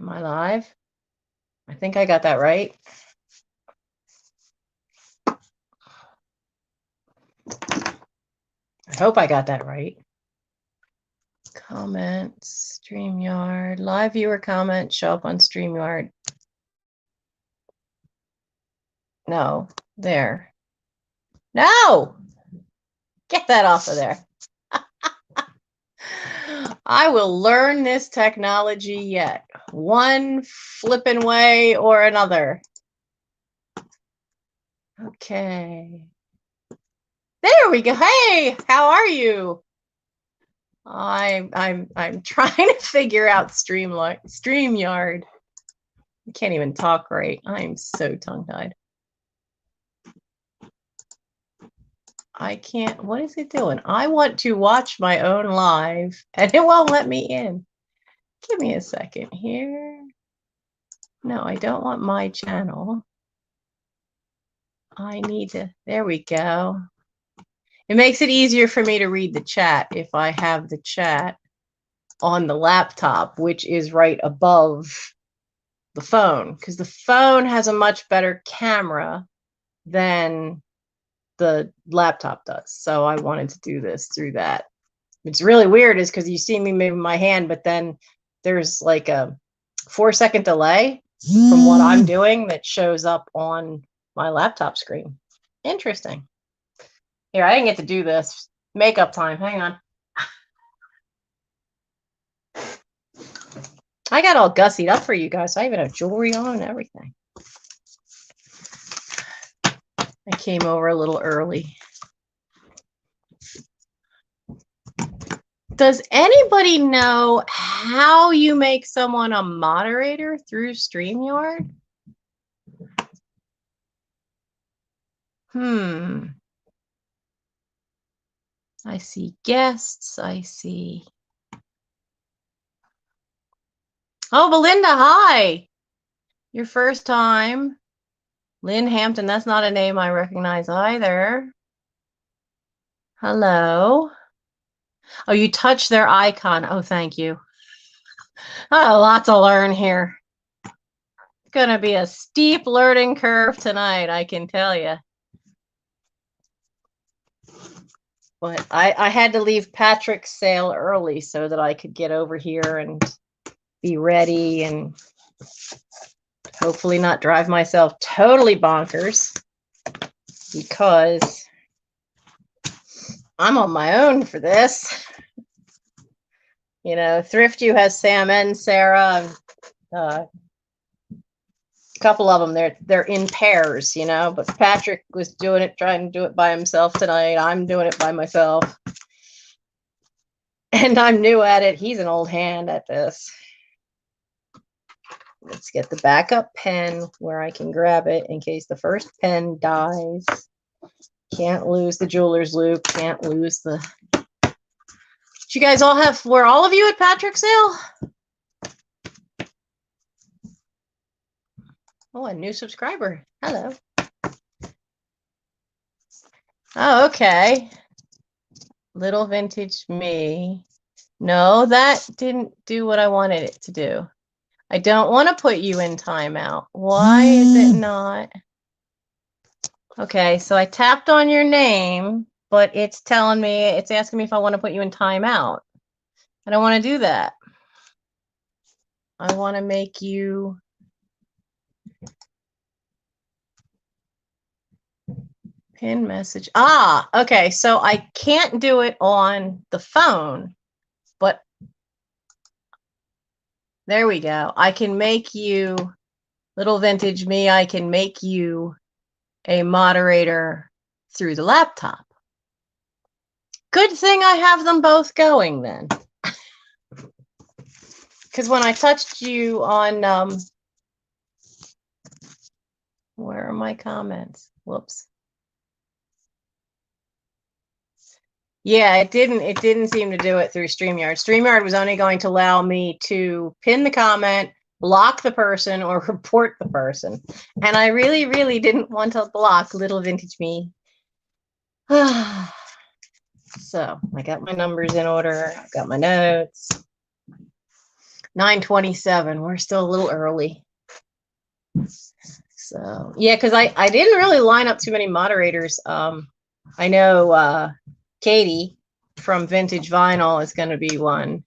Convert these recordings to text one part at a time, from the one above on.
Am I live? I think I got that right. I hope I got that right. Comments, StreamYard, live viewer comments show up on StreamYard. No, there. No! Get that off of there. I will learn this technology yet. One flippin' way or another. Okay. There we go. Hey, how are you? I'm trying to figure out StreamYard. I can't even talk right. I'm so tongue-tied. I can't. What is it doing? I want to watch my own live and it won't let me in. Give me a second here. No, I don't want my channel. I need to. There we go. It makes it easier for me to read the chat if I have the chat on the laptop, which is right above the phone, because the phone has a much better camera than the laptop does. So I wanted to do this through that. It's really weird is because you see me moving my hand, but then there's like a 4-second delay from what I'm doing that shows up on my laptop screen. Interesting. Here, I didn't get to do this. Makeup time. Hang on. I got all gussied up for you guys. I even have jewelry on and everything. I came over a little early. Does anybody know how you make someone a moderator through StreamYard? I see guests. I see. Oh, Belinda, hi. Your first time. Lynn Hampton, that's not a name I recognize either. Hello. Oh, you touch their icon. Oh, thank you. Oh, a lot to learn here. It's going to be a steep learning curve tonight, I can tell you. But I had to leave Patrick's sale early so that I could get over here and be ready and hopefully not drive myself totally bonkers, because I'm on my own for this. You know, Thrift You has Sam and Sarah. A couple of them, they're in pairs, you know, but Patrick was doing it, trying to do it by himself tonight. I'm doing it by myself. And I'm new at it. He's an old hand at this. Let's get the backup pen where I can grab it in case the first pen dies. Can't lose the jeweler's loop. Can't lose the... You guys all have... Were all of you at Patrick's sale? Oh, a new subscriber. Hello. Oh, okay. Little Vintage Me. No, that didn't do what I wanted it to do. I don't want to put you in timeout. Why is it not? Okay, so I tapped on your name, but it's telling me, it's asking me if I want to put you in timeout. I don't want to do that. I want to make you... Pin message. Ah, okay, so I can't do it on the phone, but there we go. I can make you, Little Vintage Me, I can make you a moderator through the laptop. Good thing I have them both going then. Because when I touched you on, where are my comments? Whoops. Yeah, it didn't seem to do it through StreamYard. StreamYard was only going to allow me to pin the comment, block the person, or report the person. And I really, really didn't want to block Little Vintage Me. So I got my numbers in order. I got my notes. 9:27. We're still a little early. So yeah, because I didn't really line up too many moderators. I know Katie from Vintage Vinyl is going to be one,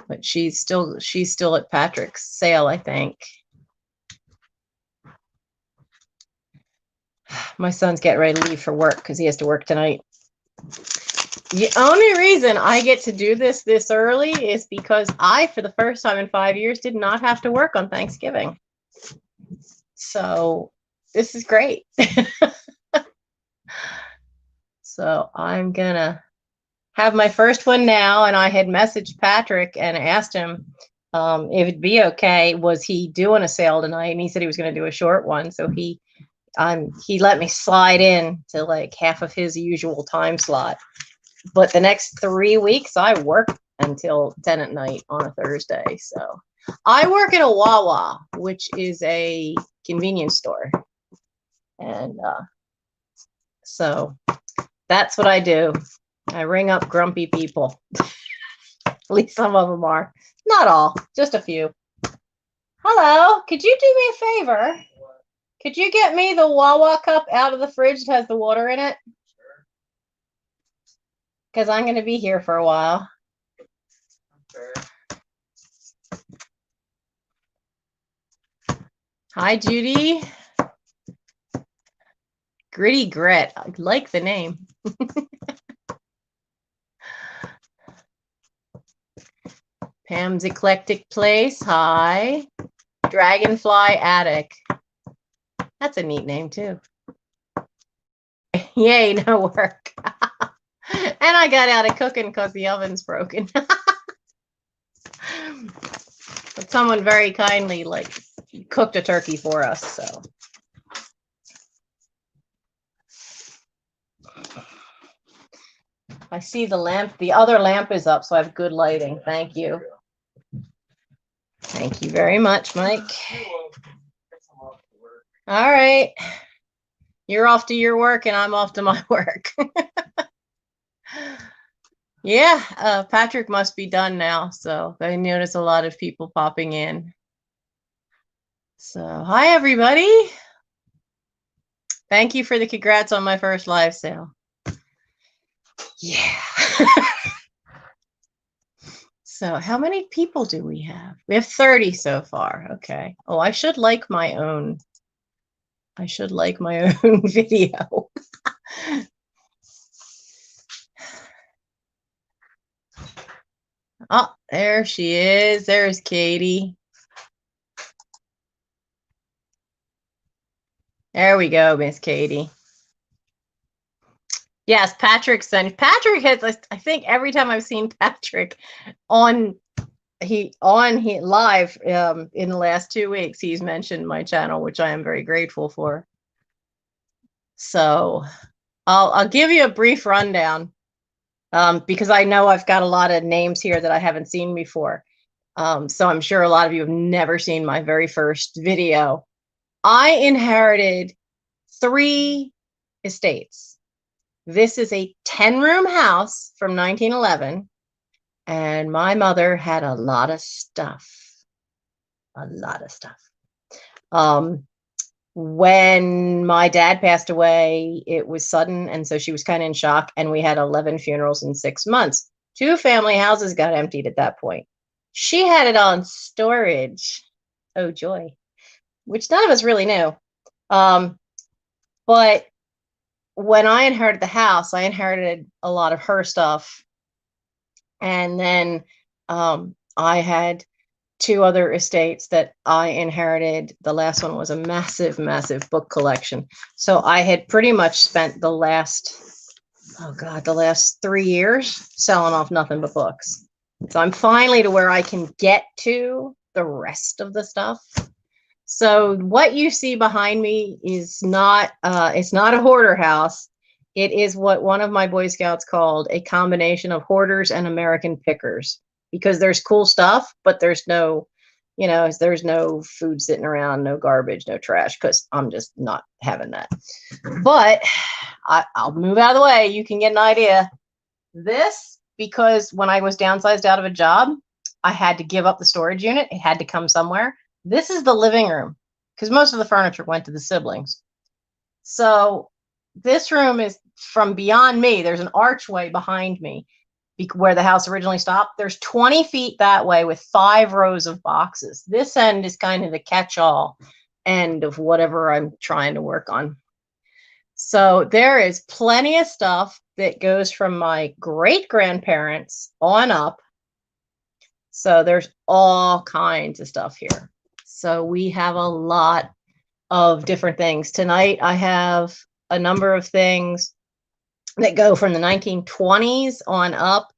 but she's still at Patrick's sale, I think. My son's getting ready to leave for work because he has to work tonight. The only reason I get to do this early is because I, for the first time in 5 years, did not have to work on Thanksgiving. So this is great. So I'm gonna have my first one now, and I had messaged Patrick and asked him if it'd be okay. Was he doing a sale tonight? And he said he was going to do a short one. So he let me slide in to like half of his usual time slot. But the next 3 weeks, I work until 10 at night on a Thursday. So I work at a Wawa, which is a convenience store. And so that's what I do. I ring up grumpy people. At least some of them are. Not all, just a few. Hello, could you do me a favor? Could you get me the Wawa cup out of the fridge that has the water in it? Because I'm going to be here for a while. Hi, Judy. Gritty Grit. I like the name. Pam's Eclectic Place. Hi. Dragonfly Attic. That's a neat name, too. Yay, no work. And I got out of cooking because the oven's broken. But someone very kindly cooked a turkey for us, so. I see the lamp. The other lamp is up, so I have good lighting. Thank you. Thank you very much, Mike. All right. You're off to your work, and I'm off to my work. Yeah, Patrick must be done now, so I notice a lot of people popping in. So, hi, everybody. Thank you for the congrats on my first live sale. Yeah. So how many people do we have? We have 30 so far. Okay. Oh, I should like my own. I should like my own video. Oh, there she is. There's Katie. There we go, Miss Katie. Yes, Patrick's son. Patrick has, I think every time I've seen Patrick on live in the last 2 weeks, he's mentioned my channel, which I am very grateful for. So I'll give you a brief rundown because I know I've got a lot of names here that I haven't seen before. So I'm sure a lot of you have never seen my very first video. I inherited 3 estates. This is a 10-room house from 1911, and my mother had a lot of stuff. A lot of stuff. When my dad passed away, it was sudden, and so she was kind of in shock, and we had 11 funerals in 6 months. 2 family houses got emptied at that point. She had it on storage. Oh, joy. Which none of us really knew. But when I inherited the house, I inherited a lot of her stuff. And then I had 2 other estates that I inherited. The last one was a massive, massive book collection. So I had pretty much spent the last 3 years selling off nothing but books. So I'm finally to where I can get to the rest of the stuff. So what you see behind me is not, it's not a hoarder house. It is what one of my Boy Scouts called a combination of hoarders and American pickers, because there's cool stuff, but there's no, there's no food sitting around, no garbage, no trash, because I'm just not having that. But I'll move out of the way. You can get an idea. This, because when I was downsized out of a job, I had to give up the storage unit. It had to come somewhere. This is the living room because most of the furniture went to the siblings. So this room is from beyond me. There's an archway behind me where the house originally stopped. There's 20 feet that way with 5 rows of boxes. This end is kind of the catch-all end of whatever I'm trying to work on. So there is plenty of stuff that goes from my great-grandparents on up. So there's all kinds of stuff here. So we have a lot of different things. Tonight I have a number of things that go from the 1920s on up.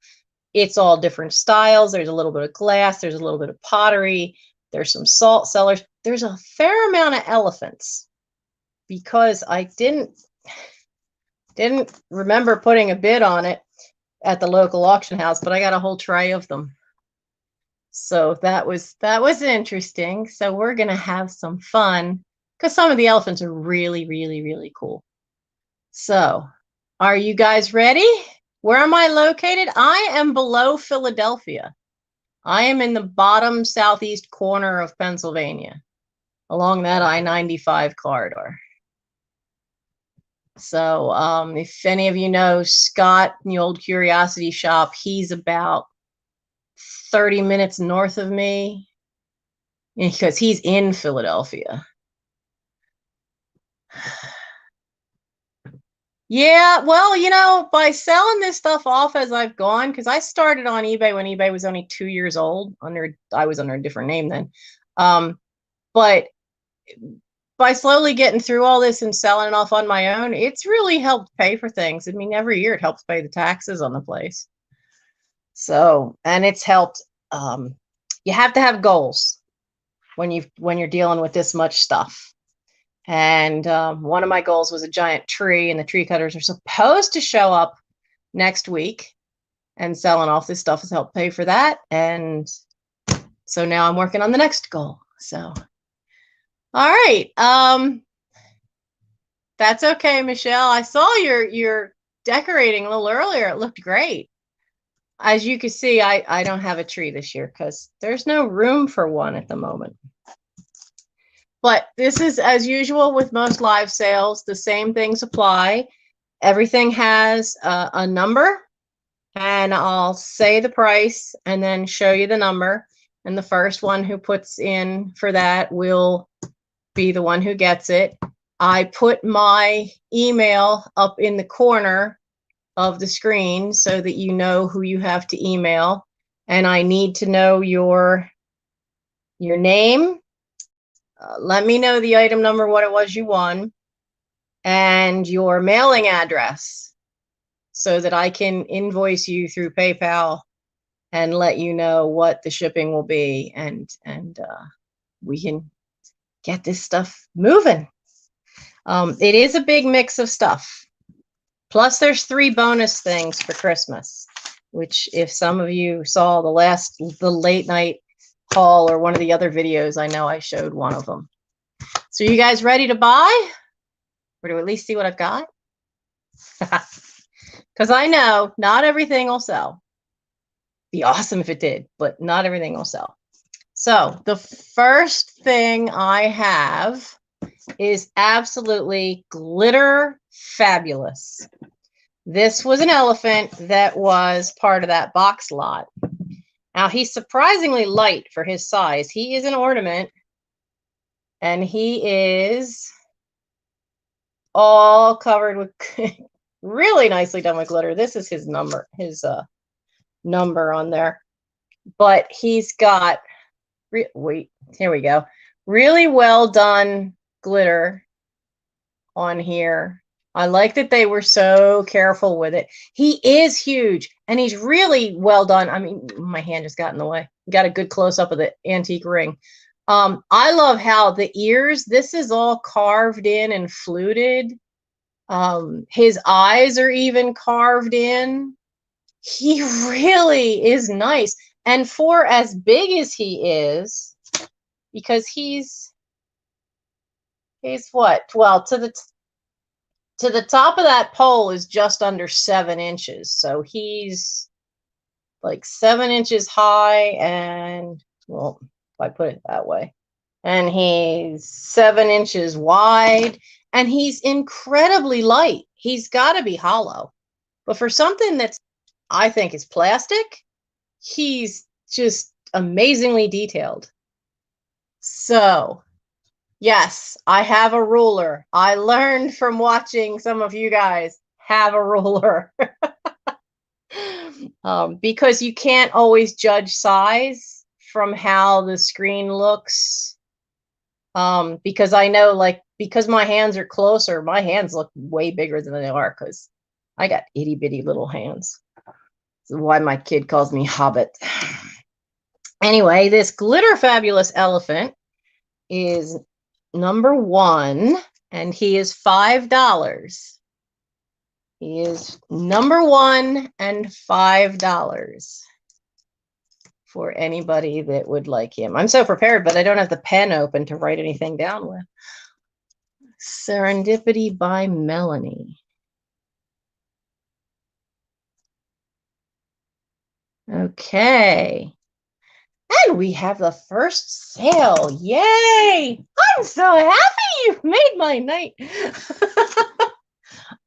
It's all different styles. There's a little bit of glass. There's a little bit of pottery. There's some salt cellars. There's a fair amount of elephants because I didn't remember putting a bid on it at the local auction house, but I got a whole tray of them. So that was interesting. So we're going to have some fun because some of the elephants are really, really, really cool. So are you guys ready? Where am I located? I am below Philadelphia. I am in the bottom southeast corner of Pennsylvania along that I-95 corridor. So if any of you know Scott, the old curiosity shop, he's about 30 minutes north of me because he's in Philadelphia. Yeah, well, you know, by selling this stuff off as I've gone, because I started on eBay when eBay was only 2 years old. I was under a different name then. But by slowly getting through all this and selling it off on my own, it's really helped pay for things. I mean, every year it helps pay the taxes on the place. So, and it's helped. You have to have goals when you're dealing with this much stuff. And one of my goals was a giant tree, and the tree cutters are supposed to show up next week, and selling off this stuff has helped pay for that. And so now I'm working on the next goal. So, all right. That's okay, Michelle. I saw your decorating a little earlier. It looked great. As you can see, I don't have a tree this year because there's no room for one at the moment. But this is, as usual with most live sales, the same things apply. Everything has a number, and I'll say the price and then show you the number. And the first one who puts in for that will be the one who gets it. I put my email up in the corner of the screen so that you know who you have to email. And I need to know your name. Let me know the item number, what it was you won, and your mailing address so that I can invoice you through PayPal and let you know what the shipping will be, and we can get this stuff moving. It is a big mix of stuff. Plus, there's 3 bonus things for Christmas, which if some of you saw the late night haul or one of the other videos, I know I showed one of them. So you guys ready to buy? Or to at least see what I've got? Because I know not everything will sell. Be awesome if it did, but not everything will sell. So the first thing I have is absolutely glitter fabulous. This was an elephant that was part of that box lot. Now, he's surprisingly light for his size. He is an ornament, and he is all covered with really nicely done with glitter. This is his number on there. But he's got, wait, here we go. Really well done glitter on here. I like that they were so careful with it. He is huge, and he's really well done. I mean, my hand just got in the way. Got a good close-up of the antique ring. I love how the ears, this is all carved in and fluted. His eyes are even carved in. He really is nice. And for as big as he is, because he's what? Well, to the top of that pole is just under 7 inches. So he's like 7 inches high and, well, if I put it that way, and he's 7 inches wide, and he's incredibly light. He's got to be hollow. But for something that's, I think, is plastic, he's just amazingly detailed. So, yes, I have a ruler. I learned from watching some of you guys have a ruler. Because you can't always judge size from how the screen looks. Because I know, like, because my hands are closer, my hands look way bigger than they are because I got itty bitty little hands. That's why my kid calls me Hobbit. Anyway, this glitter fabulous elephant is number 1, and he is $5. He is number 1 and $5 for anybody that would like him. I'm so prepared, but I don't have the pen open to write anything down with. Serendipity by Melanie. Okay. And we have the first sale. Yay! I'm so happy you've made my night.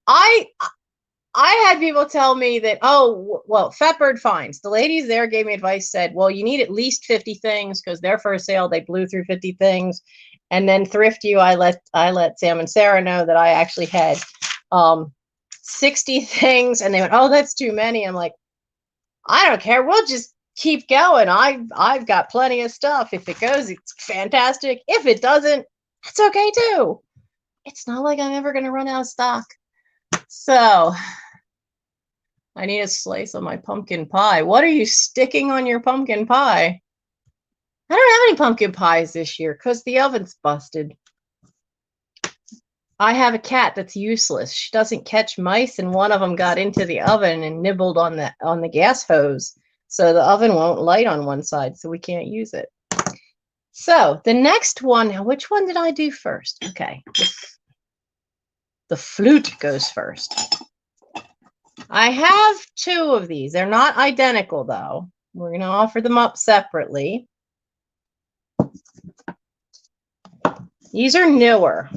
I had people tell me that, oh, well, Fatbird Finds. The ladies there gave me advice, said, well, you need at least 50 things because their first sale, they blew through 50 things. And then Thrift You, I let Sam and Sarah know that I actually had 60 things. And they went, oh, that's too many. I'm like, I don't care. We'll just keep going. I've got plenty of stuff. If it goes, it's fantastic. If it doesn't, that's okay too. It's not like I'm ever going to run out of stock. So I need a slice of my pumpkin pie. What are you sticking on your pumpkin pie? I don't have any pumpkin pies this year because the oven's busted. I have a cat that's useless. She doesn't catch mice, and one of them got into the oven and nibbled on the gas hose. So the oven won't light on one side, so we can't use it. So the next one, now which one did I do first? Okay. The flute goes first. I have 2 of these. They're not identical, though. We're going to offer them up separately. These are newer.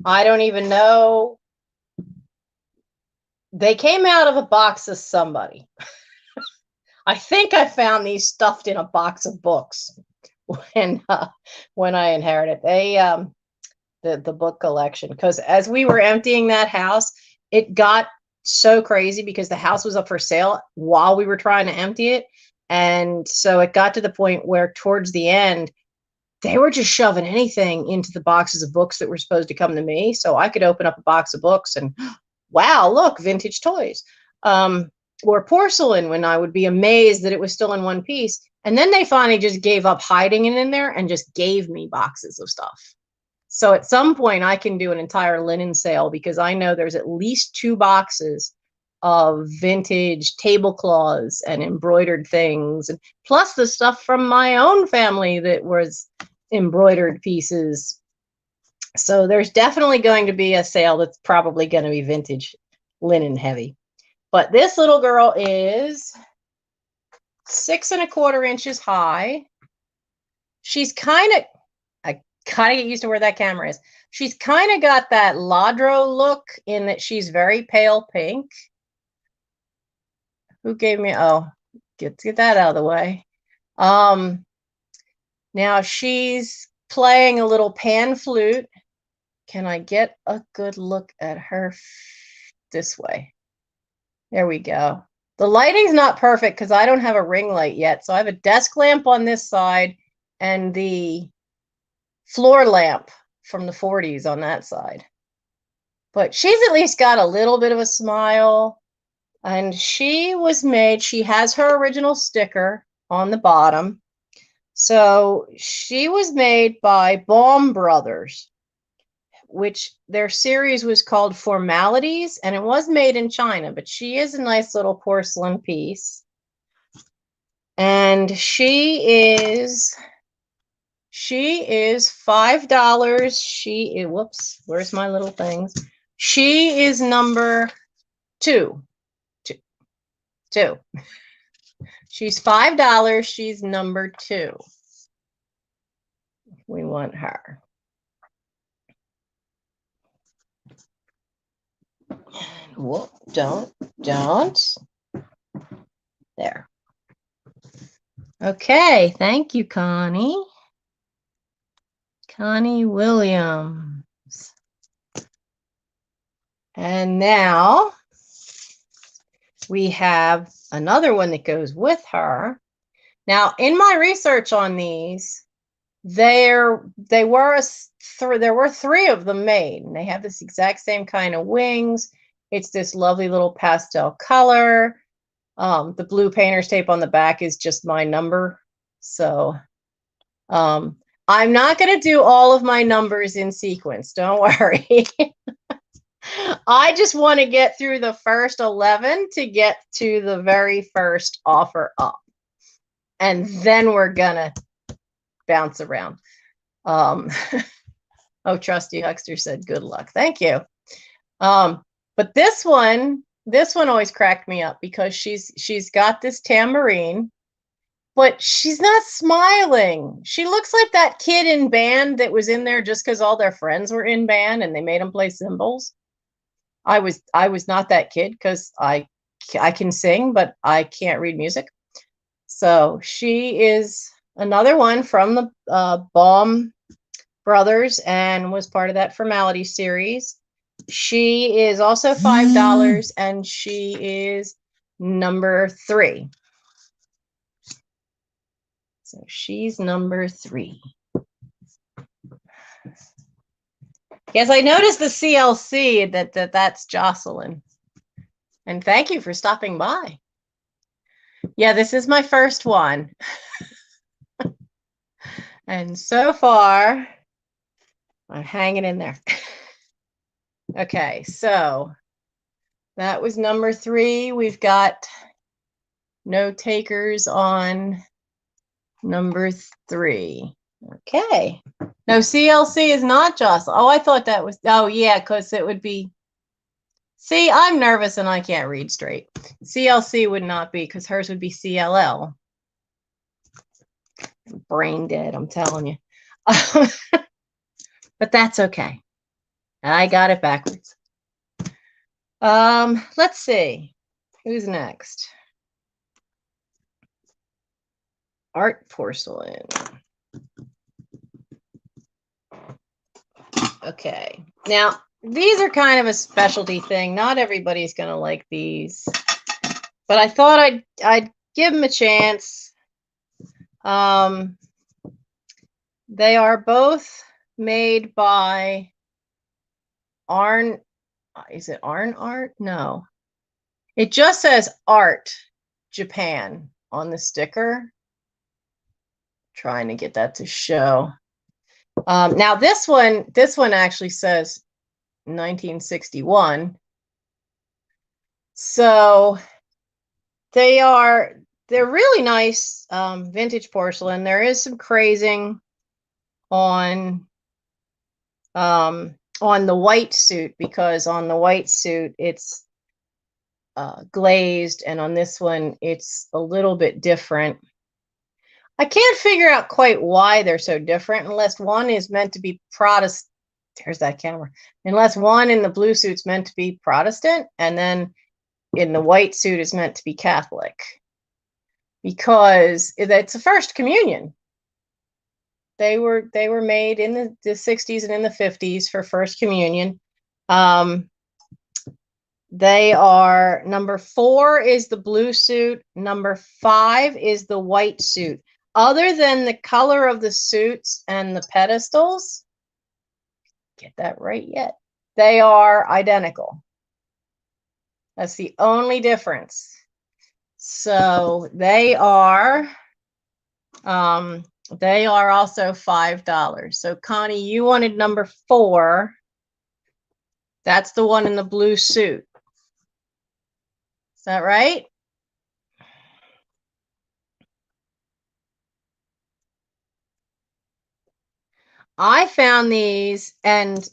I don't even know. They came out of a box of somebody. I think I found these stuffed in a box of books when I inherited the book collection. Because as we were emptying that house, it got so crazy because the house was up for sale while we were trying to empty it. And so it got to the point where towards the end, they were just shoving anything into the boxes of books that were supposed to come to me. So I could open up a box of books and, wow, look, vintage toys. Or porcelain, when I would be amazed that it was still in one piece. And then they finally just gave up hiding it in there and just gave me boxes of stuff. So at some point I can do an entire linen sale because I know there's at least 2 boxes of vintage tablecloths and embroidered things, and plus the stuff from my own family that was embroidered pieces. So there's definitely going to be a sale that's probably going to be vintage linen heavy. But this little girl is 6 1/4 inches high. She's kind of, I kind of get used to where that camera is. She's kind of got that Ladro look in that she's very pale pink. Who gave me, oh, get that out of the way. Now she's playing a little pan flute. Can I get a good look at her this way? There we go. The lighting's not perfect because I don't have a ring light yet. So I have a desk lamp on this side and the floor lamp from the 40s on that side. But she's at least got a little bit of a smile. And she was made, she has her original sticker on the bottom. So she was made by Baum Brothers, which their series was called Formalities, and it was made in China, but she is a nice little porcelain piece. And she is $5. Whoops, where's my little things? She is number 2. She's $5. She's number 2. We want her. Whoop, don't. There. Okay, thank you, Connie. Connie Williams. And now we have another one that goes with her. Now, in my research on these, there were 3 of them made, and they have this exact same kind of wings. It's this lovely little pastel color. The blue painter's tape on the back is just my number. So I'm not going to do all of my numbers in sequence. Don't worry. I just want to get through the first 11 to get to the very first offer up. And then we're going to bounce around. Oh, Trusty Huckster said, good luck. Thank you. But this one always cracked me up because she's got this tambourine, but she's not smiling. She looks like that kid in band that was in there just because all their friends were in band and they made them play cymbals. I was not that kid because I can sing, but I can't read music. So she is another one from the Baum brothers and was part of that Formality series. She is also $5 and she is number 3. So she's number 3. Yes, I noticed the CLC that's Jocelyn. And thank you for stopping by. Yeah, this is my first one. And so far, I'm hanging in there. Okay, so that was number 3. We've got no takers on number 3. Okay. No, CLC is not Jocelyn. Oh, I thought that was, oh yeah, because it would be, see, I'm nervous and I can't read straight. CLC would not be, because hers would be CLL. I'm brain dead, I'm telling you. But that's okay. I got it backwards. Let's see. Who's next? Art porcelain. Okay. Now, these are kind of a specialty thing. Not everybody's going to like these. But I thought I'd give them a chance. They are both made by Arn. Is it Arn Art? No. It just says Art Japan on the sticker. Trying to get that to show. Now this one actually says 1961. So they're really nice vintage porcelain. There is some crazing on the white suit, because on the white suit it's glazed, and on this one it's a little bit different. I can't figure out quite why they're so different, unless one is meant to be Protestant. There's that camera. Unless one in the blue suit's meant to be Protestant, and then in the white suit is meant to be Catholic. Because it's the first communion. They were made in the 60s and in the 50s for first communion. They are, number 4 is the blue suit. Number 5 is the white suit. Other than the color of the suits and the pedestals, get that right yet, they are identical. That's the only difference. So they are also $5. So Connie, you wanted number 4. That's the one in the blue suit. Is that right? I found these, and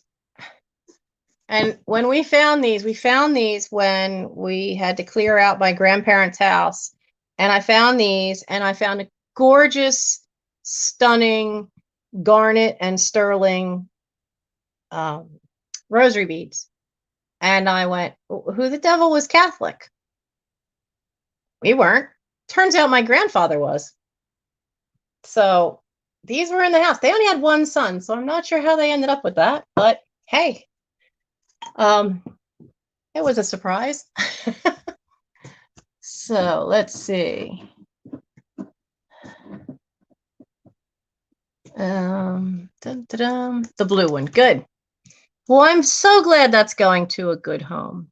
when we found these when we had to clear out my grandparents' house, And I found these, and I found a gorgeous, stunning garnet and sterling rosary beads. And I went, who the devil was Catholic? We weren't. Turns out my grandfather was. So these were in the house. They only had one son, so I'm not sure how they ended up with that. But hey, it was a surprise. So let's see. The blue one. Good. Well, I'm so glad that's going to a good home,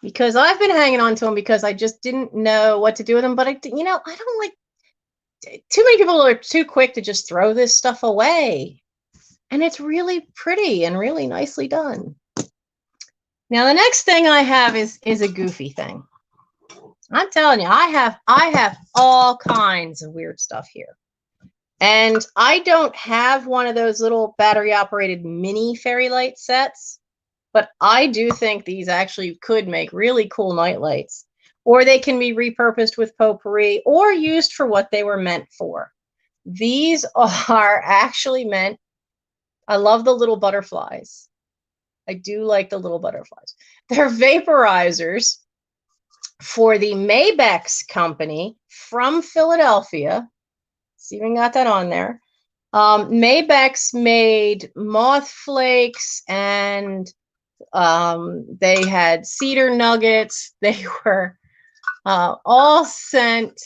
because I've been hanging on to them because I just didn't know what to do with them. But I don't like, too many people are too quick to just throw this stuff away. And it's really pretty and really nicely done. Now, the next thing I have is a goofy thing. I'm telling you, I have all kinds of weird stuff here. And I don't have one of those little battery operated mini fairy light sets, but I do think these actually could make really cool night lights, or they can be repurposed with potpourri or used for what they were meant for. These are actually meant, I love the little butterflies. I do like the little butterflies. They're vaporizers for the Maybach's company from Philadelphia. See, even got that on there. Maybach's made moth flakes, and they had cedar nuggets. They were all set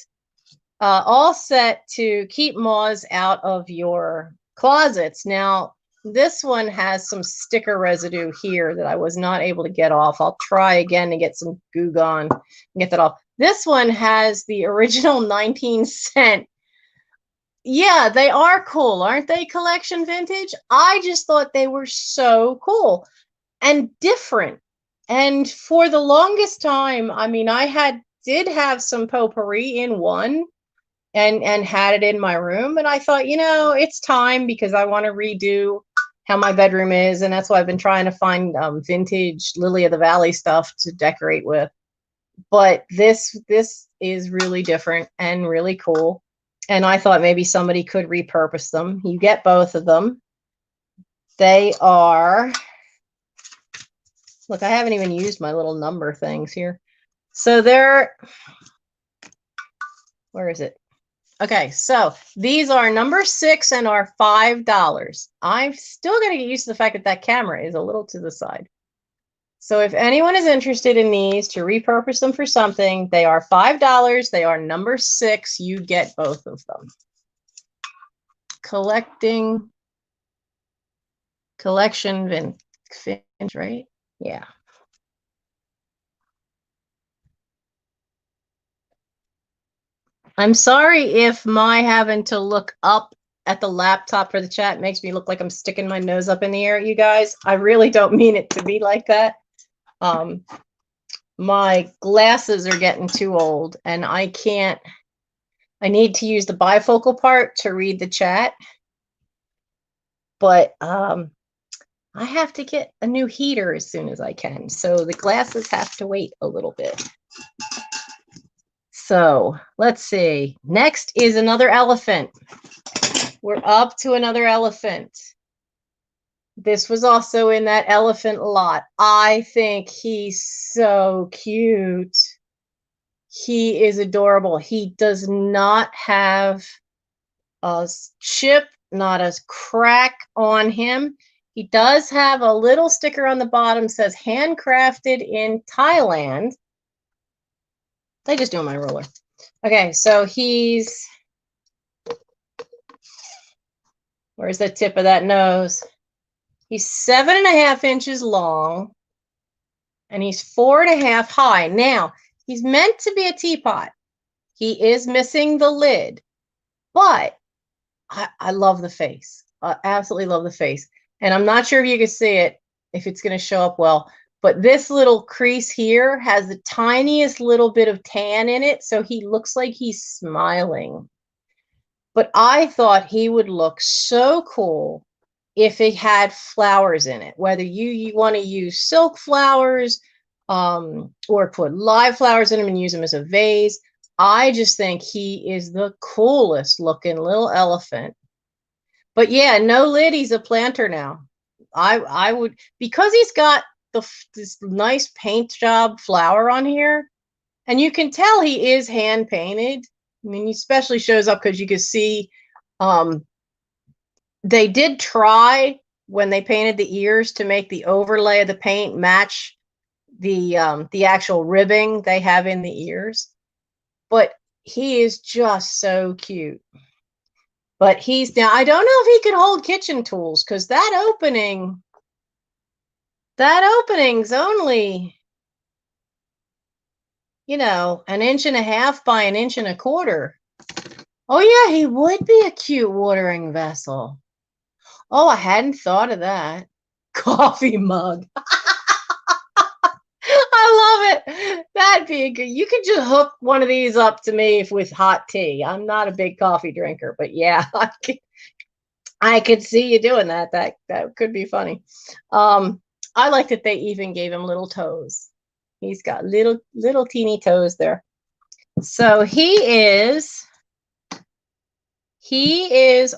to keep moths out of your closets. Now, this one has some sticker residue here that I was not able to get off. I'll try again to get some Goo Gone and get that off. This one has the original 19-cent. Yeah, they are cool, aren't they? Collection vintage. I just thought they were so cool and different. And for the longest time, I mean, I did have some potpourri in one, and had it in my room. And I thought, it's time, because I want to redo how my bedroom is. And that's why I've been trying to find vintage Lily of the Valley stuff to decorate with. But this is really different and really cool. And I thought maybe somebody could repurpose them. You get both of them. They are, look, I haven't even used my little number things here. So they're, where is it? Okay, so these are number 6 and are $5. I'm still going to get used to the fact that that camera is a little to the side. So if anyone is interested in these to repurpose them for something, they are $5. They are number 6. You get both of them. Collection vintage, right? Yeah. I'm sorry if my having to look up at the laptop for the chat makes me look like I'm sticking my nose up in the air at you guys. I really don't mean it to be like that. My glasses are getting too old, and I need to use the bifocal part to read the chat. But I have to get a new heater as soon as I can. So the glasses have to wait a little bit. So let's see. Next is another elephant. We're up to another elephant. This was also in that elephant lot. I think he's so cute. He is adorable. He does not have a chip, not a crack on him. He does have a little sticker on the bottom, says handcrafted in Thailand. They just do my ruler. Okay, so where's the tip of that nose? He's 7.5 inches long, and he's 4.5 high. Now, he's meant to be a teapot. He is missing the lid, but I love the face. I absolutely love the face. And I'm not sure if you can see it, if it's going to show up well, but this little crease here has the tiniest little bit of tan in it, so he looks like he's smiling. But I thought he would look so cool if it had flowers in it, whether you want to use silk flowers or put live flowers in them and use them as a vase. I just think he is the coolest looking little elephant. But yeah, no lid. He's a planter now. I would, because he's got this nice paint job flower on here, and you can tell he is hand painted. I mean, he especially shows up because you can see they did try when they painted the ears to make the overlay of the paint match the actual ribbing they have in the ears. But he is just so cute. But he's now, I don't know if he could hold kitchen tools because that opening's only, you know, 1.5 inches by 1.25 inches. Oh yeah, he would be a cute watering vessel. Oh, I hadn't thought of that. Coffee mug. I love it. That'd be a good. You could just hook one of these up to me with hot tea. I'm not a big coffee drinker, but yeah, I could see you doing that. That could be funny. I like that they even gave him little toes. He's got little teeny toes there. So he is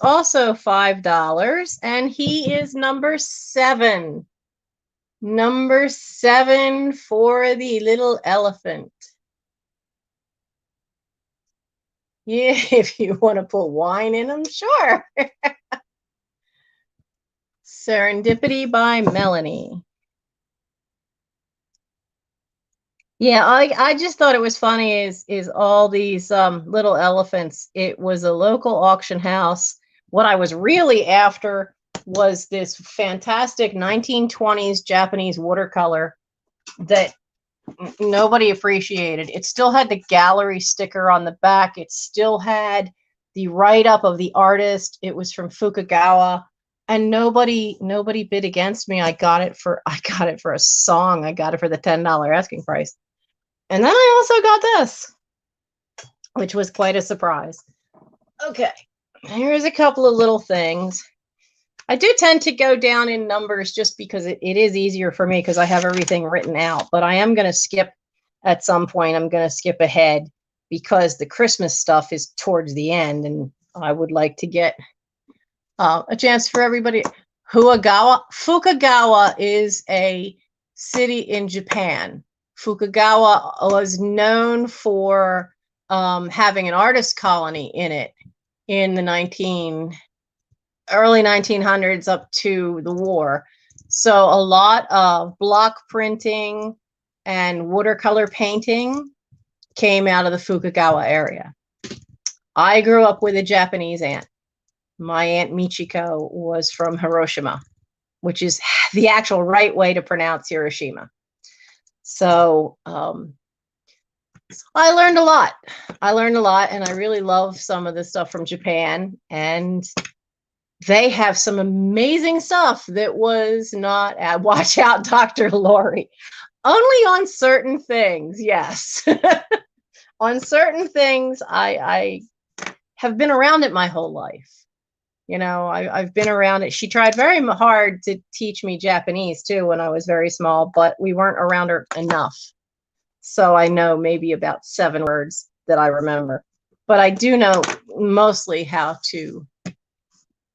also $5, and he is number 7. Number 7 for the little elephant. Yeah, if you want to put wine in them, sure. Serendipity by Melanie. Yeah, I just thought it was funny is all these little elephants. It was a local auction house. What I was really after was this fantastic 1920s Japanese watercolor that nobody appreciated. It still had the gallery sticker on the back. It still had the write-up of the artist. It was from Fukagawa, and nobody bid against me. I got it for a song. I got it for the $10 asking price. And then I also got this, which was quite a surprise. Okay, here's a couple of little things. I do tend to go down in numbers just because it is easier for me because I have everything written out, but I am going to skip at some point. I'm going to skip ahead because the Christmas stuff is towards the end, and I would like to get a chance for everybody. Fukagawa is a city in Japan. Fukagawa was known for having an artist colony in it in the early 1900s up to the war. So a lot of block printing and watercolor painting came out of the Fukagawa area. I grew up with a Japanese aunt. My Aunt Michiko was from Hiroshima, which is the actual right way to pronounce Hiroshima. So I learned a lot. And I really love some of the stuff from Japan. And they have some amazing stuff that was not at Watch Out, Dr. Lori. Only on certain things, yes. On certain things, I have been around it my whole life. You know, I've been around it. She tried very hard to teach me Japanese too when I was very small, but we weren't around her enough. So I know maybe about 7 words that I remember. But I do know mostly how to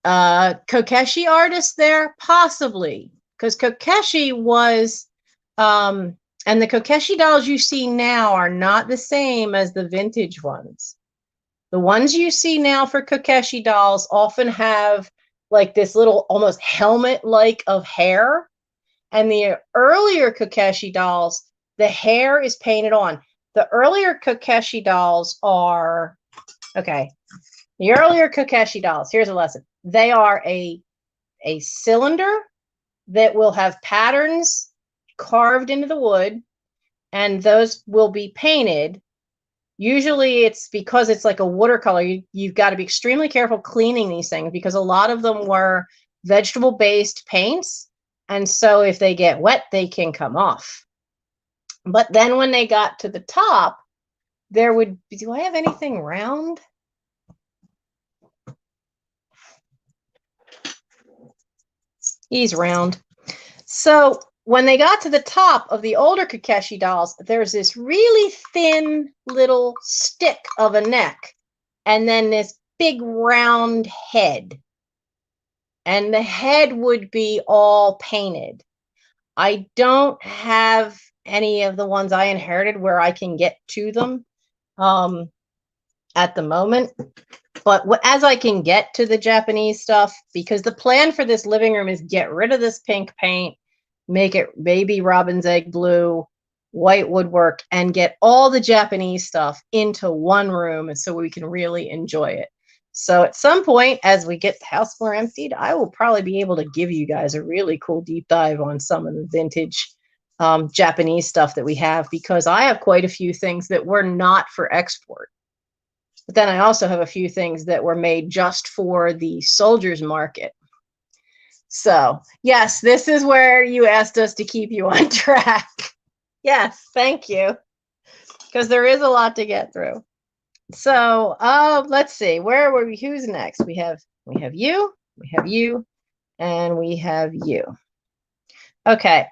Kokeshi artist there, possibly, because Kokeshi was and the Kokeshi dolls you see now are not the same as the vintage ones. The ones you see now for Kokeshi dolls often have like this little almost helmet like of hair, and the earlier Kokeshi dolls, the hair is painted on. The earlier Kokeshi dolls are okay. The earlier Kokeshi dolls, here's a lesson. They are a cylinder that will have patterns carved into the wood, and those will be painted. Usually it's because it's like a watercolor. You've got to be extremely careful cleaning these things because a lot of them were vegetable-based paints, and so if they get wet, they can come off. But then when they got to the top, there would be, do I have anything round? He's round. So when they got to the top of the older Kakeshi dolls, there's this really thin little stick of a neck, and then this big round head. And the head would be all painted. I don't have any of the ones I inherited where I can get to them at the moment. But as I can get to the Japanese stuff, because the plan for this living room is get rid of this pink paint, make it baby robin's egg blue, white woodwork, and get all the Japanese stuff into one room so we can really enjoy it. So at some point, as we get the house more emptied, I will probably be able to give you guys a really cool deep dive on some of the vintage Japanese stuff that we have, because I have quite a few things that were not for export. But then I also have a few things that were made just for the soldiers market. So yes, this is where you asked us to keep you on track. Yes, thank you. Because there is a lot to get through. So let's see, where were we? Who's next? We have you, and we have you. Okay,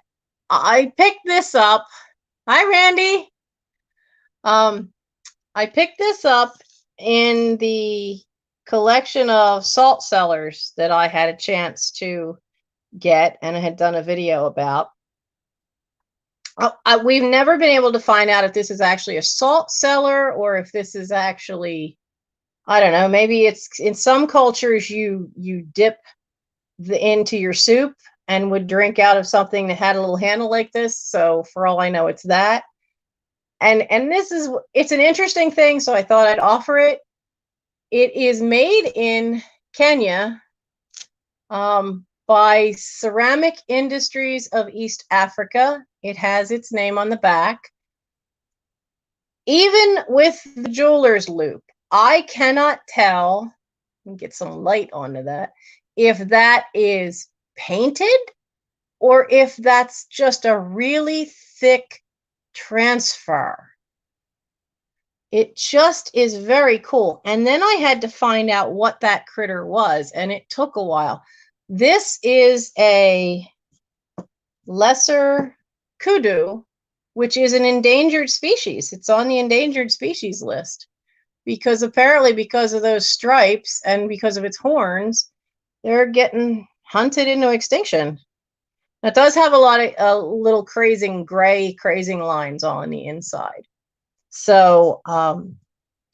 I picked this up. Hi, Randy. I picked this up in the collection of salt cellars that I had a chance to get and I had done a video about. We've never been able to find out if this is actually a salt cellar or if this is actually, I don't know, maybe it's in some cultures you dip into your soup and would drink out of something that had a little handle like this. So for all I know, it's that. And it's an interesting thing, so I thought I'd offer it. It is made in Kenya by Ceramic Industries of East Africa. It has its name on the back. Even with the jeweler's loop, I cannot tell, let me get some light onto that, if that is painted or if that's just a really thick transfer. It just is very cool. And then I had to find out what that critter was, and it took a while. This is a lesser kudu, which is an endangered species. It's on the endangered species list because apparently because of those stripes and because of its horns, they're getting hunted into extinction. It does have a lot of little gray crazing lines on the inside. So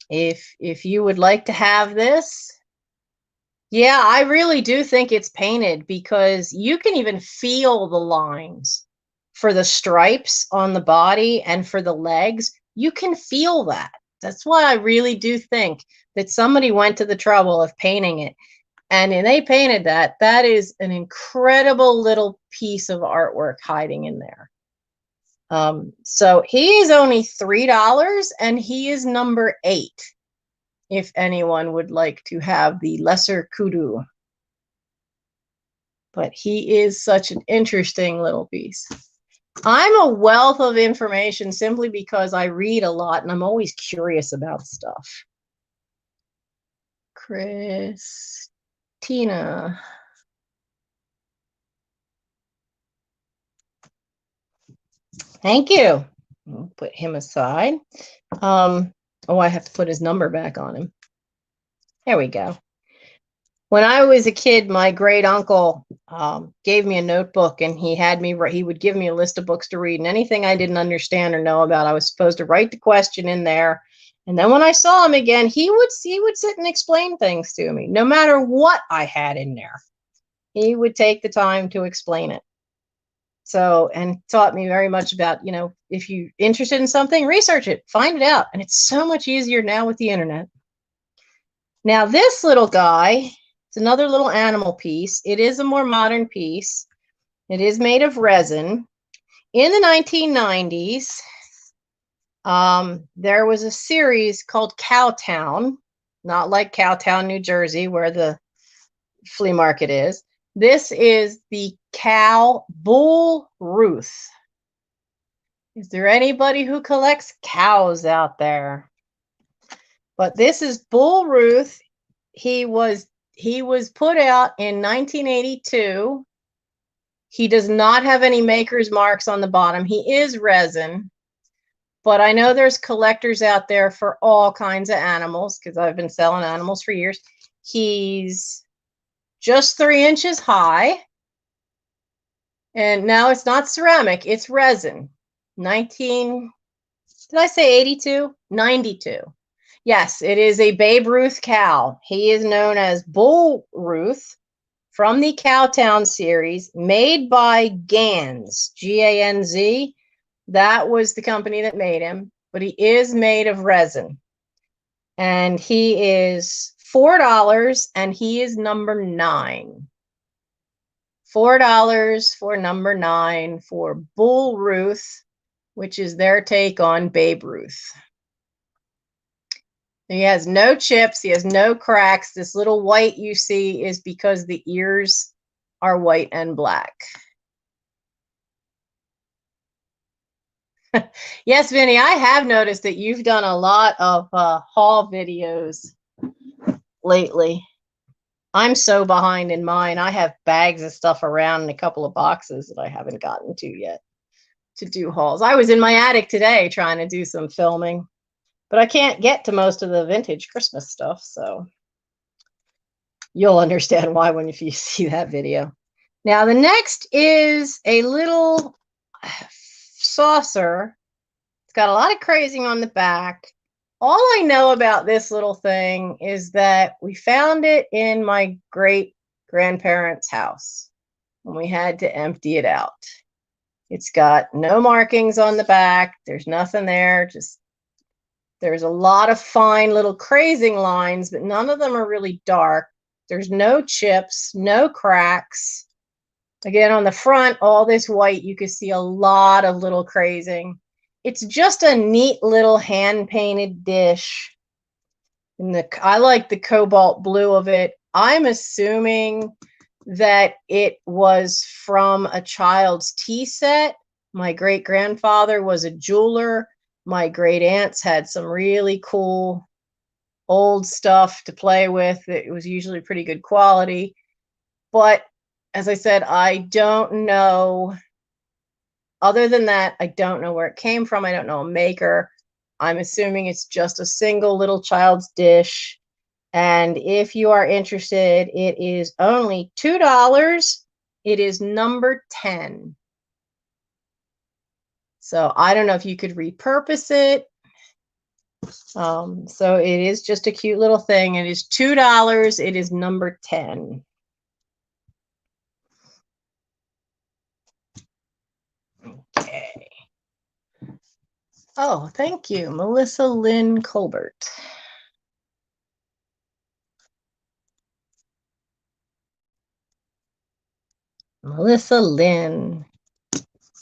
if you would like to have this, yeah, I really do think it's painted because you can even feel the lines for the stripes on the body and for the legs. You can feel that. That's why I really do think that somebody went to the trouble of painting it. And they painted that. That is an incredible little piece of artwork hiding in there. So he is only $3 and he is number 8. If anyone would like to have the lesser kudu. But he is such an interesting little piece. I'm a wealth of information simply because I read a lot and I'm always curious about stuff. Christina. Thank you. I'll put him aside. Oh, I have to put his number back on him. There we go. When I was a kid, my great uncle gave me a notebook and he would give me a list of books to read, and anything I didn't understand or know about, I was supposed to write the question in there. And then when I saw him again, he would sit and explain things to me, no matter what I had in there. He would take the time to explain it. So, and taught me very much about, if you're interested in something, research it, find it out. And it's so much easier now with the internet. Now, this little guy, it's another little animal piece. It is a more modern piece. It is made of resin. In the 1990s, there was a series called Cowtown, not like Cowtown, New Jersey, where the flea market is. This is the cow bull Ruth. Is there anybody who collects cows out there? But this is Bull Ruth. He was put out in 1982. He does not have any maker's marks on the bottom. He is resin, but I know there's collectors out there for all kinds of animals because I've been selling animals for years. He's just 3 inches high. And now it's not ceramic, it's resin. 19, did I say 82? 92. Yes, it is a Babe Ruth cow. He is known as Bull Ruth from the Cowtown series, made by Ganz, G-A-N-Z. That was the company that made him, but he is made of resin. And he is $4, and he is number 9. $4 for number 9 for Bull Ruth, which is their take on Babe Ruth. He has no chips. He has no cracks. This little white you see is because the ears are white and black. Yes, Vinny, I have noticed that you've done a lot of haul videos lately. I'm so behind in mine. I have bags of stuff around in a couple of boxes that I haven't gotten to yet to do hauls. I was in my attic today trying to do some filming, but I can't get to most of the vintage Christmas stuff, so you'll understand why when if you see that video. Now, the next is a little saucer. It's got a lot of crazing on the back. All I know about this little thing is that we found it in my great-grandparents' house and we had to empty it out. It's got no markings on the back. There's nothing there. Just there's a lot of fine little crazing lines, but none of them are really dark. There's no chips, no cracks. Again, on the front, all this white, you can see a lot of little crazing. It's just a neat little hand-painted dish. And I like the cobalt blue of it. I'm assuming that it was from a child's tea set. My great-grandfather was a jeweler. My great-aunts had some really cool old stuff to play with. It was usually pretty good quality. But as I said, I don't know. Other than that, I don't know where it came from. I don't know a maker. I'm assuming it's just a single little child's dish. And if you are interested, it is only $2. It is number 10. So I don't know if you could repurpose it. So it is just a cute little thing. It is $2. It is number 10. Okay. Oh, thank you, Melissa Lynn Colbert. Melissa Lynn.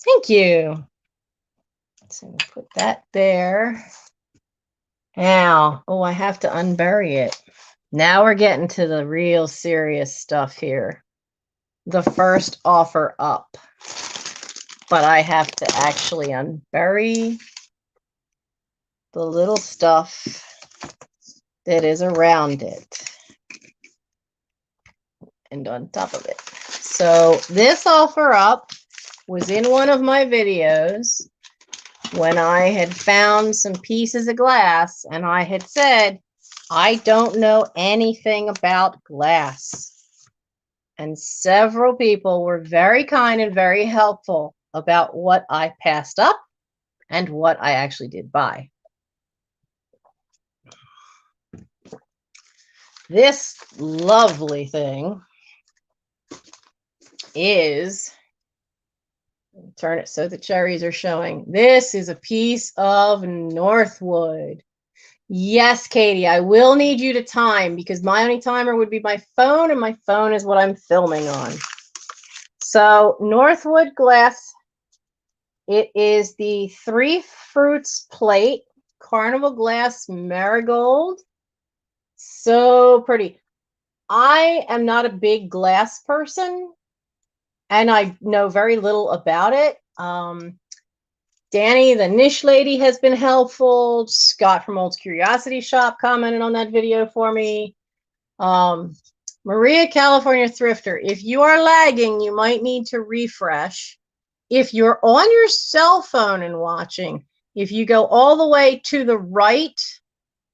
Thank you. So put that there. Now, oh, I have to unbury it. Now we're getting to the real serious stuff here. The first offer up. But I have to actually unbury the little stuff that is around it and on top of it. So this offer up was in one of my videos when I had found some pieces of glass and I had said, I don't know anything about glass. And several people were very kind and very helpful about what I passed up and what I actually did buy. This lovely thing is, turn it so the cherries are showing. This is a piece of Northwood. Yes, Katie, I will need you to time because my only timer would be my phone, and my phone is what I'm filming on. So Northwood glass, it is the 3 fruits plate, carnival glass marigold. So pretty. I am not a big glass person, and I know very little about it. Danny, the niche lady, has been helpful. Scott from Old's Curiosity Shop commented on that video for me. Maria, California Thrifter. If you are lagging, you might need to refresh. If you're on your cell phone and watching, if you go all the way to the right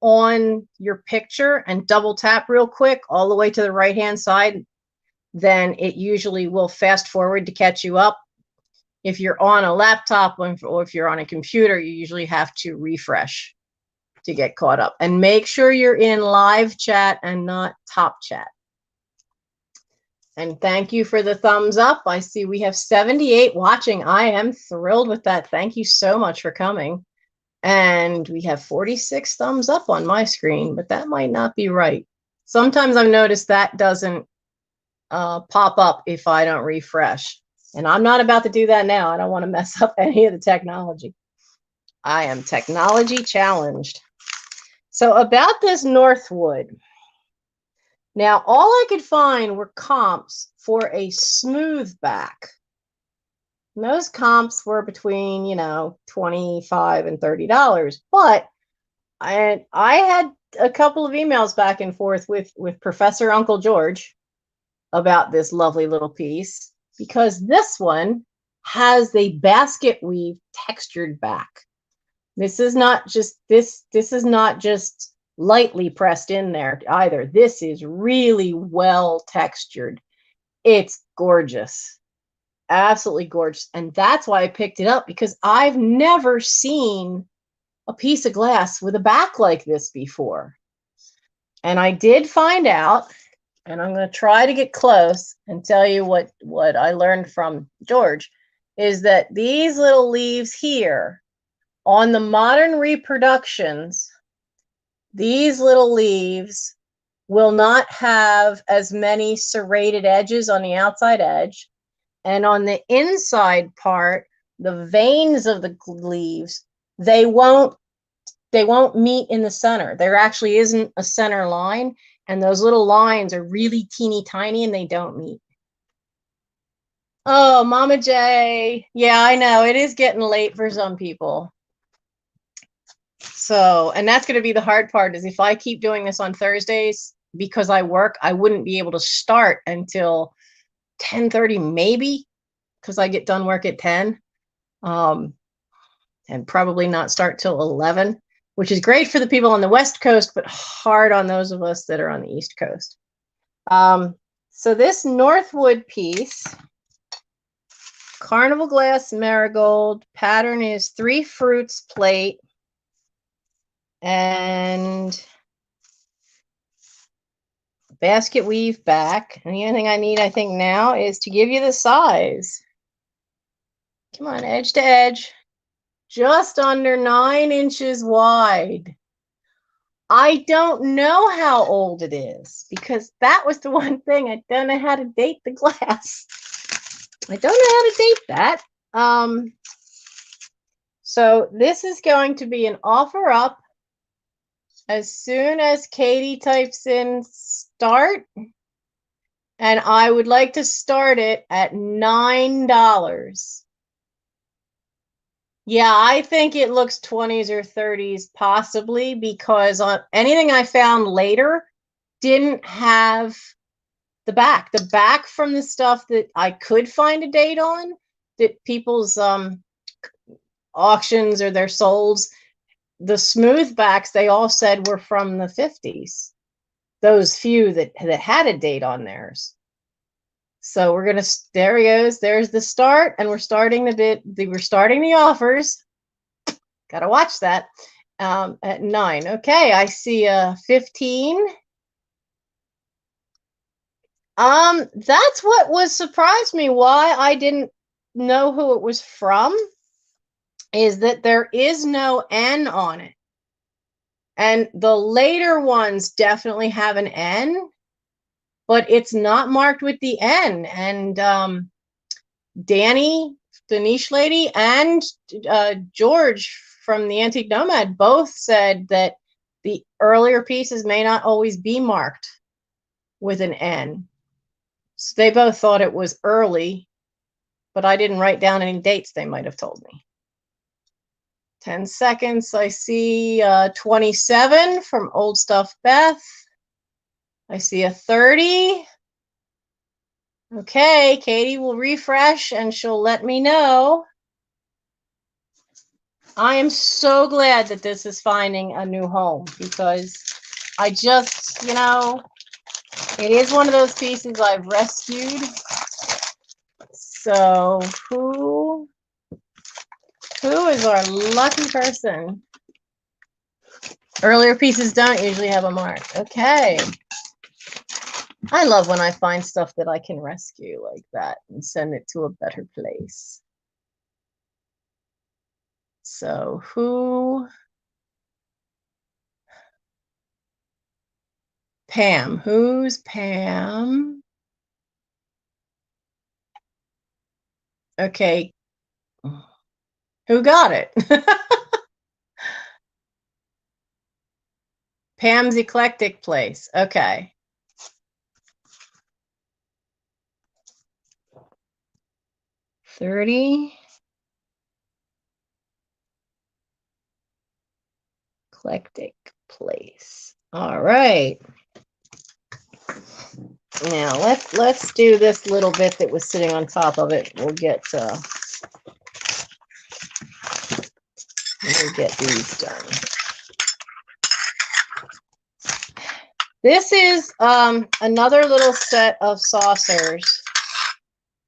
on your picture and double tap real quick all the way to the right hand side, then it usually will fast forward to catch you up. If you're on a laptop or if you're on a computer, you usually have to refresh to get caught up. And make sure you're in live chat and not top chat. And thank you for the thumbs up. I see we have 78 watching. I am thrilled with that. Thank you so much for coming. And we have 46 thumbs up on my screen, but that might not be right. Sometimes I've noticed that doesn't pop up if I don't refresh. And I'm not about to do that now. I don't want to mess up any of the technology. I am technology challenged. So about this Northwood. Now, all I could find were comps for a smooth back. And those comps were between, you know, $25 and $30. But I had a couple of emails back and forth with Professor Uncle George about this lovely little piece, because this one has a basket weave textured back. This is not just this is not just lightly pressed in there either. This is really well textured. It's gorgeous. Absolutely gorgeous. And that's why I picked it up, because I've never seen a piece of glass with a back like this before. And I did find out, and I'm going to try to get close and tell you what I learned from George, is that these little leaves here on the modern reproductions, these little leaves will not have as many serrated edges on the outside edge. And on the inside part, the veins of the leaves, they won't meet in the center. There actually isn't a center line. And those little lines are really teeny tiny and they don't meet. Oh, Mama J. Yeah, I know. It is getting late for some people. So, and that's going to be the hard part, is if I keep doing this on Thursdays, because I work, I wouldn't be able to start until 10:30 maybe, because I get done work at 10. And probably not start till 11. Which is great for the people on the West Coast, but hard on those of us that are on the East Coast. So this Northwood piece, Carnival glass marigold, pattern is 3 fruits plate, and basket weave back. And the only thing I need, I think, now is to give you the size. Come on, edge to edge. Just under 9 inches wide. I don't know how old it is, because that was the one thing I don't know how to date the glass. I don't know how to date that. So this is going to be an offer up as soon as Katie types in start. And I would like to start it at $9. Yeah, I think it looks 20s or 30s possibly, because on anything I found later didn't have the back. The back from the stuff that I could find a date on, that people's auctions or their solds, the smooth backs, they all said were from the 50s. Those few that had a date on theirs. So we're gonna, there he goes. There's the start, and we're starting the offers. Gotta watch that. At 9. Okay, I see a 15. That's what surprised me. Why I didn't know who it was from is that there is no N on it, and the later ones definitely have an N, but it's not marked with the N. And Danny, the niche lady, and George from the Antique Nomad both said that the earlier pieces may not always be marked with an N. So they both thought it was early, but I didn't write down any dates they might have told me. 10 seconds. I see 27 from Old Stuff Beth. I see a 30. Okay, Katie will refresh and she'll let me know. I am so glad that this is finding a new home because I just, you know, it is one of those pieces I've rescued. So who is our lucky person? Earlier pieces don't usually have a mark. Okay. I love when I find stuff that I can rescue like that and send it to a better place. So Pam. Who's Pam? Okay. Who got it? Pam's Eclectic Place. Okay. $30. Eclectic Place. All right. Now let's do this little bit that was sitting on top of it. We'll get these done. This is another little set of saucers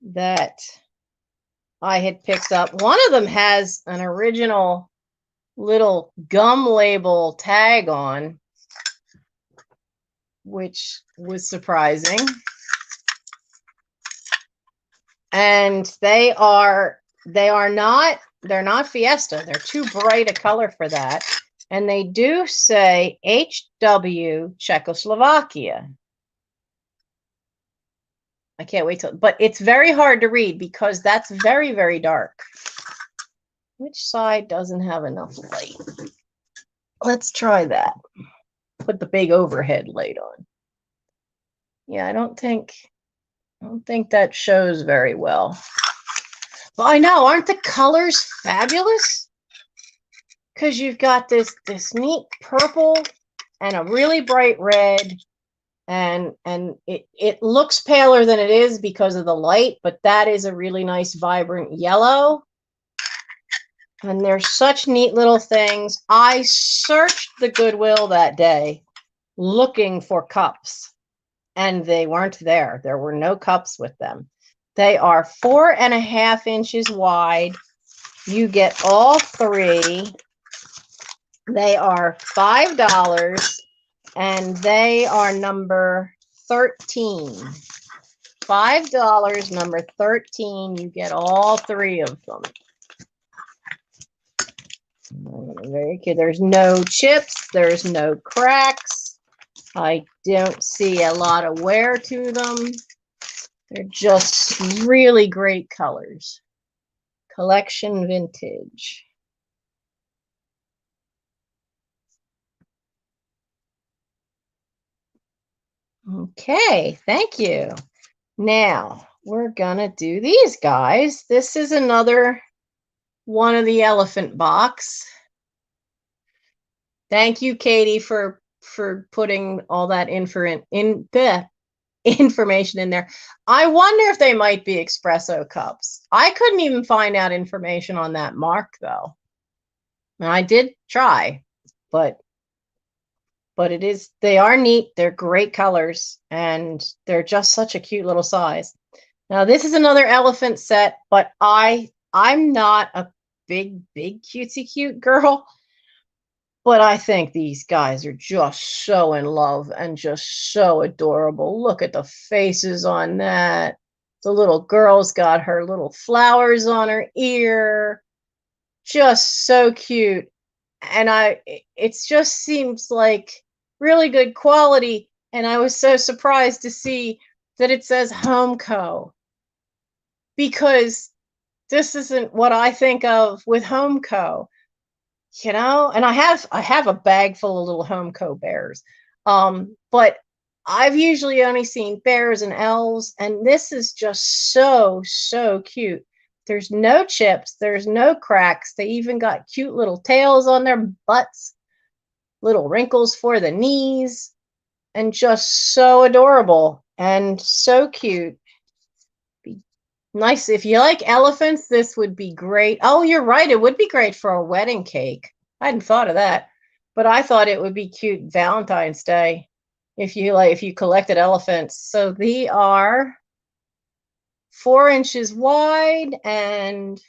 that I had picked up. One of them has an original little gum label tag on, which was surprising. And they're not Fiesta. They're too bright a color for that. And they do say HW Czechoslovakia. I can't wait till, but it's very hard to read because that's very, very dark. Which side doesn't have enough light? Let's try that. Put the big overhead light on. Yeah, I don't think that shows very well. But I know, aren't the colors fabulous? Because you've got this neat purple and a really bright red, and it looks paler than it is because of the light, but that is a really nice vibrant yellow. And they're such neat little things. I searched the Goodwill that day looking for cups, and they weren't there. There were no cups with them. They are 4.5 inches wide. You get all three. They are $5, and they are number 13. $5, number 13. You get all three of them. Very cute. There's no chips. There's no cracks. I don't see a lot of wear to them. They're just really great colors. Collection vintage. Okay, thank you. Now we're gonna do these guys. This is another one of the elephant box. Thank you, Katie, for putting all that information in there. I wonder if they might be espresso cups. I couldn't even find out information on that mark though. And I did try, but they are neat. They're great colors, and they're just such a cute little size. Now this is another elephant set, but I'm not a big cutesy cute girl, but I think these guys are just so in love and just so adorable. Look at the faces on that. The little girl's got her little flowers on her ear. Just so cute. And it just seems like really good quality. And I was so surprised to see that it says Homeco, because this isn't what I think of with Homeco, you know. And I have a bag full of little Homeco bears, but I've usually only seen bears and elves, and this is just so cute. There's no chips, there's no cracks. They even got cute little tails on their butts, little wrinkles for the knees. and just so adorable and so cute. Be nice. If you like elephants, this would be great. Oh, you're right. It would be great for a wedding cake. I hadn't thought of that, but I thought it would be cute Valentine's Day if you collected elephants. So they are 4 inches wide and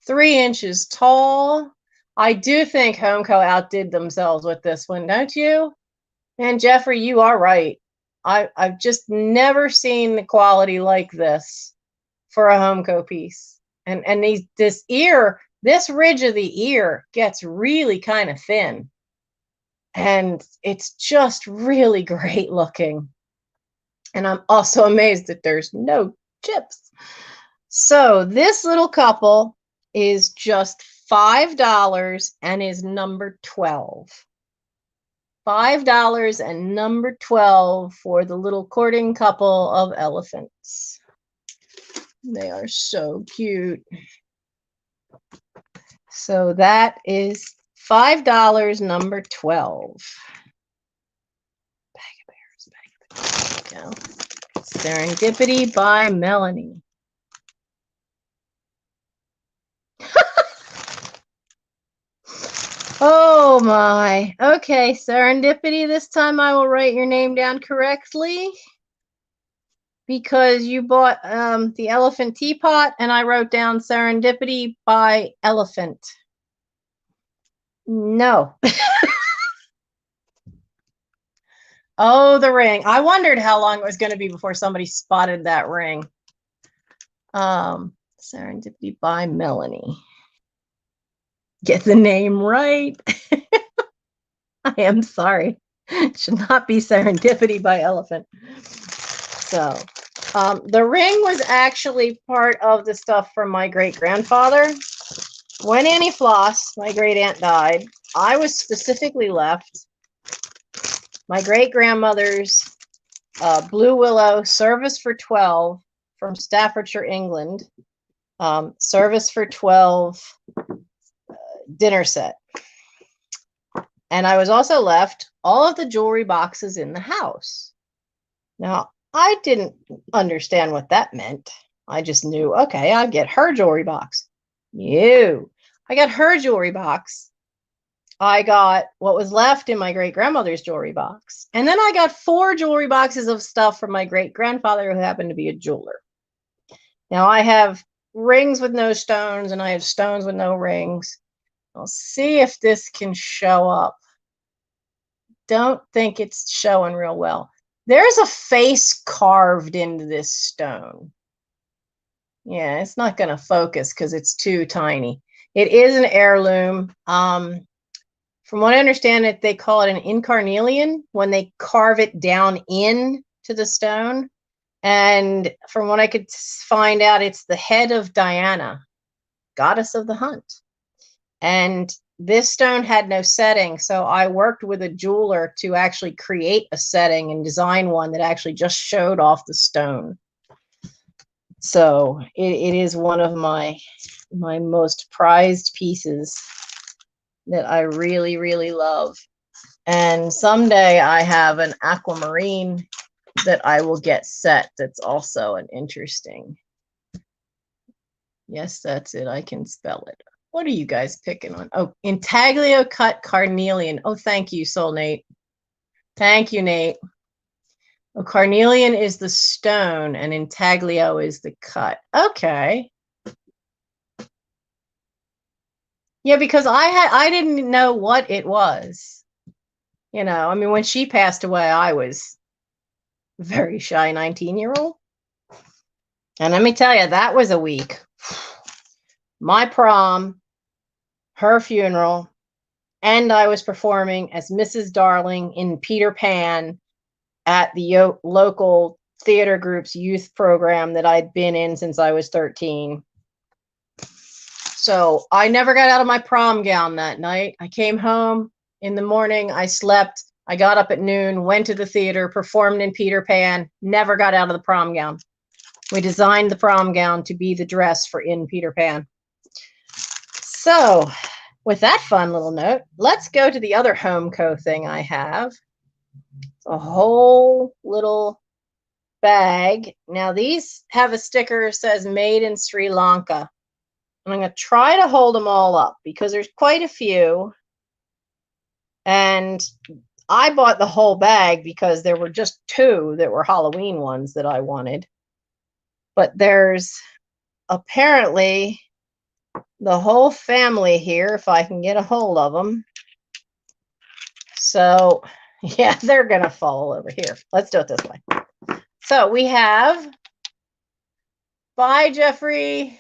3 inches tall. I do think Homeco outdid themselves with this one, don't you? And Jeffrey, you are right. I've just never seen the quality like this for a Homeco piece. And this ridge of the ear gets really kind of thin. And it's just really great looking. And I'm also amazed that there's no chips. So this little couple is just $5 and is number 12. $5 and number 12 for the little courting couple of elephants. They are so cute. So that is $5, number 12. Bag of bears. There we go. Serendipity by Melanie. Oh my. Okay, Serendipity. This time I will write your name down correctly because you bought the elephant teapot and I wrote down Serendipity by Elephant. No. Oh, the ring. I wondered how long it was going to be before somebody spotted that ring. Serendipity by Melanie. Get the name right. I am sorry. It should not be Serendipity by Elephant. So, the ring was actually part of the stuff from my great-grandfather. When Annie Floss, my great-aunt, died, I was specifically left my great-grandmother's Blue Willow Service for 12 from Staffordshire, England. Service for 12 dinner set. And I was also left all of the jewelry boxes in the house. Now, I didn't understand what that meant. I just knew, okay, I'd get her jewelry box. No, I got her jewelry box. I got what was left in my great-grandmother's jewelry box. And then I got 4 jewelry boxes of stuff from my great-grandfather who happened to be a jeweler. Now, I have rings with no stones and I have stones with no rings. I'll see if this can show up. Don't think it's showing real well. There's a face carved into this stone. Yeah, it's not going to focus because it's too tiny. It is an heirloom. From what I understand, they call it an incarnelian when they carve it down in to the stone. And from what I could find out, it's the head of Diana, goddess of the hunt. And this stone had no setting, so I worked with a jeweler to actually create a setting and design one that actually just showed off the stone. So it is one of my most prized pieces that I really, really love. And someday I have an aquamarine that I will get set that's also an interesting. Yes, that's it. I can spell it. What are you guys picking on? Oh, intaglio cut carnelian. Oh, thank you, Soul Nate. Thank you, Nate. Oh, carnelian is the stone and intaglio is the cut. Okay. Yeah, because I didn't know what it was. You know, I mean, when she passed away, I was a very shy 19-year-old. And let me tell you, that was a week. My prom, her funeral, and I was performing as Mrs. Darling in Peter Pan at the local theater group's youth program that I'd been in since I was 13. So I never got out of my prom gown that night. I came home in the morning, I slept, I got up at noon, went to the theater, performed in Peter Pan, never got out of the prom gown. We designed the prom gown to be the dress for in Peter Pan. So with that fun little note, let's go to the other Homeco thing I have. A whole little bag. Now these have a sticker that says made in Sri Lanka. And I'm going to try to hold them all up because there's quite a few. And I bought the whole bag because there were just 2 that were Halloween ones that I wanted. But there's apparently the whole family here, if I can get a hold of them. So, yeah, they're going to fall over here. Let's do it this way. So we have, bye, Jeffrey.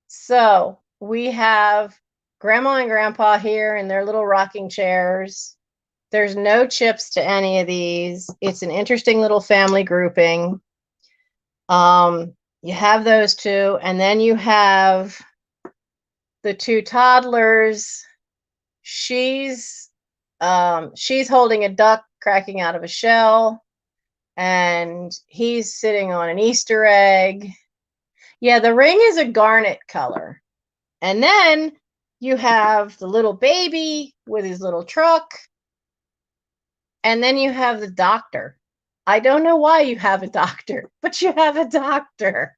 So we have Grandma and Grandpa here in their little rocking chairs. There's no chips to any of these. It's an interesting little family grouping. You have those 2, and then you have the 2 toddlers. She's holding a duck cracking out of a shell, and he's sitting on an Easter egg. Yeah, the ring is a garnet color. And then you have the little baby with his little truck. And then you have the doctor. I don't know why you have a doctor, but you have a doctor.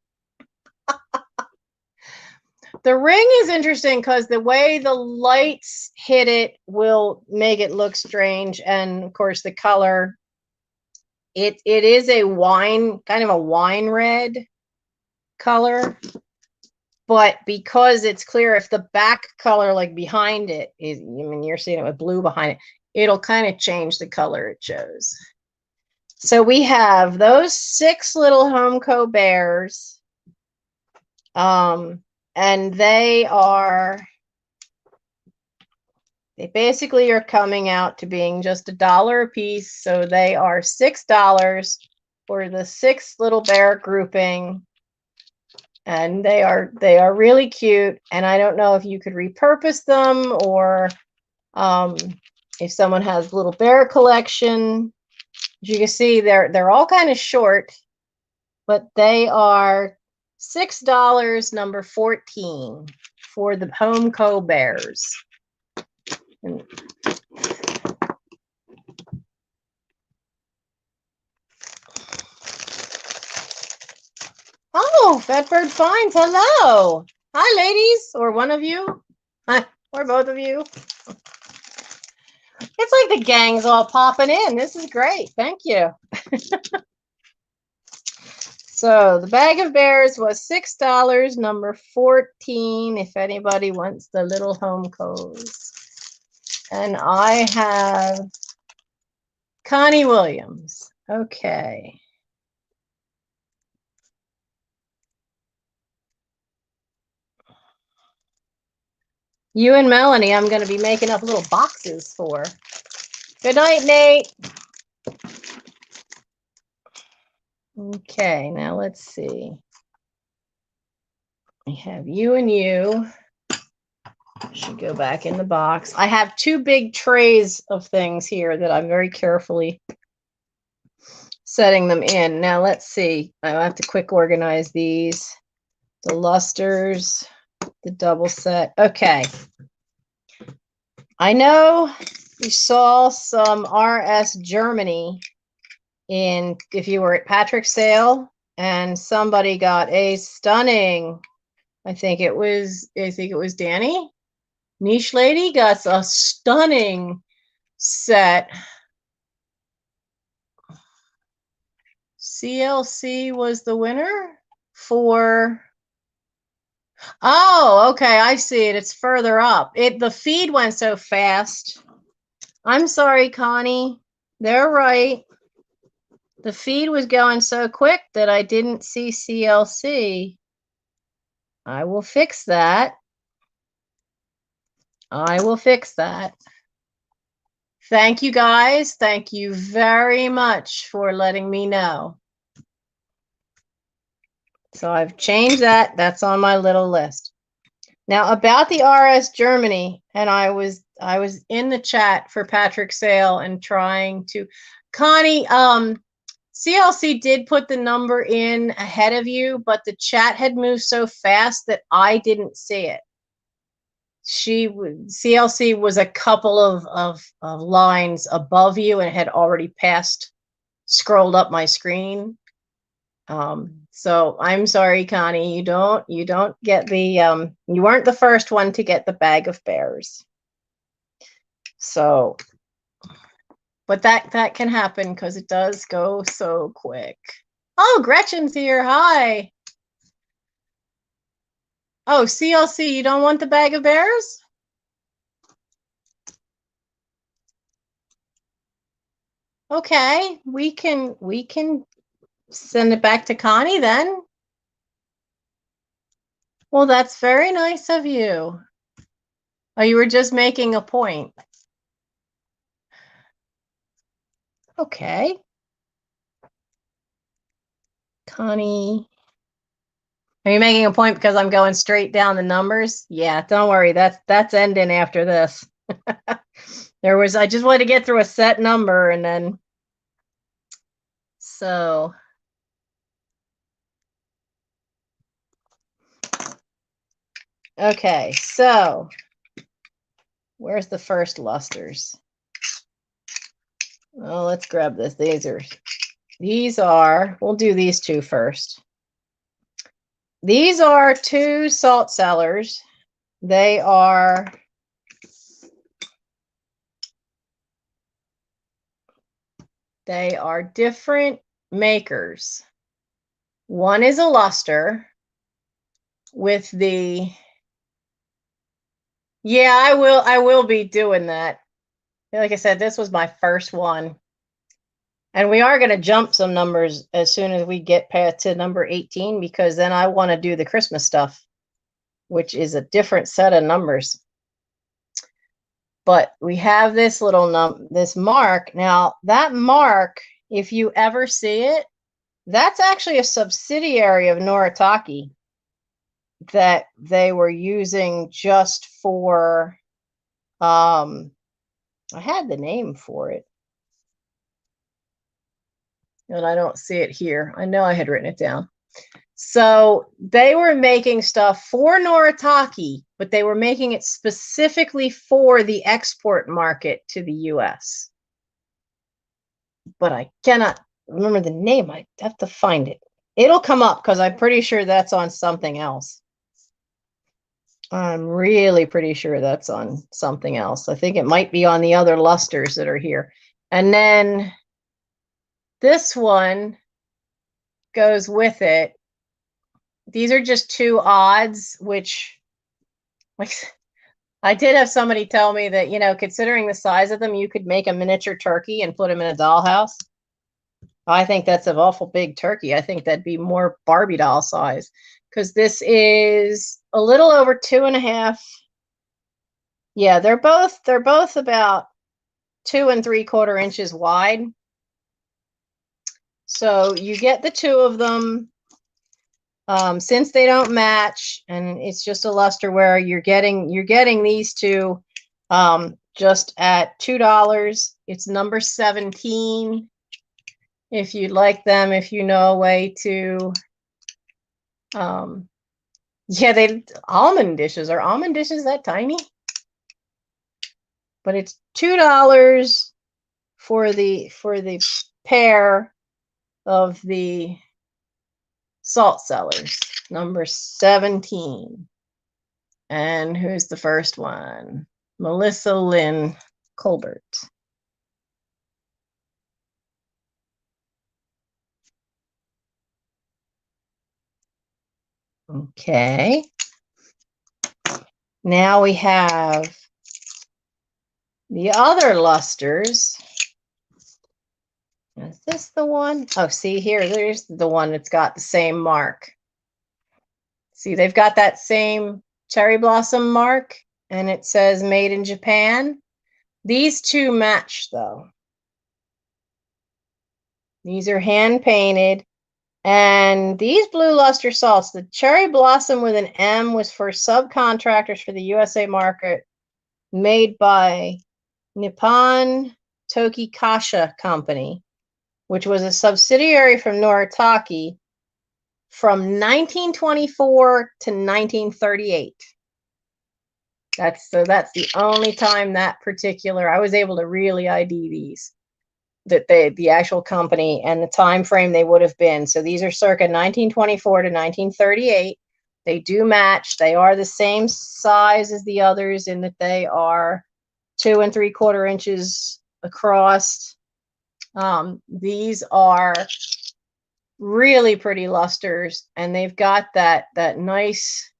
The ring is interesting because the way the lights hit it will make it look strange. And of course, the color, it is a wine, kind of a wine red color. But because it's clear, if the back color, like behind it, is, I mean, you're seeing it with blue behind it, it'll kind of change the color it shows. So we have those 6 little Homeco bears. And they basically are coming out to being just $1 a piece. So they are $6 for the 6 little bear grouping. And they are really cute. And I don't know if you could repurpose them or if someone has a little bear collection. As you can see, they're all kind of short, but they are $6, number 14, for the Homeco bears. And oh, Fatbird Finds, hello. Hi, ladies, or one of you. Hi, or both of you. It's like the gang's all popping in. This is great. Thank you. So the bag of bears was $6, number 14, if anybody wants the little Homecos. And I have Connie Williams. Okay. You and Melanie, I'm going to be making up little boxes for. Good night, Nate. Okay, now let's see. I have you and you. Should go back in the box. I have 2 big trays of things here that I'm very carefully setting them in. Now let's see. I have to quick organize these. The lusters, the double set. Okay. I know you saw some RS Germany if you were at Patrick's sale, and somebody got a stunning, I think it was Danny. Niche Lady got a stunning set. CLC was the winner for, oh, okay, I see it. It's further up. The feed went so fast. I'm sorry, Connie. They're right. The feed was going so quick that I didn't see CLC. I will fix that. I will fix that. Thank you, guys. Thank you very much for letting me know. So I've changed that. That's on my little list. Now about the RS Germany, and I was in the chat for Patrick's sale and trying to, Connie, CLC did put the number in ahead of you, but the chat had moved so fast that I didn't see it. CLC was a couple of lines above you and had already scrolled up my screen. So I'm sorry, Connie, you don't get the you weren't the first one to get the bag of bears. So, but that can happen because it does go so quick. Oh, Gretchen's here. Hi. Oh, CLC, you don't want the bag of bears? Okay, we can send it back to Connie then. Well, that's very nice of you. Oh, you were just making a point. Okay. Connie. Are you making a point because I'm going straight down the numbers? Yeah, don't worry. That's ending after this. I just wanted to get through a set number and then so okay, so where's the first lusters? Oh, let's grab this. We'll do these two first. These are two salt cellars. They are different makers. One is a luster with the yeah, I will be doing that. Like I said, this was my first one. And we are going to jump some numbers as soon as we get past to number 18, because then I want to do the Christmas stuff, which is a different set of numbers. But we have this this mark. Now, that mark, if you ever see it, that's actually a subsidiary of Noritake that they were using just for, I had the name for it, and I don't see it here. I know I had written it down. So they were making stuff for Noritake, but they were making it specifically for the export market to the US. But I cannot remember the name. I have to find it. It'll come up because I'm pretty sure that's on something else. I'm really pretty sure that's on something else. I think it might be on the other lusters that are here. And then this one goes with it. These are just two odds, which, like, I did have somebody tell me that, considering the size of them, you could make a miniature turkey and put them in a dollhouse. I think that's an awful big turkey. I think that'd be more Barbie doll size, because this is a little over 2.5. Yeah, they're both about 2 3/4 inches wide. So you get the two of them. Since they don't match, and it's just a lusterware, you're getting these two just at $2. It's number 17. If you'd like them, if you know a way to, yeah, almond dishes. Are almond dishes that tiny? But it's $2 for the pair of the salt cellars, number 17. And who's the first one? Melissa Lynn Colbert. Okay. Now we have the other lusters. Is this the one? Oh, see here, there's the one that's got the same mark. See, they've got that same cherry blossom mark, and it says made in Japan. These two match, though. These are hand painted. And these blue luster salts, the cherry blossom with an M was for subcontractors for the USA market, made by Nippon Tokikasha Company, which was a subsidiary from Noritake from 1924 to 1938. That's the only time that particular, I was able to really ID these, that the actual company and the time frame they would have been. So these are circa 1924 to 1938. They do match. They are the same size as the others in that they are 2 3/4 inches across. These are really pretty lusters, and they've got that nice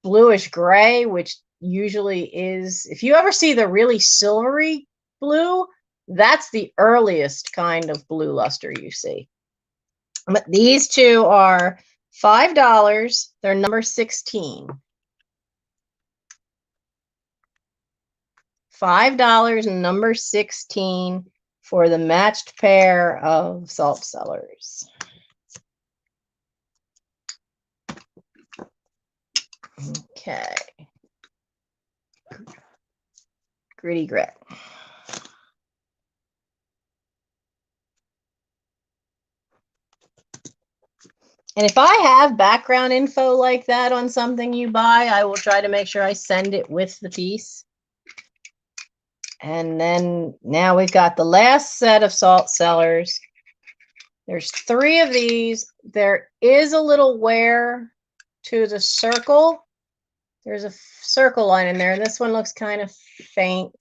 bluish gray, which usually is, if you ever see the really silvery blue, that's the earliest kind of blue luster you see. But these two are $5. They're number 16. $5, number 16 for the matched pair of salt cellars. Okay. Gritty grit. And if I have background info like that on something you buy, I will try to make sure I send it with the piece. And then now we've got the last set of salt cellars. There's 3 of these. There is a little wear to the circle. There's a circle line in there, and this one looks kind of faint.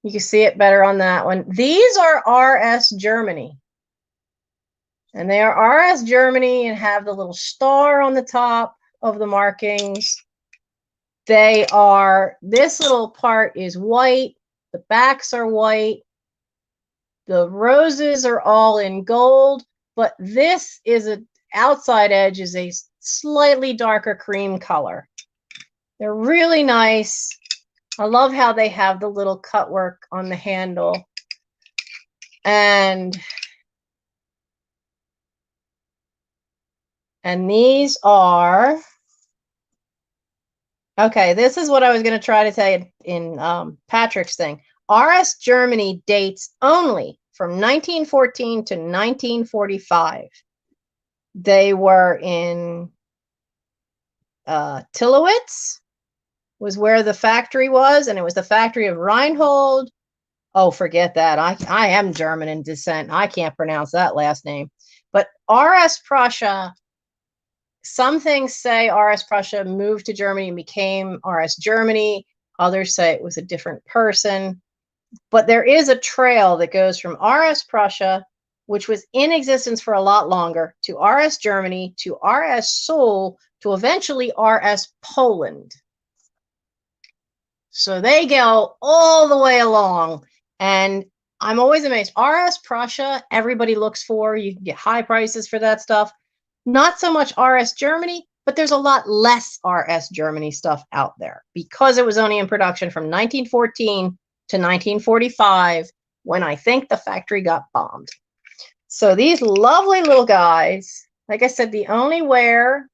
You can see it better on that one. These are RS Germany. And they are RS Germany and have the little star on the top of the markings. They are, this little part is white. The backs are white. The roses are all in gold, but this is a outside edge is a slightly darker cream color. They're really nice. I love how they have the little cut work on the handle. And these are, okay, this is what I was going to try to tell you in Patrick's thing. RS Germany dates only from 1914 to 1945. They were in Tillowitz was where the factory was, and it was the factory of Reinhold. Oh, forget that. I am German in descent. I can't pronounce that last name. But RS Prussia, some things say RS Prussia moved to Germany and became RS Germany. Others say it was a different person. But there is a trail that goes from RS Prussia, which was in existence for a lot longer, to RS Germany, to RS Seoul, to eventually RS Poland. So they go all the way along. And I'm always amazed. RS Prussia, everybody looks for. You can get high prices for that stuff. Not so much RS Germany, but there's a lot less RS Germany stuff out there because it was only in production from 1914 to 1945, when I think the factory got bombed. So these lovely little guys, like I said, the only wear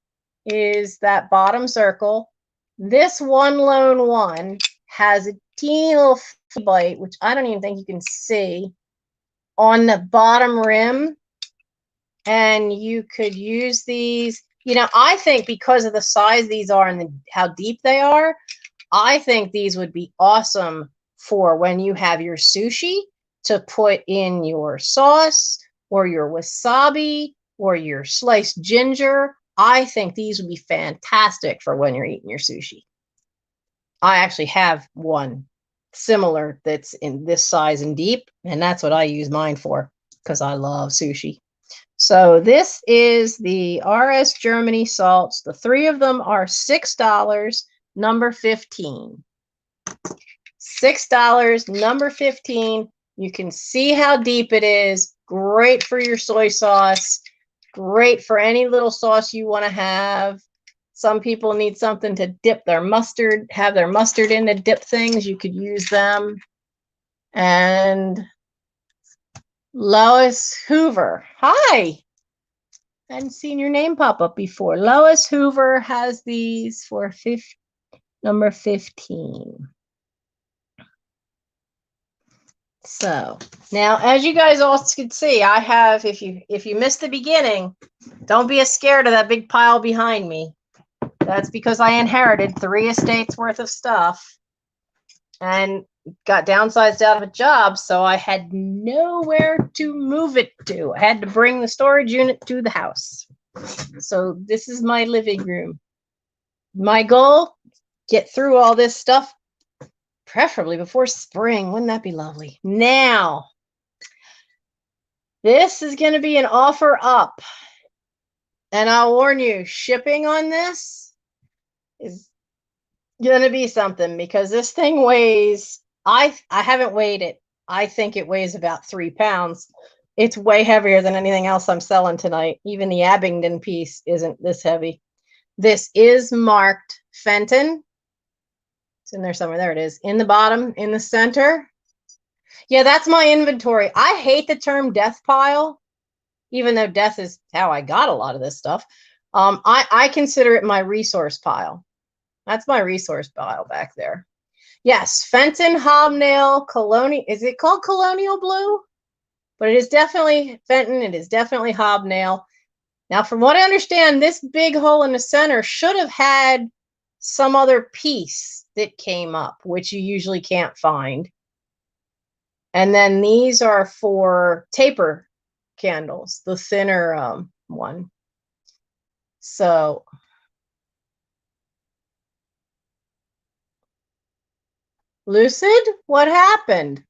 is that bottom circle. This one lone one has a teeny little bite, which I don't even think you can see, on the bottom rim. And you could use these, you know, I think because of the size these are and how deep they are, I think these would be awesome for when you have your sushi to put in your sauce or your wasabi or your sliced ginger. I think these would be fantastic for when you're eating your sushi. I actually have one similar that's in this size and deep, and that's what I use mine for because I love sushi. So this is the RS Germany salts. The 3 of them are $6, number 15. $6, number 15. You can see how deep it is. Great for your soy sauce. Great for any little sauce you want to have. Some people need something to dip their mustard, have their mustard in to dip things. You could use them. And Lois Hoover. Hi. I hadn't seen your name pop up before. Lois Hoover has these for number 15. So now, as you guys all can see, I have, if you missed the beginning, don't be as scared of that big pile behind me. That's because I inherited 3 estates worth of stuff and got downsized out of a job, so I had nowhere to move it to. I had to bring the storage unit to the house. So this is my living room. My goal, get through all this stuff, preferably before spring. Wouldn't that be lovely? Now, this is going to be an offer up. And I'll warn you, shipping on this is going to be something, because this thing weighs, I haven't weighed it. I think it weighs about 3 pounds. It's way heavier than anything else I'm selling tonight. Even the Abingdon piece isn't this heavy. This is marked Fenton. It's in there somewhere. There it is. In the bottom, in the center. Yeah, that's my inventory. I hate the term death pile, even though death is how I got a lot of this stuff. I consider it my resource pile. That's my resource pile back there. Yes, Fenton Hobnail Colonial. Is it called Colonial Blue? But it is definitely Fenton. It is definitely Hobnail. Now, from what I understand, this big hole in the center should have had some other piece that came up, which you usually can't find. And then these are for taper candles, the thinner one. So Lucid, what happened?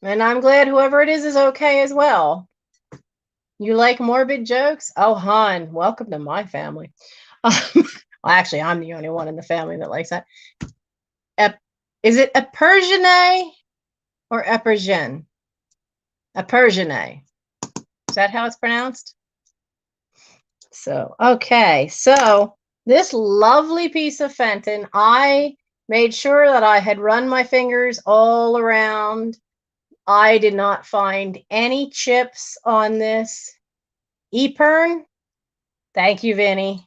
And I'm glad whoever it is okay as well. You like morbid jokes? Oh, hon, welcome to my family. Well, actually, I'm the only one in the family that likes that. Is it a Persianne or a Persian? A Persianne. Is that how it's pronounced? So, okay. So this lovely piece of Fenton, I made sure that I had run my fingers all around. I did not find any chips on this. Epern, thank you, Vinny.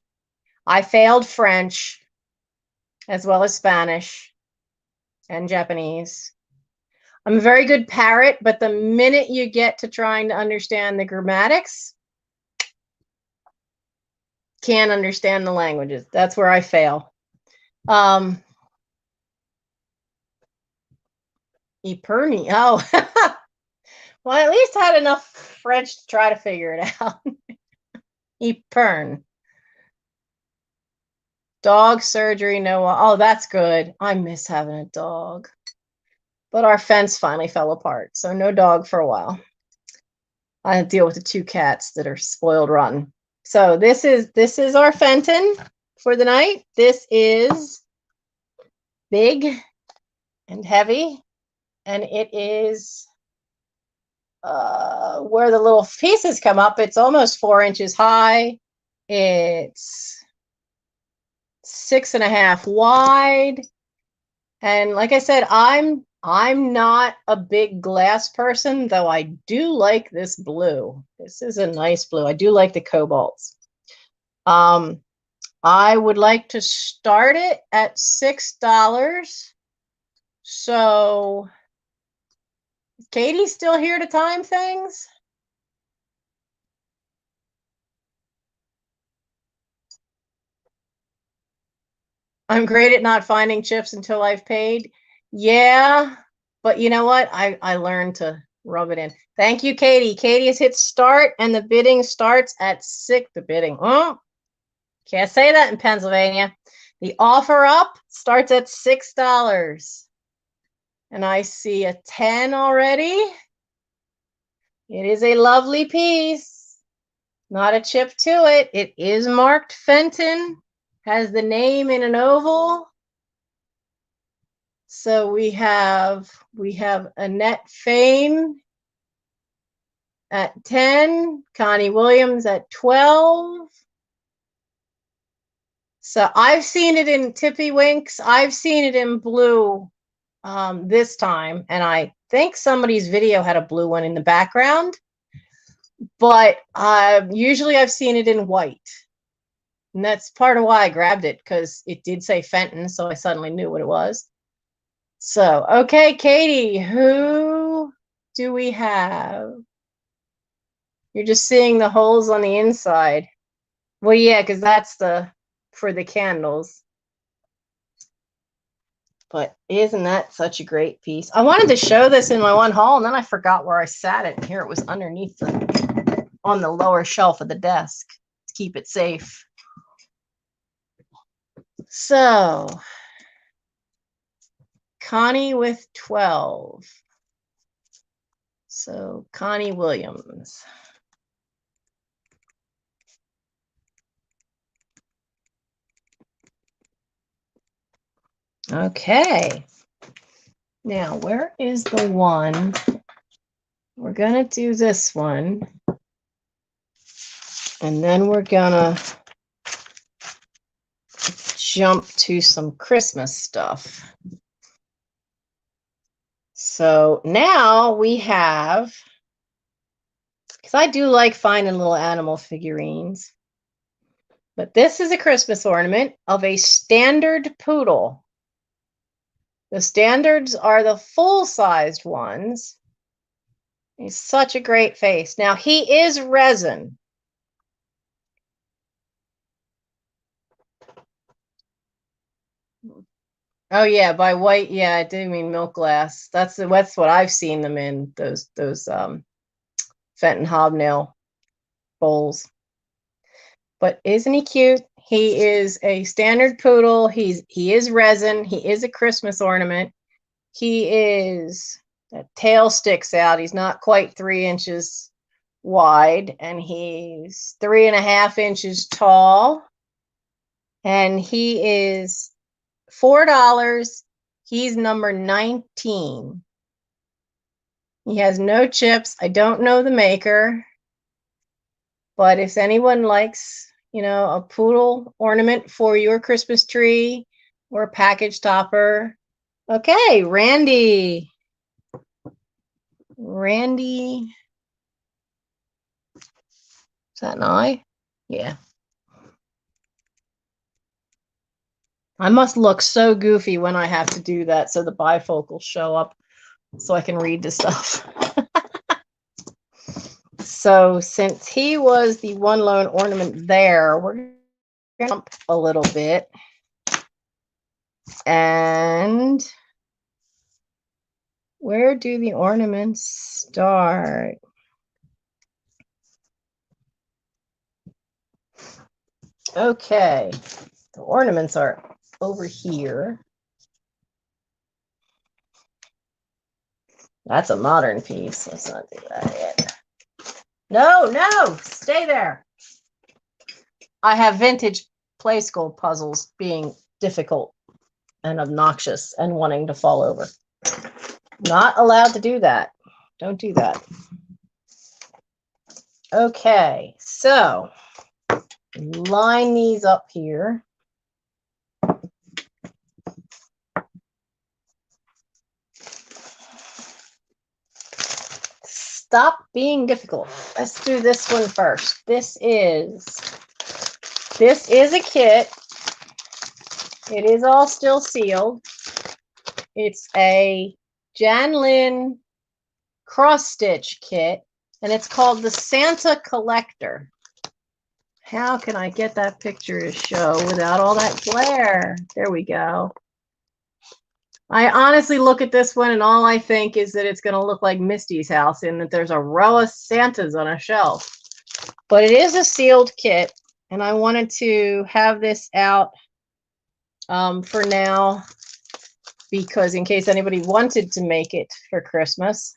I failed French as well as Spanish and Japanese. I'm a very good parrot, but the minute you get to trying to understand the grammatics, can't understand the languages. That's where I fail. Eperni. Oh, well, I at least had enough French to try to figure it out. Epern. Dog surgery, no. Oh, that's good. I miss having a dog. But our fence finally fell apart, so no dog for a while. I had to deal with the 2 cats that are spoiled rotten. So this is our Fenton for the night. This is big and heavy, and it is where the little pieces come up. It's almost 4 inches high. It's 6.5 wide, and like I said, I'm not a big glass person, though I do like this blue. This is a nice blue. I do like the cobalts. I would like to start it at $6. So Katie's still here to time things? I'm great at not finding chips until I've paid. Yeah, but you know what? I learned to rub it in. Thank you, Katie. Katie has hit start, and the bidding starts at 6. The bidding. Oh, can't say that in Pennsylvania. The offer up starts at $6. And I see a 10 already. It is a lovely piece. Not a chip to it. It is marked Fenton. Has the name in an oval. So we have Annette Fane at 10, Connie Williams at 12. So I've seen it in Tippy Winks. I've seen it in blue this time, and I think somebody's video had a blue one in the background, but usually I've seen it in white. And that's part of why I grabbed it, because it did say Fenton, so I suddenly knew what it was. So, okay, Katie, who do we have? You're just seeing the holes on the inside. Well, yeah, because that's the for the candles. But isn't that such a great piece? I wanted to show this in my one haul, and then I forgot where I sat it. Here it was underneath on the lower shelf of the desk to keep it safe. So, Connie with 12. So, Connie Williams. Okay. Now, where is the one? We're going to do this one. And then we're going to jump to some Christmas stuff. So now we have, because I do like finding little animal figurines, but this is a Christmas ornament of a standard poodle. The standards are the full-sized ones. He's such a great face. Now, he is resin. Oh yeah, by white, yeah, I do mean milk glass. That's what I've seen them in, those Fenton hobnail bowls. But isn't he cute? He is a standard poodle. He is resin. He is a Christmas ornament. He is, that tail sticks out. He's not quite 3 inches wide, and he's 3.5 inches tall. And he is $4. He's number 19. He has no chips. I don't know the maker, but if anyone likes, a poodle ornament for your Christmas tree or a package topper. Okay, Randy. Randy. Is that an eye? Yeah. I must look so goofy when I have to do that so the bifocals show up so I can read the stuff. So since he was the one lone ornament there, we're going to jump a little bit. And where do the ornaments start? Okay, the ornaments are over here. That's a modern piece. Let's not do that yet. No, stay there. I have vintage play school puzzles being difficult and obnoxious and wanting to fall over. Not allowed to do that. Don't do that. Okay, so line these up here. Stop being difficult. Let's do this one first. This is a kit. It is all still sealed. It's a Jan Lynn cross stitch kit, and it's called the Santa Collector. How can I get that picture to show without all that glare? There we go. I honestly look at this one and all I think is that it's going to look like Misty's house and that there's a row of Santas on a shelf. But it is a sealed kit, and I wanted to have this out for now because in case anybody wanted to make it for Christmas.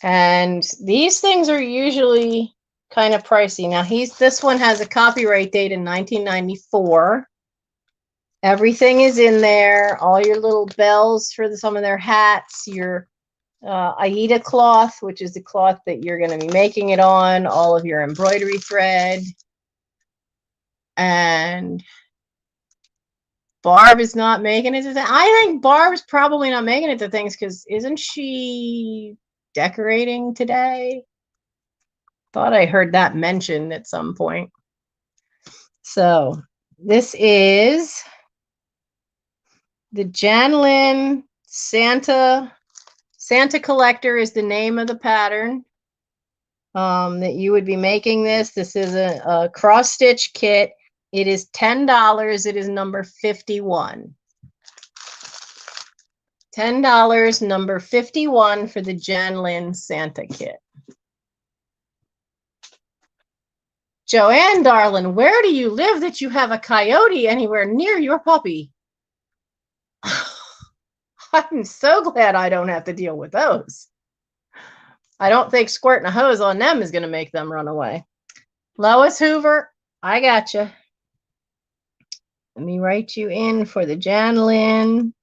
And these things are usually kind of pricey. Now this one has a copyright date in 1994. Everything is in there. All your little bells for some of their hats, your Aida cloth, which is the cloth that you're going to be making it on, all of your embroidery thread. And Barb is not making it to things. I think Barb's probably not making it to things because isn't she decorating today? Thought I heard that mentioned at some point. So this is the Jan Lynn Santa Collector is the name of the pattern that you would be making this. This is a cross stitch kit. It is $10. It is number 51. $10, number 51 for the Jan Lynn Santa kit. Joanne, darling, where do you live that you have a coyote anywhere near your puppy? I'm so glad I don't have to deal with those. I don't think squirting a hose on them is going to make them run away. Lois Hoover, I got you. Let me write you in for the Jan Lynn.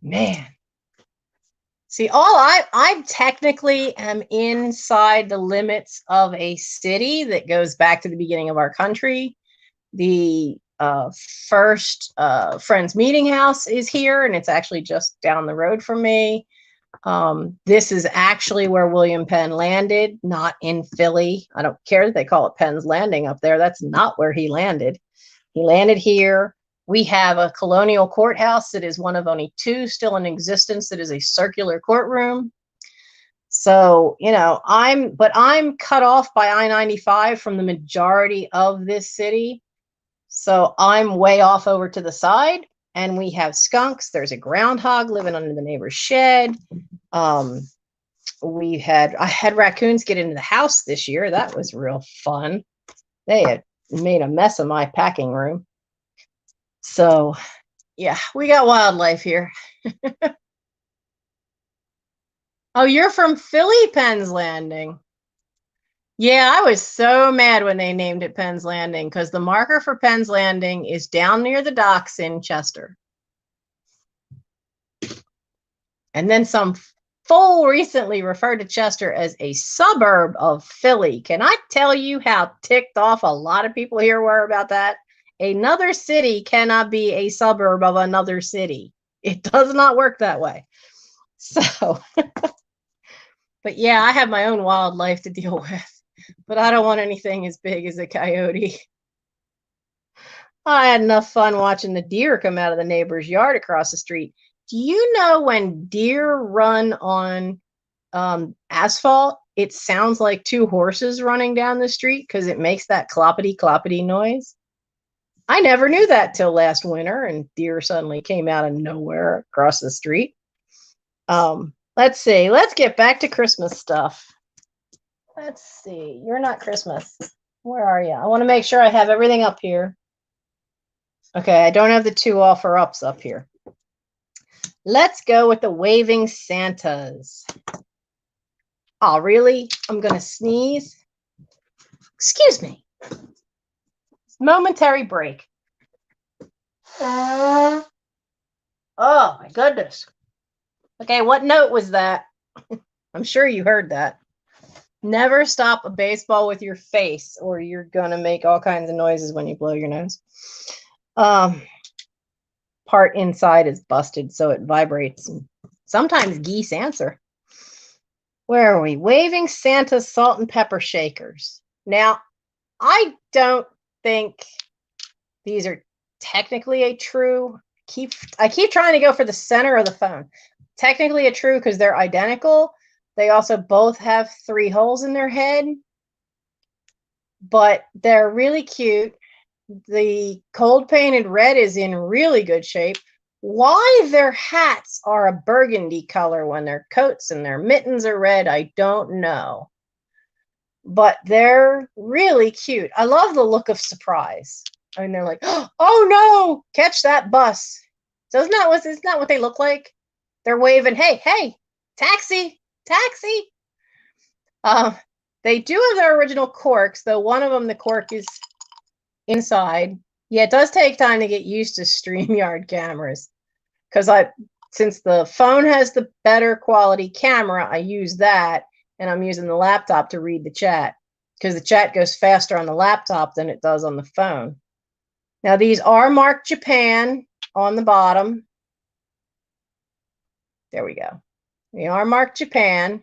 Man. See, I technically am inside the limits of a city that goes back to the beginning of our country. The first Friends Meeting House is here, and it's actually just down the road from me. This is actually where William Penn landed, not in Philly. I don't care that they call it Penn's Landing up there. That's not where he landed. He landed here. We have a colonial courthouse that is one of only two still in existence that is a circular courtroom. So, you know, I'm cut off by I-95 from the majority of this city. So I'm way off over to the side, and we have skunks. There's a groundhog living under the neighbor's shed. I had raccoons get into the house this year. That was real fun. They had made a mess of my packing room. So, yeah, we got wildlife here. Oh, you're from Philly, Penn's Landing. Yeah, I was so mad when they named it Penn's Landing because the marker for Penn's Landing is down near the docks in Chester. And then some fool recently referred to Chester as a suburb of Philly. Can I tell you how ticked off a lot of people here were about that? Another city cannot be a suburb of another city. It does not work that way. So, but yeah, I have my own wildlife to deal with, but I don't want anything as big as a coyote. I had enough fun watching the deer come out of the neighbor's yard across the street. Do you know when deer run on asphalt, it sounds like two horses running down the street because it makes that cloppity cloppity noise? I never knew that till last winter, and deer suddenly came out of nowhere across the street. Let's see. Let's get back to Christmas stuff. Let's see. You're not Christmas. Where are you? I want to make sure I have everything up here. Okay, I don't have the two offer-ups up here. Let's go with the waving Santas. Oh, really? I'm going to sneeze. Excuse me. Momentary break. Oh, my goodness. Okay, what note was that? I'm sure you heard that. Never stop a baseball with your face, or you're going to make all kinds of noises when you blow your nose. Part inside is busted, so it vibrates. And sometimes geese answer. Where are we? Waving Santa salt and pepper shakers. Now, I don't think these are technically a true. I keep trying to go for the center of the phone. Technically a true because they're identical. They also both have 3 holes in their head, but they're really cute. The cold painted red is in really good shape. Why their hats are a burgundy color when their coats and their mittens are red, I don't know. But they're really cute. I love the look of surprise. I mean, they're like, oh no, catch that bus. So isn't that what they look like? They're waving, hey, taxi, taxi. They do have their original corks, though one of them, the cork is inside. Yeah, it does take time to get used to StreamYard cameras because since the phone has the better quality camera, I use that, and I'm using the laptop to read the chat because the chat goes faster on the laptop than it does on the phone. Now, these are marked Japan on the bottom. There we go. They are marked Japan.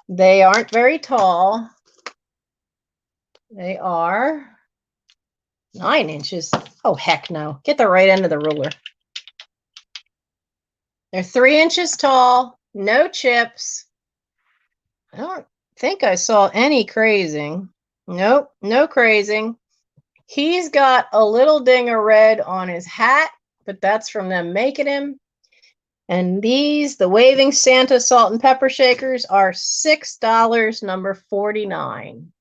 They aren't very tall. They are 9 inches. Oh, heck no. Get the right end of the ruler. They're 3 inches tall, no chips. I don't think I saw any crazing. Nope, no crazing. He's got a little ding of red on his hat, but that's from them making him. And these, the Waving Santa salt and pepper shakers, are $6, number 49.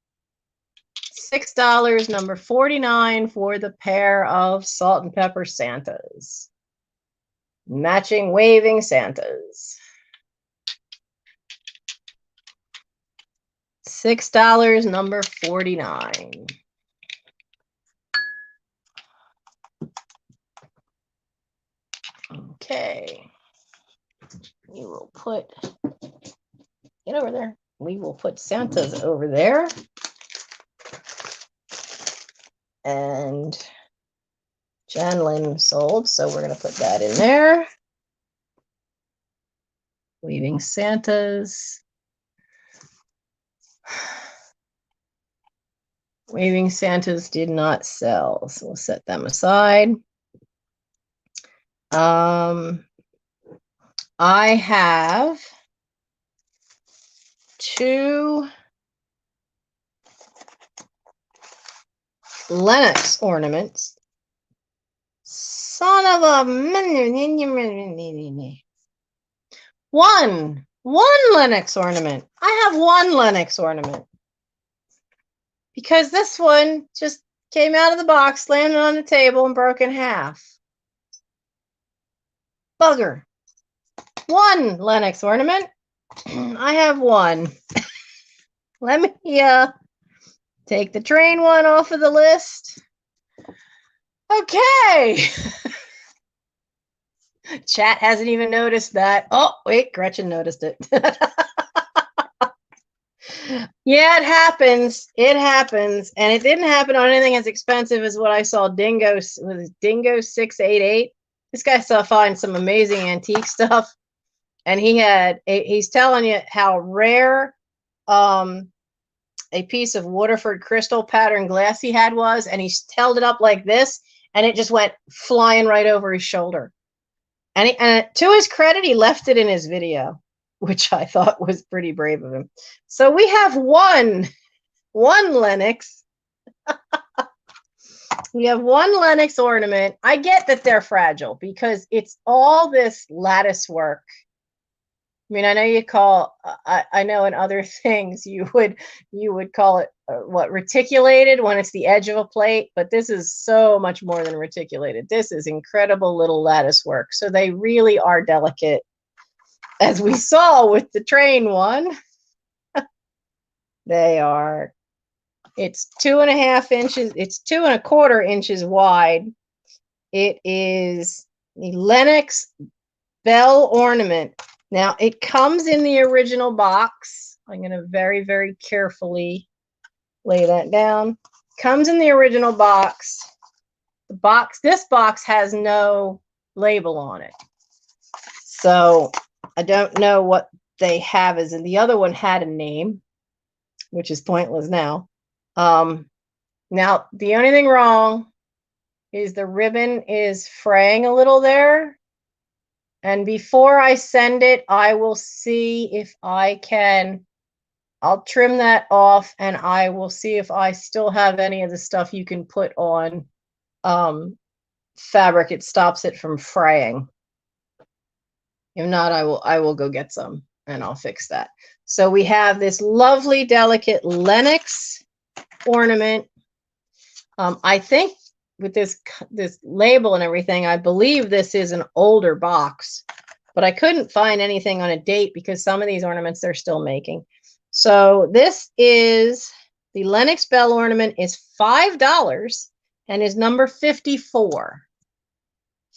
$6, number 49 for the pair of salt and pepper Santas. Matching Waving Santas. $6, number 49. Okay. We will put, get over there. We will put Santa's over there. And Janlin sold, so we're going to put that in there. Waving Santas. Waving Santas did not sell, so we'll set them aside. I have 2 Lenox ornaments. Son of a... One Lenox ornament. I have 1 Lenox ornament. Because this one just came out of the box, landed on the table, and broke in half. Bugger. 1 Lenox ornament. I have 1. Let me take the train one off of the list. Okay. Chat hasn't even noticed that. Oh, wait, Gretchen noticed it. Yeah, it happens. It happens. And it didn't happen on anything as expensive as what I saw Dingo, was Dingo 688. This guy saw find some amazing antique stuff. And he's telling you how rare a piece of Waterford crystal pattern glass he had was, and he held it up like this, and it just went flying right over his shoulder. And to his credit, he left it in his video, which I thought was pretty brave of him. So we have one Lenox. We have 1 Lenox ornament. I get that they're fragile because it's all this lattice work. I mean, I know you call, I know in other things you would call it what, reticulated when it's the edge of a plate, but this is so much more than reticulated. This is incredible little lattice work. So they really are delicate, as we saw with the train one. They are. It's 2.5 inches. It's 2.25 inches wide. It is the Lenox bell ornament. Now, it comes in the original box. I'm going to very, very carefully lay that down. Comes in the original box. This box has no label on it. So I don't know what they have as in the other one had a name, which is pointless now. Now, the only thing wrong is the ribbon is fraying a little there. And before I send it, I will see if I can, I'll trim that off, and I will see if I still have any of the stuff you can put on fabric. It stops it from fraying. If not, I will go get some and I'll fix that. So we have this lovely, delicate Lenox ornament. I think with this label and everything, I believe this is an older box, but I couldn't find anything on a date because some of these ornaments they're still making. So this is the Lenox bell ornament, is $5 and is number 54.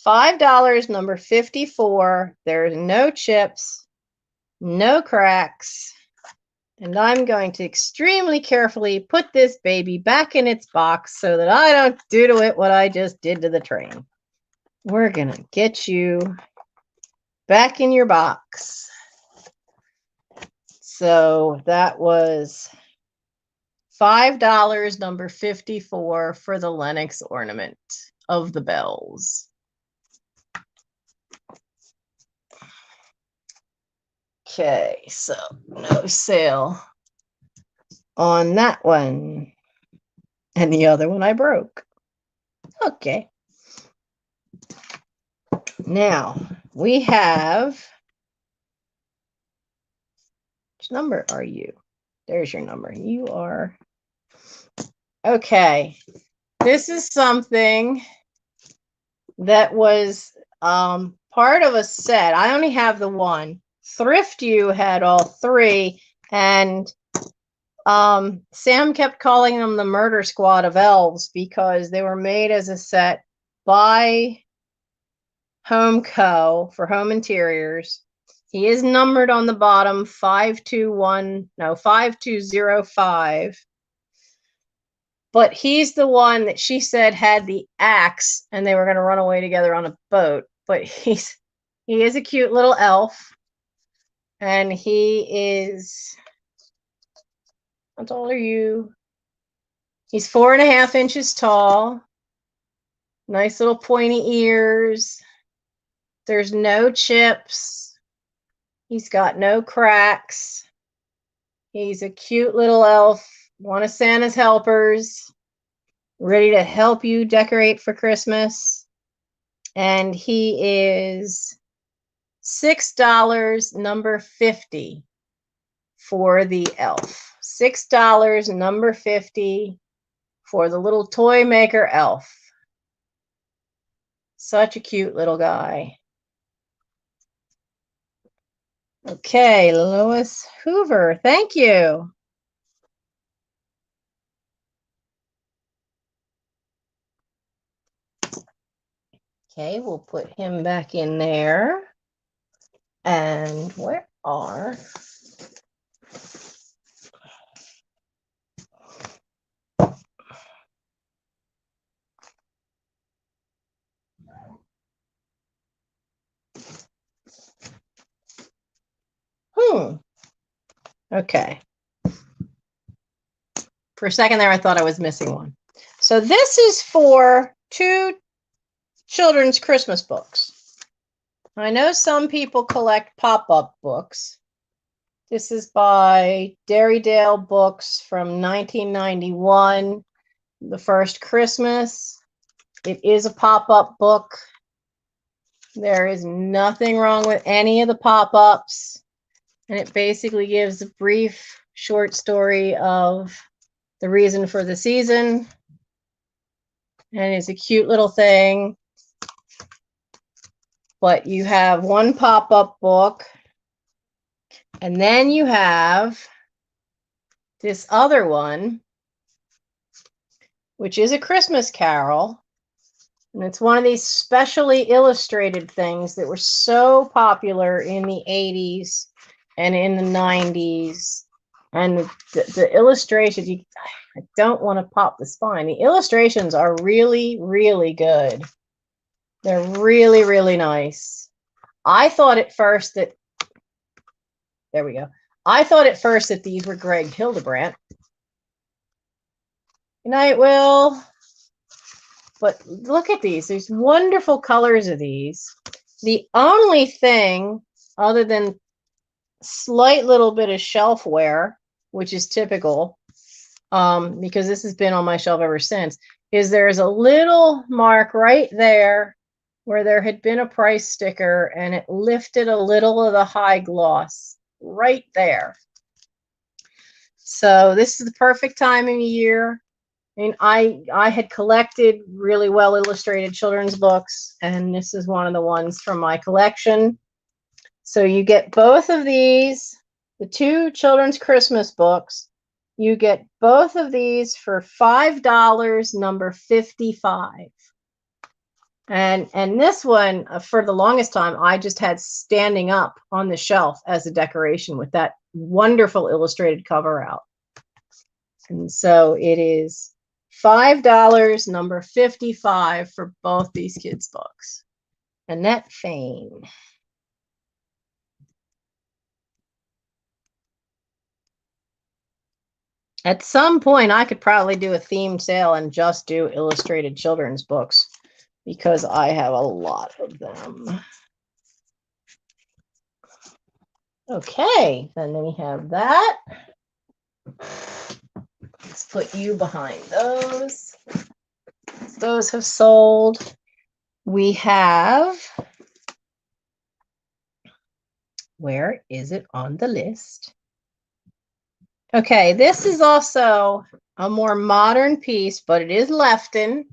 $5, number 54. There's no chips, no cracks. And I'm going to extremely carefully put this baby back in its box so that I don't do to it what I just did to the train. We're going to get you back in your box. So that was $5, number 54 for the Lenox ornament of the bells. Okay, so no sale on that one. And the other one I broke. Okay. Now we have, which number are you? There's your number. You are, okay. This is something that was part of a set. I only have the one. Thrift You had all three, and Sam kept calling them the Murder Squad of Elves because they were made as a set by Home Co. for home interiors. He is numbered on the bottom 5205. But he's the one that she said had the axe and they were going to run away together on a boat. But he is a cute little elf. And he is, how tall are you? He's 4.5 inches tall. Nice little pointy ears. There's no chips. He's got no cracks. He's a cute little elf. One of Santa's helpers. Ready to help you decorate for Christmas. And he is $6, number 50 for the elf. $6, number 50 for the little toy maker elf. Such a cute little guy. Okay, Lois Hoover, thank you. Okay, we'll put him back in there. And where are... Okay. For a second there, I thought I was missing one. So this is for 2 children's Christmas books. I know some people collect pop-up books. This is by Derrydale Books from 1991, The First Christmas. It is a pop-up book. There is nothing wrong with any of the pop-ups. And it basically gives a brief short story of the reason for the season. And it's a cute little thing. But you have one pop-up book. And then you have this other one, which is a Christmas Carol. And it's one of these specially illustrated things that were so popular in the 80s and in the 90s. And the illustrations, I don't want to pop the spine. The illustrations are really, really good. They're really, really nice. I thought at first that, there we go. I thought at first that these were Greg Hildebrandt. Good night, Will. But look at these. There's wonderful colors of these. The only thing, other than slight little bit of shelf wear, which is typical, because this has been on my shelf ever since, is there's a little mark right there where there had been a price sticker and it lifted a little of the high gloss right there. So this is the perfect time of year. I mean, I had collected really well illustrated children's books, and this is one of the ones from my collection. So you get both of these, the 2 children's Christmas books. You get both of these for $5, number 55. And this one, for the longest time, I just had standing up on the shelf as a decoration with that wonderful illustrated cover out. And so it is $5, number 55 for both these kids' books. Annette Fain. At some point, I could probably do a themed sale and just do illustrated children's books because I have a lot of them. Okay, then we have that. put you behind those. Those have sold. We have, where is it on the list? Okay, this is also a more modern piece, but it is Lefton.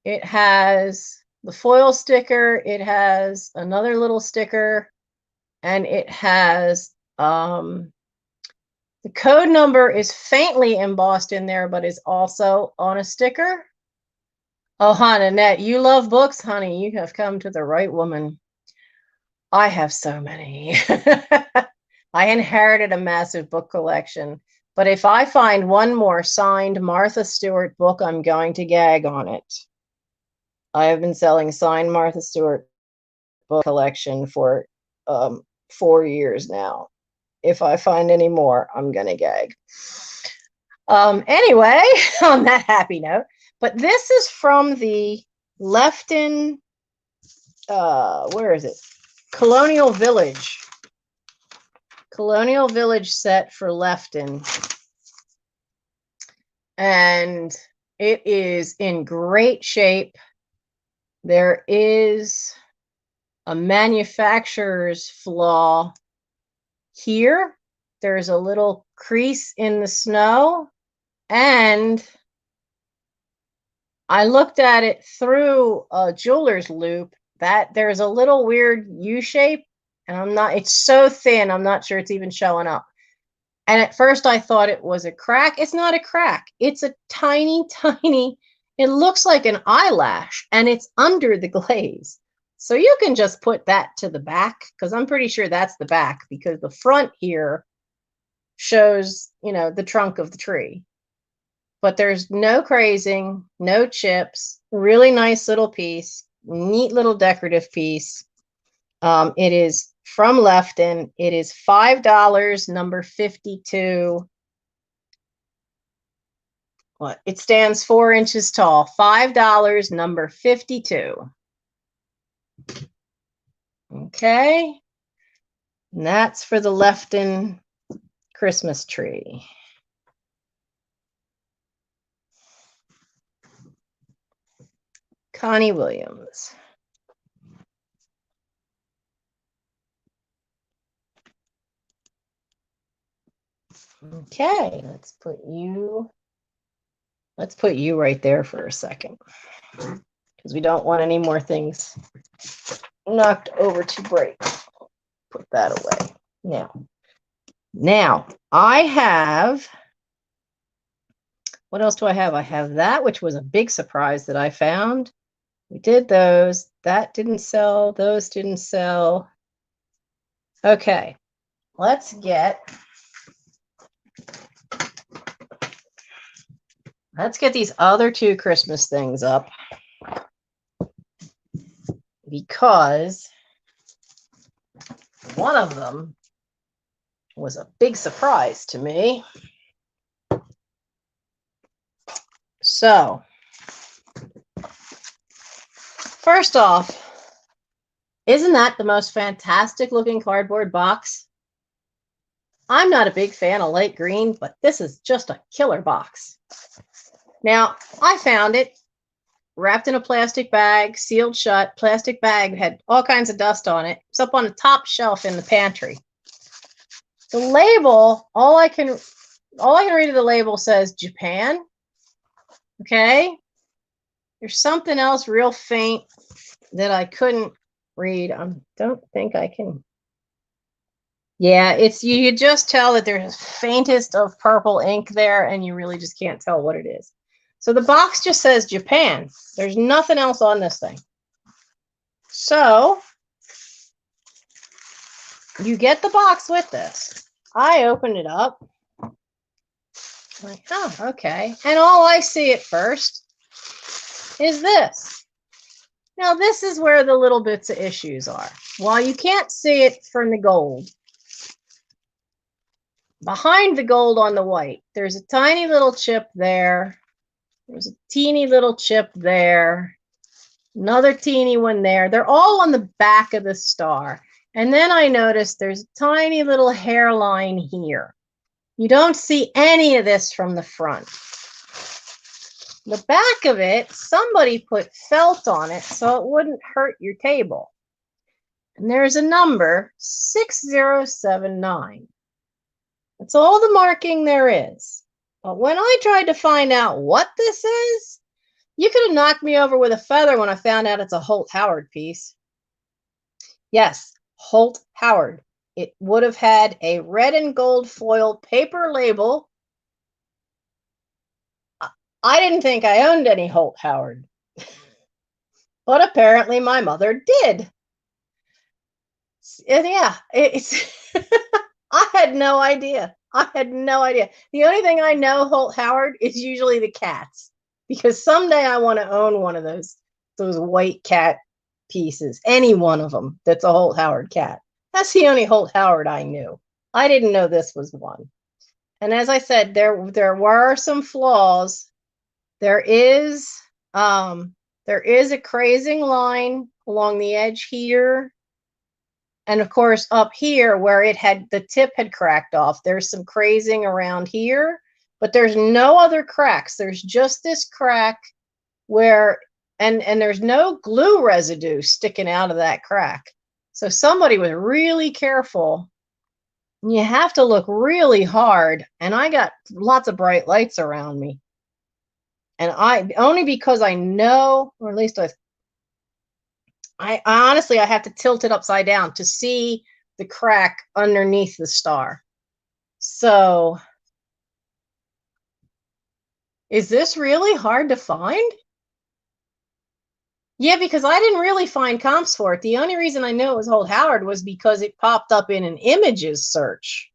It has the foil sticker, it has another little sticker, and it has the code number is faintly embossed in there, but is also on a sticker. Oh, Annette, you love books, honey. You have come to the right woman. I have so many. I inherited a massive book collection, but if I find one more signed Martha Stewart book, I'm going to gag on it. I have been selling signed Martha Stewart book collection for 4 years now. If I find any more, I'm going to gag. Anyway, on that happy note, but this is from the Lefton, where is it? Colonial Village set for Lefton. And it is in great shape. There is a manufacturer's flaw here. There's a little crease in the snow, and I looked at it through a jeweler's loop that there's a little weird U shape, and it's so thin, I'm not sure it's even showing up. And at first I thought it was a crack. It's not a crack. It's a tiny, it looks like an eyelash, and it's under the glaze. So you can just put that to the back, because I'm pretty sure that's the back, because the front here shows, the trunk of the tree. But there's no crazing, no chips, really nice little piece, neat little decorative piece. It is from Lefton. It is $5, number 52. What? It stands 4 inches tall. $5, number 52. Okay. And that's for the Lefton Christmas tree. Connie Williams. Okay, let's put you right there for a second, because we don't want any more things knocked over to break. Put that away. Now I have, what else do I have? I have that, which was a big surprise that I found. We did those. That didn't sell. Those didn't sell. Okay, let's get these other 2 Christmas things up, because one of them was a big surprise to me. So, first off, isn't that the most fantastic looking cardboard box? I'm not a big fan of light green, but this is just a killer box. Now, I found it wrapped in a plastic bag, sealed shut. Plastic bag had all kinds of dust on it. It's up on the top shelf in the pantry. The label, all I can read of the label says Japan. Okay. There's something else real faint that I couldn't read. I don't think I can. Yeah, it's, you just tell that there's faintest of purple ink there, and you really just can't tell what it is. So the box just says Japan. There's nothing else on this thing. So you get the box with this. I opened it up. I'm like, oh, okay. And all I see at first is this. Now, this is where the little bits of issues are. While you can't see it from the gold, behind the gold on the white, there's a tiny little chip there. There's a teeny little chip there. Another teeny one there. They're all on the back of the star. And then I noticed there's a tiny little hairline here. You don't see any of this from the front. The back of it, somebody put felt on it so it wouldn't hurt your table. And there's a number, 6079. That's all the marking there is. But when I tried to find out what this is, you could have knocked me over with a feather when I found out it's a Holt Howard piece. Yes, Holt Howard. It would have had a red and gold foil paper label. I didn't think I owned any Holt Howard, but apparently my mother did. And yeah, it's I had no idea. I had no idea. The only thing I know Holt Howard is usually the cats, because someday I want to own one of those white cat pieces, any one of them that's a Holt Howard cat. That's the only Holt Howard I knew. I didn't know this was one. And as I said, there were some flaws. There is a crazing line along the edge here. And of course, up here where the tip had cracked off, there's some crazing around here, but there's no other cracks. There's just this crack where, and there's no glue residue sticking out of that crack. So somebody was really careful. You have to look really hard. And I got lots of bright lights around me. And only because I know, or at least I honestly, I have to tilt it upside down to see the crack underneath the star. So, is this really hard to find? Yeah, because I didn't really find comps for it. The only reason I knew it was Holt Howard was because it popped up in an images search.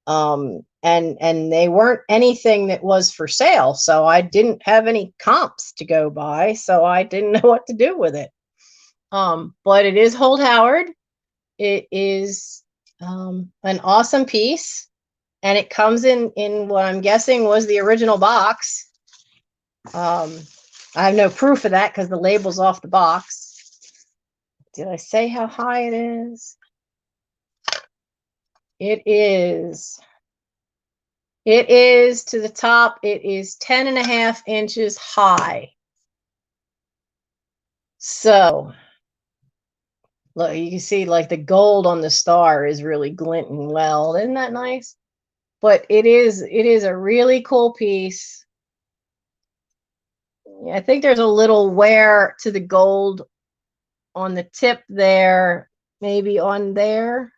And they weren't anything that was for sale, so I didn't have any comps to go by, so I didn't know what to do with it. But it is Holt Howard. It is an awesome piece, and it comes in what I'm guessing was the original box. I have no proof of that because the label's off the box. Did I say how high it is? It is to the top. It is 10.5 inches high. So look, you can see like the gold on the star is really glinting well. Isn't that nice? But it is a really cool piece. I think there's a little wear to the gold on the tip there, maybe on there.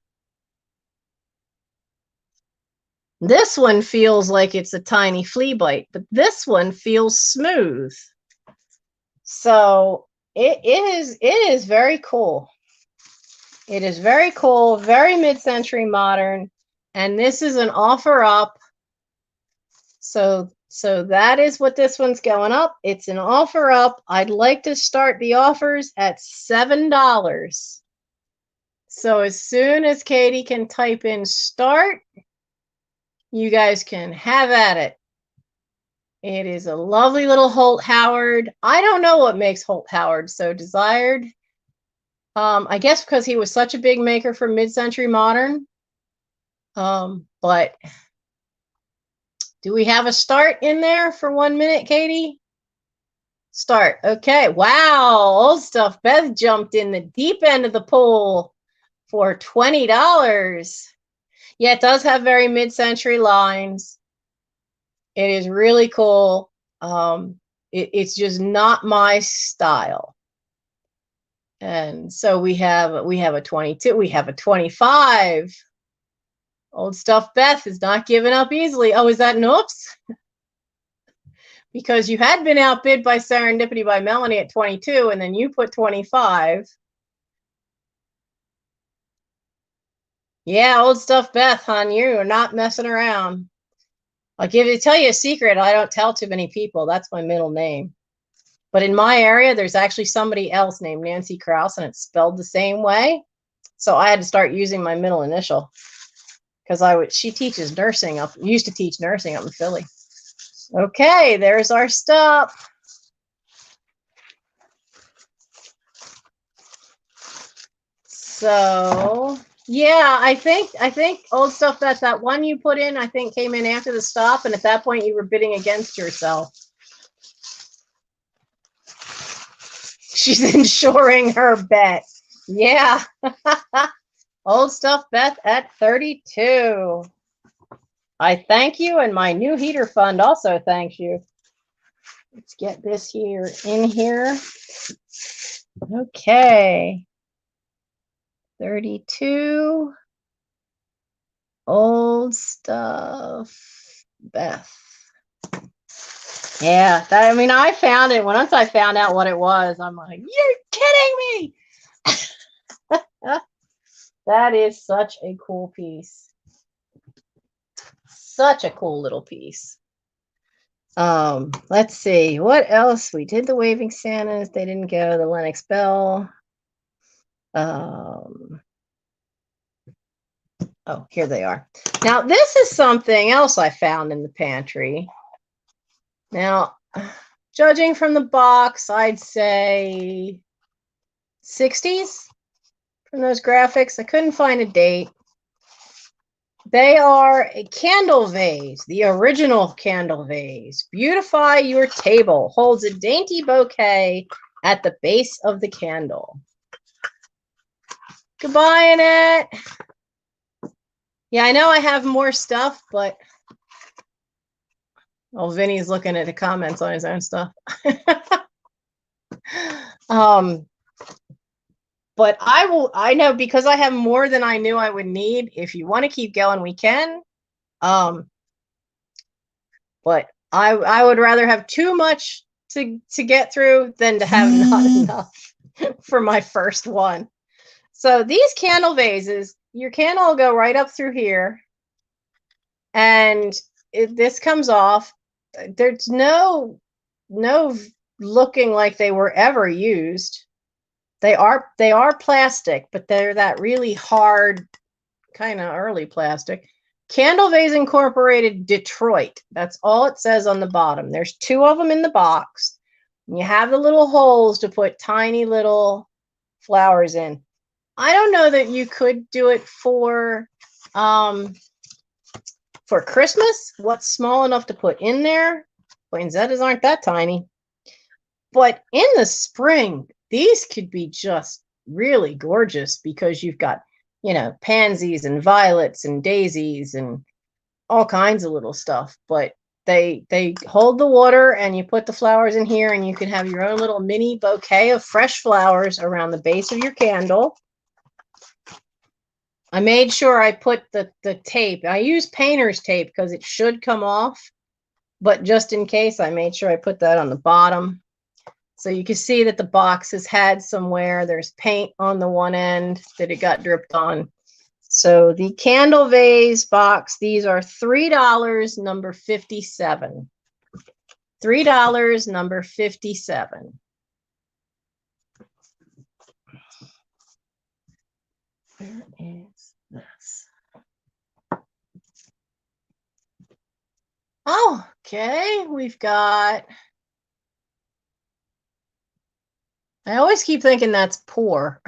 This one feels like it's a tiny flea bite, but this one feels smooth. So it is very cool. It is very cool, very mid-century modern, and this is an offer up. So that is what this one's going up. It's an offer up. I'd like to start the offers at $7. So as soon as Katie can type in start, you guys can have at it. It is a lovely little Holt Howard. I don't know what makes Holt Howard so desired. I guess because he was such a big maker for mid-century modern. But do we have a start in there for 1 minute, Katie? Start. Okay. Wow. Old Stuff Beth jumped in the deep end of the pool for $20. Yeah, it does have very mid-century lines. It is really cool. It's just not my style. And so we have a 22. We have a 25. Old Stuff Beth is not giving up easily. Oh, is that an oops? Because you had been outbid by Serendipity by Melanie at 22, and then you put 25. Yeah, Old Stuff Beth, hon, you are not messing around. I'll tell you a secret. I don't tell too many people. That's my middle name. But in my area, there's actually somebody else named Nancy Krause, and it's spelled the same way. So I had to start using my middle initial. Because she teaches nursing used to teach nursing up in Philly. Okay, there's our stop. So Yeah, I think old stuff, that one you put in, I think came in after the stop, and at that point you were bidding against yourself. She's insuring her bet. Yeah. Old stuff Beth at 32. I thank you, and my new heater fund also thanks you. Let's get this here in here. Okay. 32. Old stuff Beth. Yeah, I mean, I found it. Once I found out what it was, I'm like, you're kidding me. That is such a cool piece. Such a cool little piece. Let's see what else. We did the waving Santas. They didn't go. The Lennox Bell. Oh, here they are. Now, this is something else I found in the pantry. Now, judging from the box, I'd say 60s from those graphics. I couldn't find a date. They are a candle vase, the original candle vase. Beautify your table. Holds a dainty bouquet at the base of the candle. Goodbye, Annette. Yeah, I know I have more stuff, but Vinny's looking at the comments on his own stuff. But I know, because I have more than I knew I would need. If you want to keep going, we can. But I would rather have too much to get through than to have not enough for my first one. So these candle vases, your candle will go right up through here, and this comes off. There's no looking like they were ever used. They are plastic, but they're that really hard, kind of early plastic. Candle Vase Incorporated, Detroit. That's all it says on the bottom. There's 2 of them in the box. You have the little holes to put tiny little flowers in. I don't know that you could do it for Christmas. What's small enough to put in there? Poinsettias aren't that tiny. But in the spring, these could be just really gorgeous, because you've got, pansies and violets and daisies and all kinds of little stuff. But they hold the water, and you put the flowers in here, and you can have your own little mini bouquet of fresh flowers around the base of your candle. I made sure I put the tape. I use painter's tape because it should come off, but just in case, I made sure I put that on the bottom. So you can see that the box has had some wear. There's paint on the one end that it got dripped on. So the candle vase box, these are $3, number 57. $3, number 57. Where is this? Oh, okay. We've got, I always keep thinking that's poor.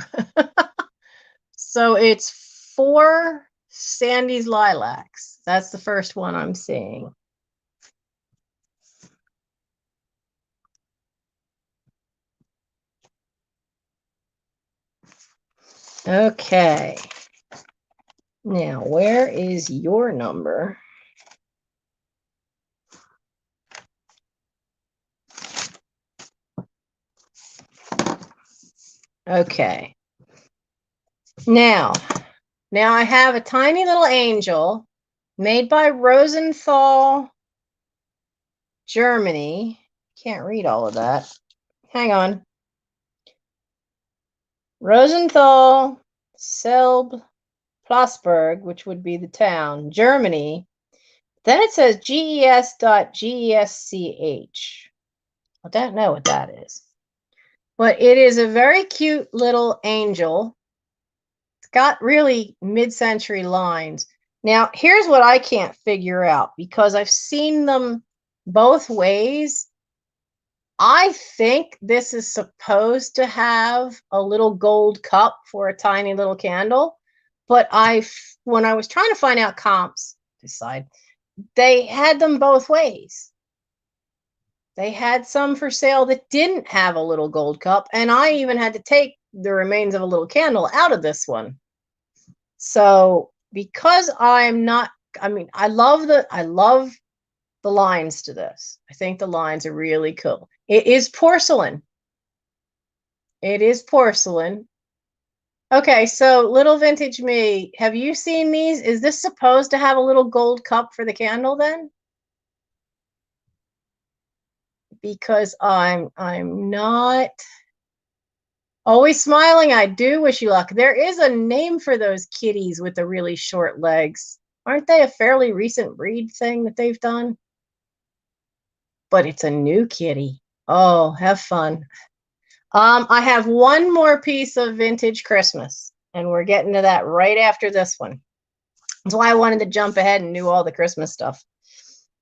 So it's 4 Sandy's Lilacs. That's the first one I'm seeing. Okay. Now, where is your number? Okay. Now I have a tiny little angel made by Rosenthal, Germany. Can't read all of that. Hang on. Rosenthal, Selb, Plasberg, which would be the town, Germany. Then it says GES.GESCH. I don't know what that is. But it is a very cute little angel. It's got really mid-century lines. Now, here's what I can't figure out, because I've seen them both ways. I think this is supposed to have a little gold cup for a tiny little candle, But when I was trying to find out comps, they had them both ways. They had some for sale that didn't have a little gold cup, and I even had to take the remains of a little candle out of this one. So because I'm not, I mean, I love the lines to this. I think the lines are really cool. It is porcelain. It is porcelain. Okay, so little vintage me, have you seen these? Is this supposed to have a little gold cup for the candle then? Because I'm not always smiling. I do wish you luck. There is a name for those kitties with the really short legs. Aren't they a fairly recent breed thing that they've done? But it's a new kitty. Oh, have fun. I have one more piece of vintage Christmas, and we're getting to that right after this one. That's why I wanted to jump ahead and do all the Christmas stuff,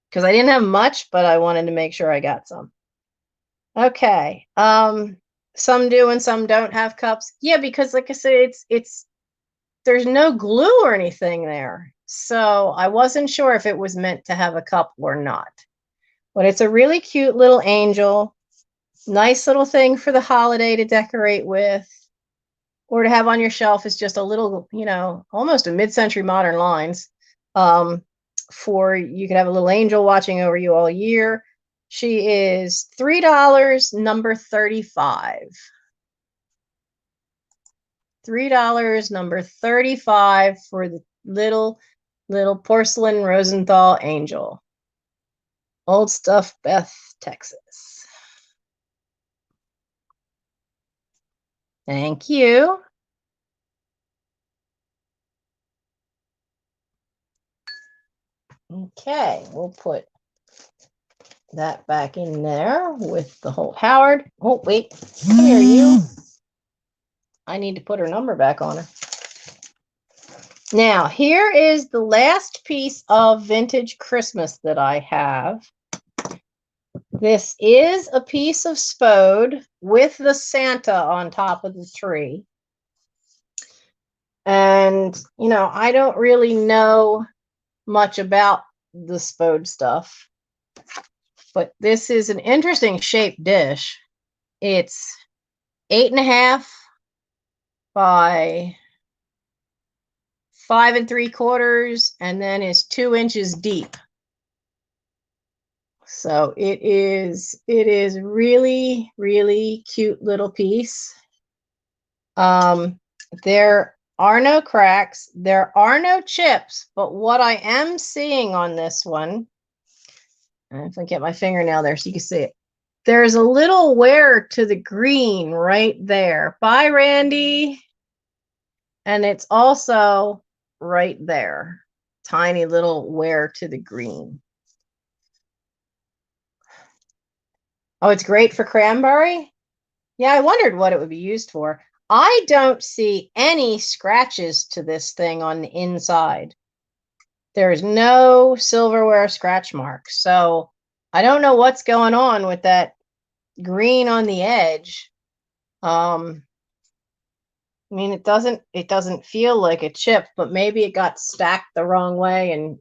because I didn't have much, but I wanted to make sure I got some. Okay. Some do and some don't have cups. Yeah, because like I said, it's there's no glue or anything there. So I wasn't sure if it was meant to have a cup or not. But it's a really cute little angel. Nice little thing for the holiday to decorate with, or to have on your shelf is just a little, almost a mid-century modern lines. For you could have a little angel watching over you all year. She is $3, number 35. $3, number 35 for the little porcelain Rosenthal angel. Old Stuff, Beth, Texas. Thank you. Okay, we'll put that back in there with the whole Howard. Oh, wait. Come here, you. I need to put her number back on her. Now, here is the last piece of vintage Christmas that I have. This is a piece of spode with the Santa on top of the tree. And, I don't really know much about the spode stuff, but this is an interesting shaped dish. It's 8.5 by 5 3/4, and then is 2 inches deep. So it is really, really cute little piece. There are no cracks. There are no chips, but what I am seeing on this one, if I get my fingernail there so you can see it, there's a little wear to the green right there. Bye, Randy. And it's also right there. Tiny little wear to the green. Oh, it's great for cranberry? Yeah, I wondered what it would be used for. I don't see any scratches to this thing on the inside. There's no silverware scratch mark. So I don't know what's going on with that green on the edge. I mean, it doesn't feel like a chip, but maybe it got stacked the wrong way.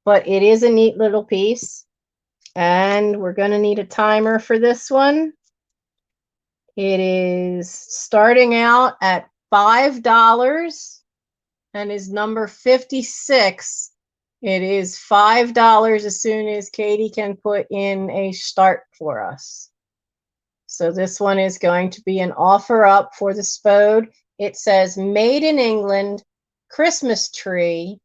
But it is a neat little piece. And we're going to need a timer for this one. It is starting out at $5 and is number 56. It is $5 as soon as Katie can put in a start for us. So this one is going to be an offer up for the spode. It says made in England, Christmas tree,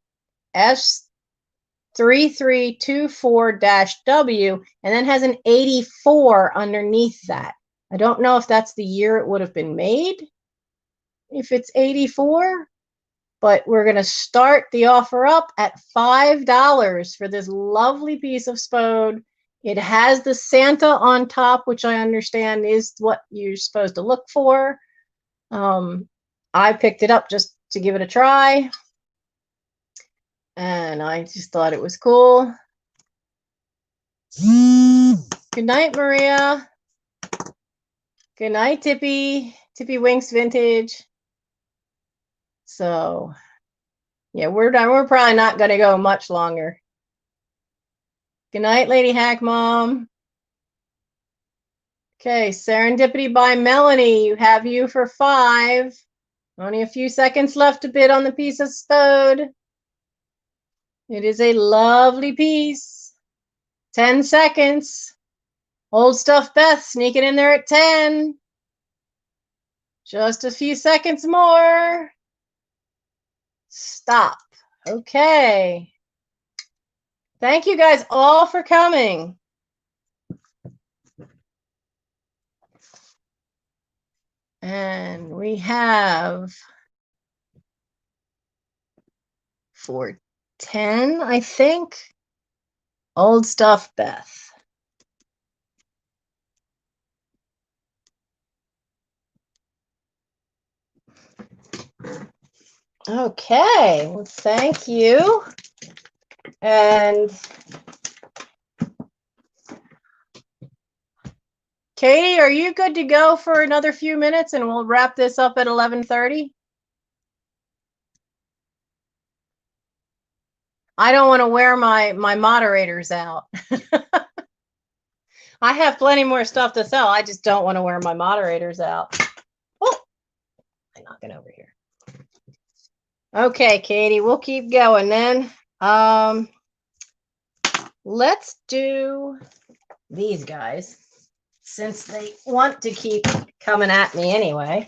S3324-W, and then has an 84 underneath that. I don't know if that's the year it would have been made, if it's 84, but we're going to start the offer up at $5 for this lovely piece of spode. It has the Santa on top, which I understand is what you're supposed to look for. I picked it up just to give it a try, and I just thought it was cool. Good night, Maria. Good night, Tippy. Tippy Winks Vintage. So Yeah, we're done. We're probably not going to go much longer. Good night, Lady Hack Mom. Okay, Serendipity by Melanie. You have you for 5. Only a few seconds left to bid on the piece of stowed. It is a lovely piece. 10 seconds. Old Stuff Beth sneaking in there at 10. Just a few seconds more. Stop. Okay. Thank you guys all for coming. And we have for 10, I think, Old Stuff Beth. Okay, well, thank you. And Katie, are you good to go for another few minutes and we'll wrap this up at 11:30? I don't want to wear my moderators out. I have plenty more stuff to sell. I just don't want to wear my moderators out. Oh, I'm knocking over here. Okay, Katie, we'll keep going then. Let's do these guys since they want to keep coming at me anyway.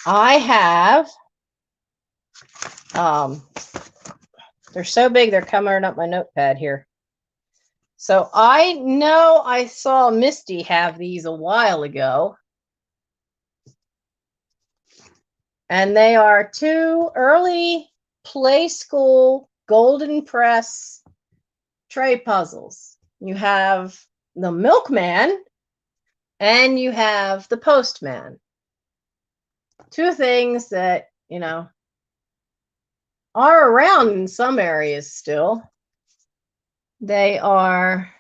I have, they're so big, they're coming up my notepad here. So I know I saw Misty have these a while ago. And they are 2 early play school golden press tray puzzles. You have the milkman and you have the postman. 2 things that, you know, are around in some areas still. They are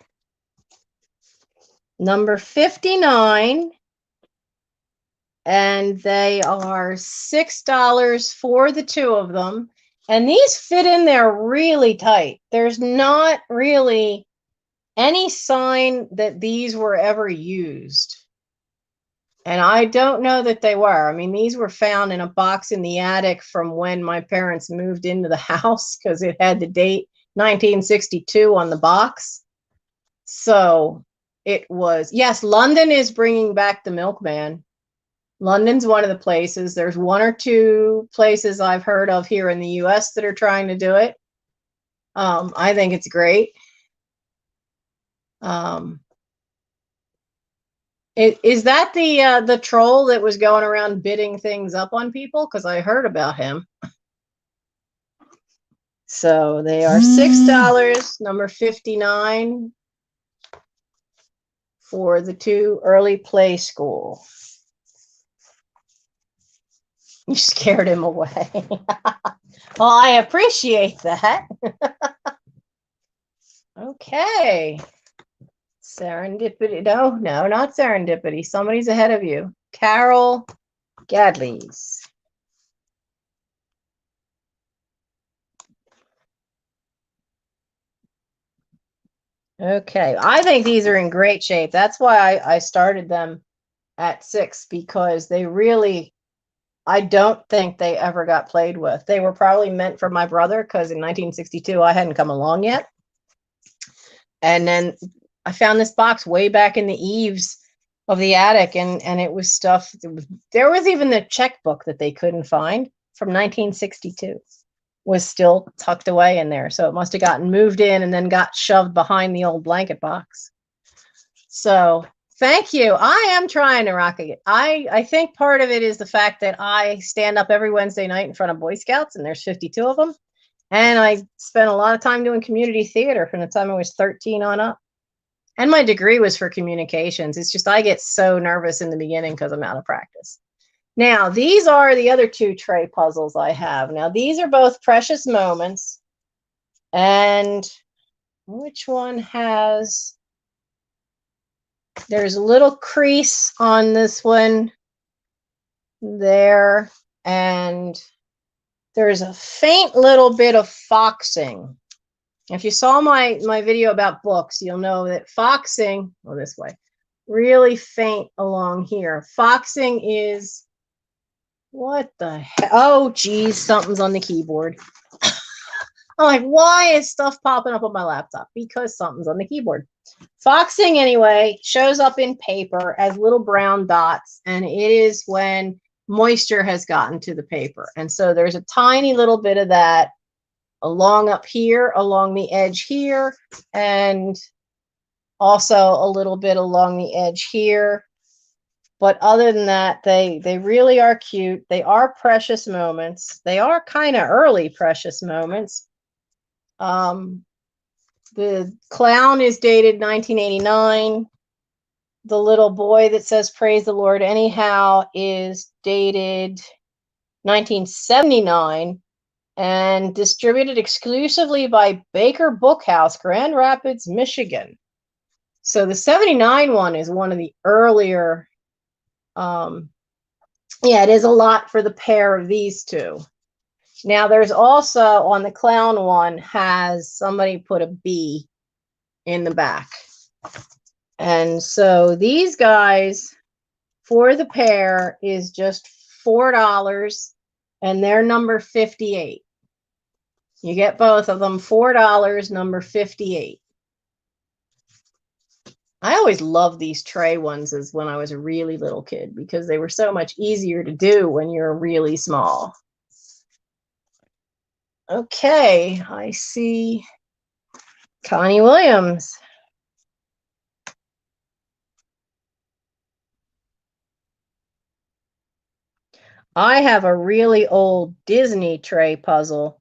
number 59 and they are $6 for the 2 of them. And these fit in there really tight. There's not really any sign that these were ever used. And I don't know that they were. I mean, these were found in a box in the attic from when my parents moved into the house because it had the date 1962 on the box. So it was, yes, London is bringing back the milkman. London's one of the places. There's 1 or 2 places I've heard of here in the US that are trying to do it. I think it's great. Is that the troll that was going around bidding things up on people? Because I heard about him. So they are $6, number 59, for the 2 early play school. You scared him away. Well, I appreciate that. Okay. Serendipity. No, not serendipity. Somebody's ahead of you. Carol Gadley's. Okay. I think these are in great shape. That's why I started them at 6, because they really, I don't think they ever got played with. They were probably meant for my brother because in 1962 I hadn't come along yet. And then I found this box way back in the eaves of the attic, and it was stuff. There was even the checkbook that they couldn't find from 1962 was still tucked away in there. So it must have gotten moved in and then got shoved behind the old blanket box. So thank you. I am trying to rock it. I think part of it is the fact that I stand up every Wednesday night in front of Boy Scouts, and there's 52 of them. And I spent a lot of time doing community theater from the time I was 13 on up. And my degree was for communications. It's just I get so nervous in the beginning because I'm out of practice. Now, these are the other 2 tray puzzles I have. Now, these are both Precious Moments. And which one has... There's a little crease on this one there. And there's a faint little bit of foxing. If you saw my video about books, you'll know that foxing, oh, this way, really faint along here. Foxing is, what the heck? Oh, geez, something's on the keyboard. I'm like, why is stuff popping up on my laptop? Because something's on the keyboard. Foxing, anyway, shows up in paper as little brown dots, and it is when moisture has gotten to the paper. And so there's a tiny little bit of that along up here, along the edge here, and also a little bit along the edge here. But other than that, they really are cute. They are precious moments. They are kind of early precious moments. The clown is dated 1989. The little boy that says praise the Lord anyhow is dated 1979 and distributed exclusively by Baker Bookhouse, Grand Rapids, Michigan. So the 79 one is one of the earlier. Yeah, it is a lot for the pair of these two. Now there's also on the clown one has somebody put a B in the back. And so these guys for the pair is just $4 and they're number 58. You get both of them, $4, number 58. I always loved these tray ones as when I was a really little kid because they were so much easier to do when you're really small. Okay, I see Connie Williams. I have a really old Disney tray puzzle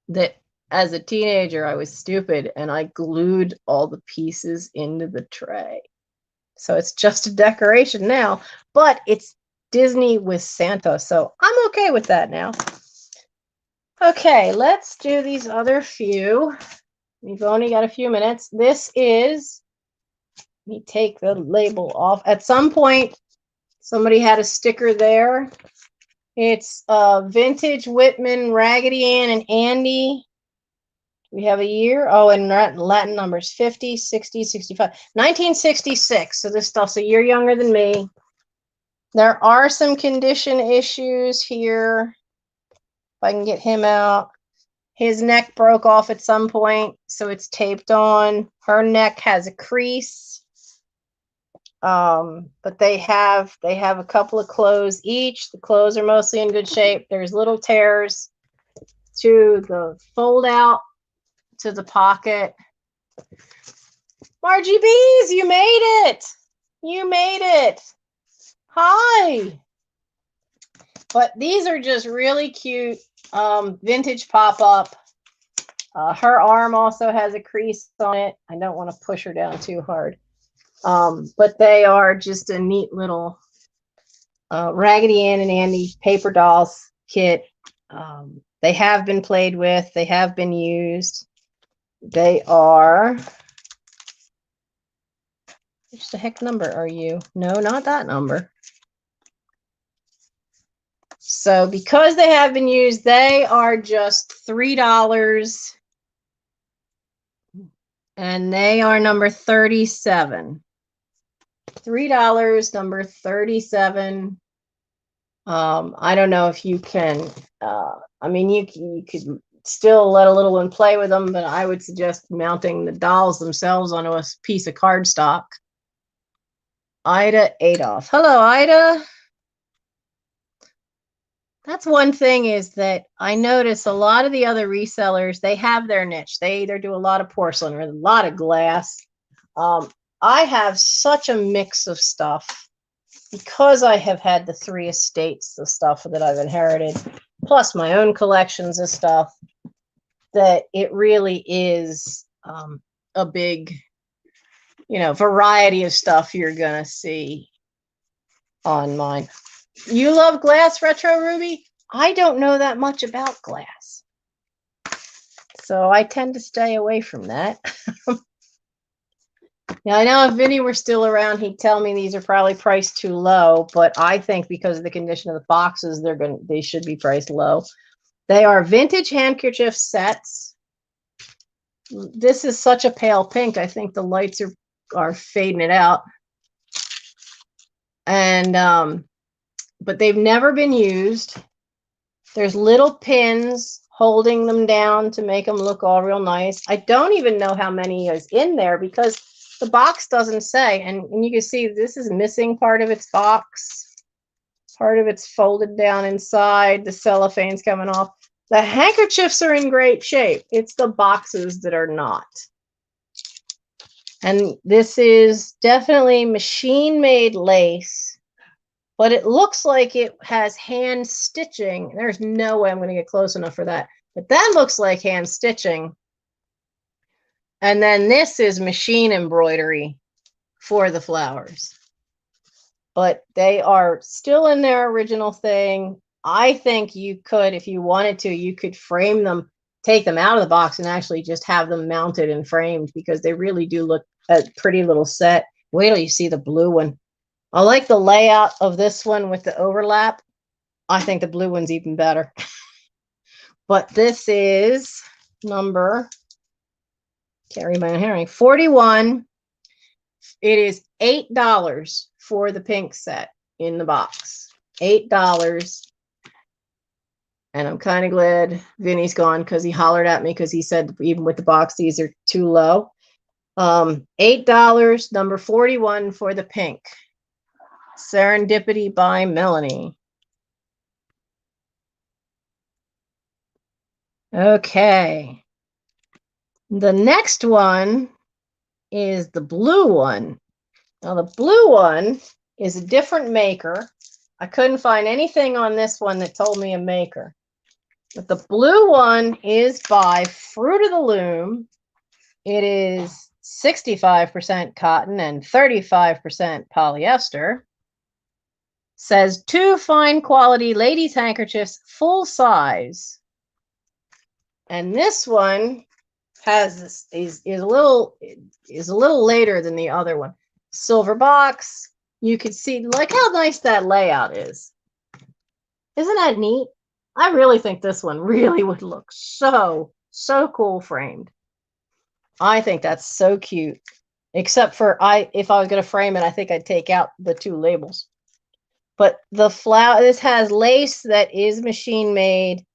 that as a teenager I was stupid and I glued all the pieces into the tray. So it's just a decoration now, but it's Disney with Santa, so I'm okay with that now. Okay, let's do these other few. We've only got a few minutes. This is, let me take the label off. At some point, somebody had a sticker there. It's Vintage Whitman, Raggedy Ann, and Andy. We have a year. Oh, and Latin numbers 50, 60, 65. 1966. So this stuff's a year younger than me. There are some condition issues here. If I can get him out. His neck broke off at some point, so it's taped on. Her neck has a crease. But they have a couple of clothes each. The clothes are mostly in good shape. There's little tears to the fold out to the pocket. Margie Bees, you made it. You made it. Hi. But these are just really cute vintage pop-up. Her arm also has a crease on it. I don't want to push her down too hard. But they are just a neat little Raggedy Ann and Andy paper dolls kit. They have been played with. They have been used. They are, which the heck number are you? No, not that number. So because they have been used, they are just $3. And they are number 37. $3, number 37. I don't know if you can, I mean, you could still let a little one play with them, but I would suggest mounting the dolls themselves onto a piece of cardstock. Ida Adolph. Hello, Ida. That's one thing is that I notice a lot of the other resellers, they have their niche. They either do a lot of porcelain or a lot of glass. I have such a mix of stuff because I have had the 3 estates of stuff that I've inherited, plus my own collections of stuff, that it really is a big, variety of stuff you're going to see on mine. You love glass, Retro Ruby? I don't know that much about glass, so I tend to stay away from that. Now, I know if Vinny were still around, he'd tell me these are probably priced too low, but I think because of the condition of the boxes, they should be priced low. They are vintage handkerchief sets. This is such a pale pink. I think the lights are fading it out. And but they've never been used. There's little pins holding them down to make them look all real nice. I don't even know how many is in there because the box doesn't say. And you can see this is missing part of its box. Part of it's folded down inside. The cellophane's coming off. The handkerchiefs are in great shape. It's the boxes that are not. And this is definitely machine-made lace, but it looks like it has hand stitching. There's no way I'm going to get close enough for that. But that looks like hand stitching. And then this is machine embroidery for the flowers. But they are still in their original thing. I think you could, if you wanted to, you could frame them, take them out of the box and actually just have them mounted and framed because they really do look a pretty little set. Wait till you see the blue one. I like the layout of this one with the overlap. I think the blue one's even better. But this is number, can't read my own handwriting, 41. It is $8 for the pink set in the box. $8. And I'm kind of glad Vinny's gone because he hollered at me because he said even with the box, these are too low. $8, number 41 for the pink. Serendipity by Melanie. Okay. The next one is the blue one. Now the blue one is a different maker. I couldn't find anything on this one that told me a maker. But the blue one is by Fruit of the Loom. It is 65% cotton and 35% polyester. Says 2 fine quality ladies' handkerchiefs, full size. And this one has is a little later than the other one. Silver box. You can see like how nice that layout is. Isn't that neat? I really think this one really would look so cool framed. I think that's so cute. Except for if I was going to frame it, I think I'd take out the 2 labels. But the flower, this has lace that is machine made.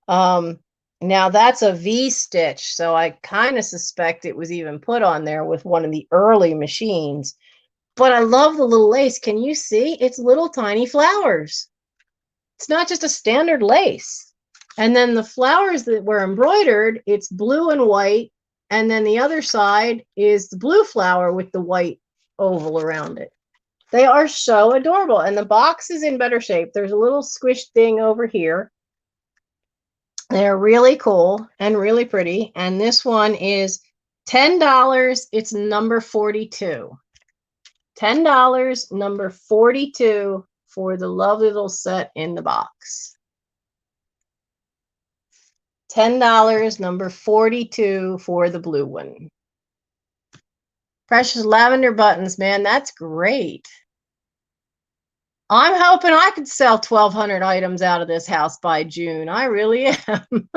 Now that's a V stitch, so I kind of suspect it was even put on there with one of the early machines. But I love the little lace. Can you see? It's little tiny flowers. It's not just a standard lace. And then the flowers that were embroidered, it's blue and white. And then the other side is the blue flower with the white oval around it. They are so adorable. And the box is in better shape. There's a little squished thing over here. They're really cool and really pretty. And this one is $10. It's number 42. $10, number 42 for the lovely little set in the box. $10, number 42 for the blue one. Precious lavender buttons, man, that's great. I'm hoping I could sell 1,200 items out of this house by June. I really am.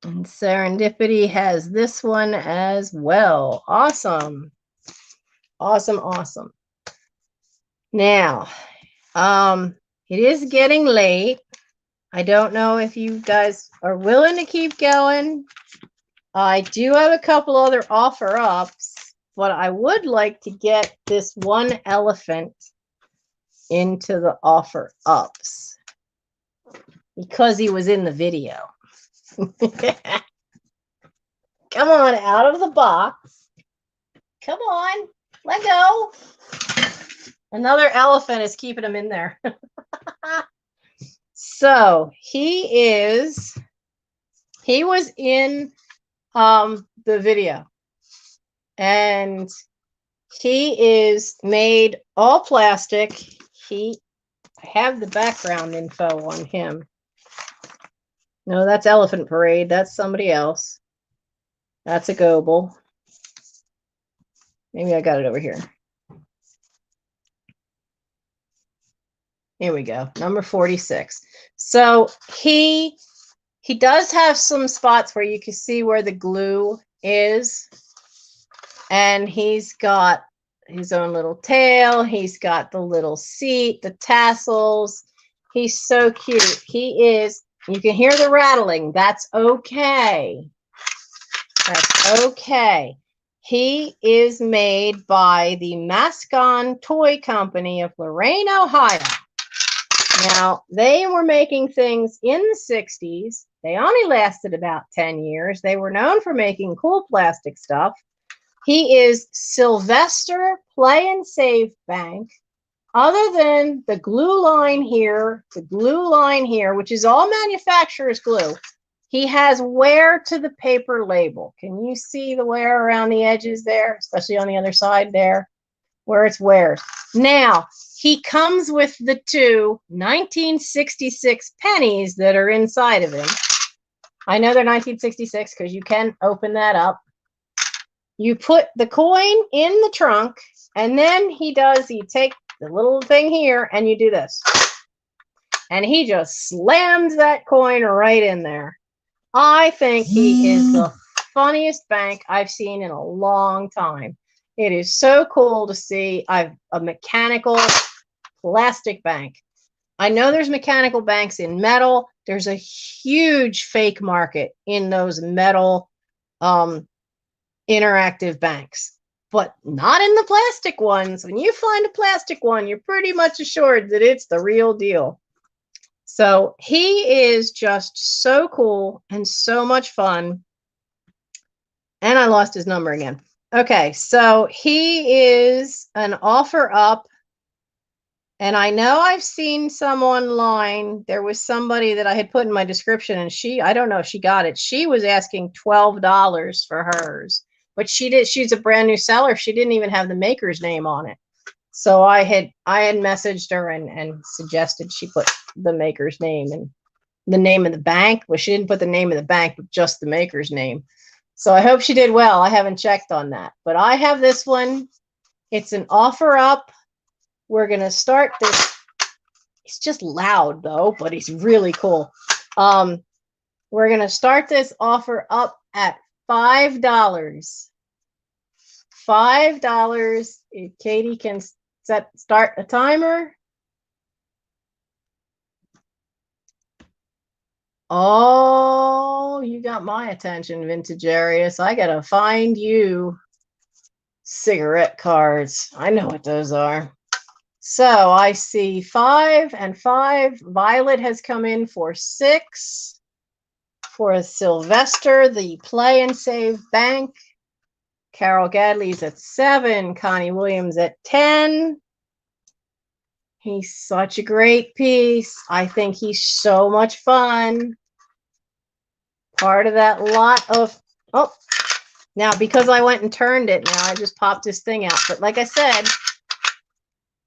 And Serendipity has this one as well. Awesome. Awesome, awesome. Now, it is getting late. I don't know if you guys are willing to keep going. I do have a couple other offer ups, but I would like to get this one elephant into the offer ups because he was in the video. Come on, out of the box. Come on, let go. Another elephant is keeping him in there. So he was in the video, and he is made all plastic. I have the background info on him. No, that's Elephant Parade. That's somebody else. That's a Goebel. Maybe I got it over here. Here we go. Number 46. So he does have some spots where you can see where the glue is. And he's got his own little tail. He's got the little seat, the tassels. He's so cute. He is, you can hear the rattling. That's okay. That's okay. He is made by the Mascon Toy Company of Lorain, Ohio. Now, they were making things in the 60s. They only lasted about 10 years. They were known for making cool plastic stuff. He is Sylvester Play and Save Bank. Other than the glue line here, which is all manufacturer's glue, he has wear to the paper label. Can you see the wear around the edges there, especially on the other side there, where it's wears? Now, he comes with the two 1966 pennies that are inside of him. I know they're 1966 because you can open that up. You put the coin in the trunk, and then you take the little thing here and you do this. And he just slams that coin right in there. I think he is the funniest bank I've seen in a long time. It is so cool to see a mechanical plastic bank. I know there's mechanical banks in metal. There's a huge fake market in those metal interactive banks, but not in the plastic ones. When you find a plastic one, you're pretty much assured that it's the real deal. So he is just so cool and so much fun. And I lost his number again. Okay, so he is an offer up. And I know I've seen some online. There was somebody that I had put in my description, and I don't know if she got it. She was asking $12 for hers. But she's a brand new seller. She didn't even have the maker's name on it. So I had messaged her and suggested she put the maker's name and the name of the bank. Well, she didn't put the name of the bank, but just the maker's name. So I hope she did well. I haven't checked on that. But I have this one. It's an offer up. We're going to start this. It's just loud, though, but he's really cool. We're going to start this offer up at $5. $5. If Katie can start a timer. Oh, you got my attention, Vintagarius. I gotta find you cigarette cards. I know what those are. So I see 5 and 5. Violet has come in for 6. For Sylvester, the Play and Save Bank. Carol Gadley's at 7. Connie Williams at 10. He's such a great piece. I think he's so much fun. Part of that lot of, now because I went and turned it, now I just popped this thing out. But like I said,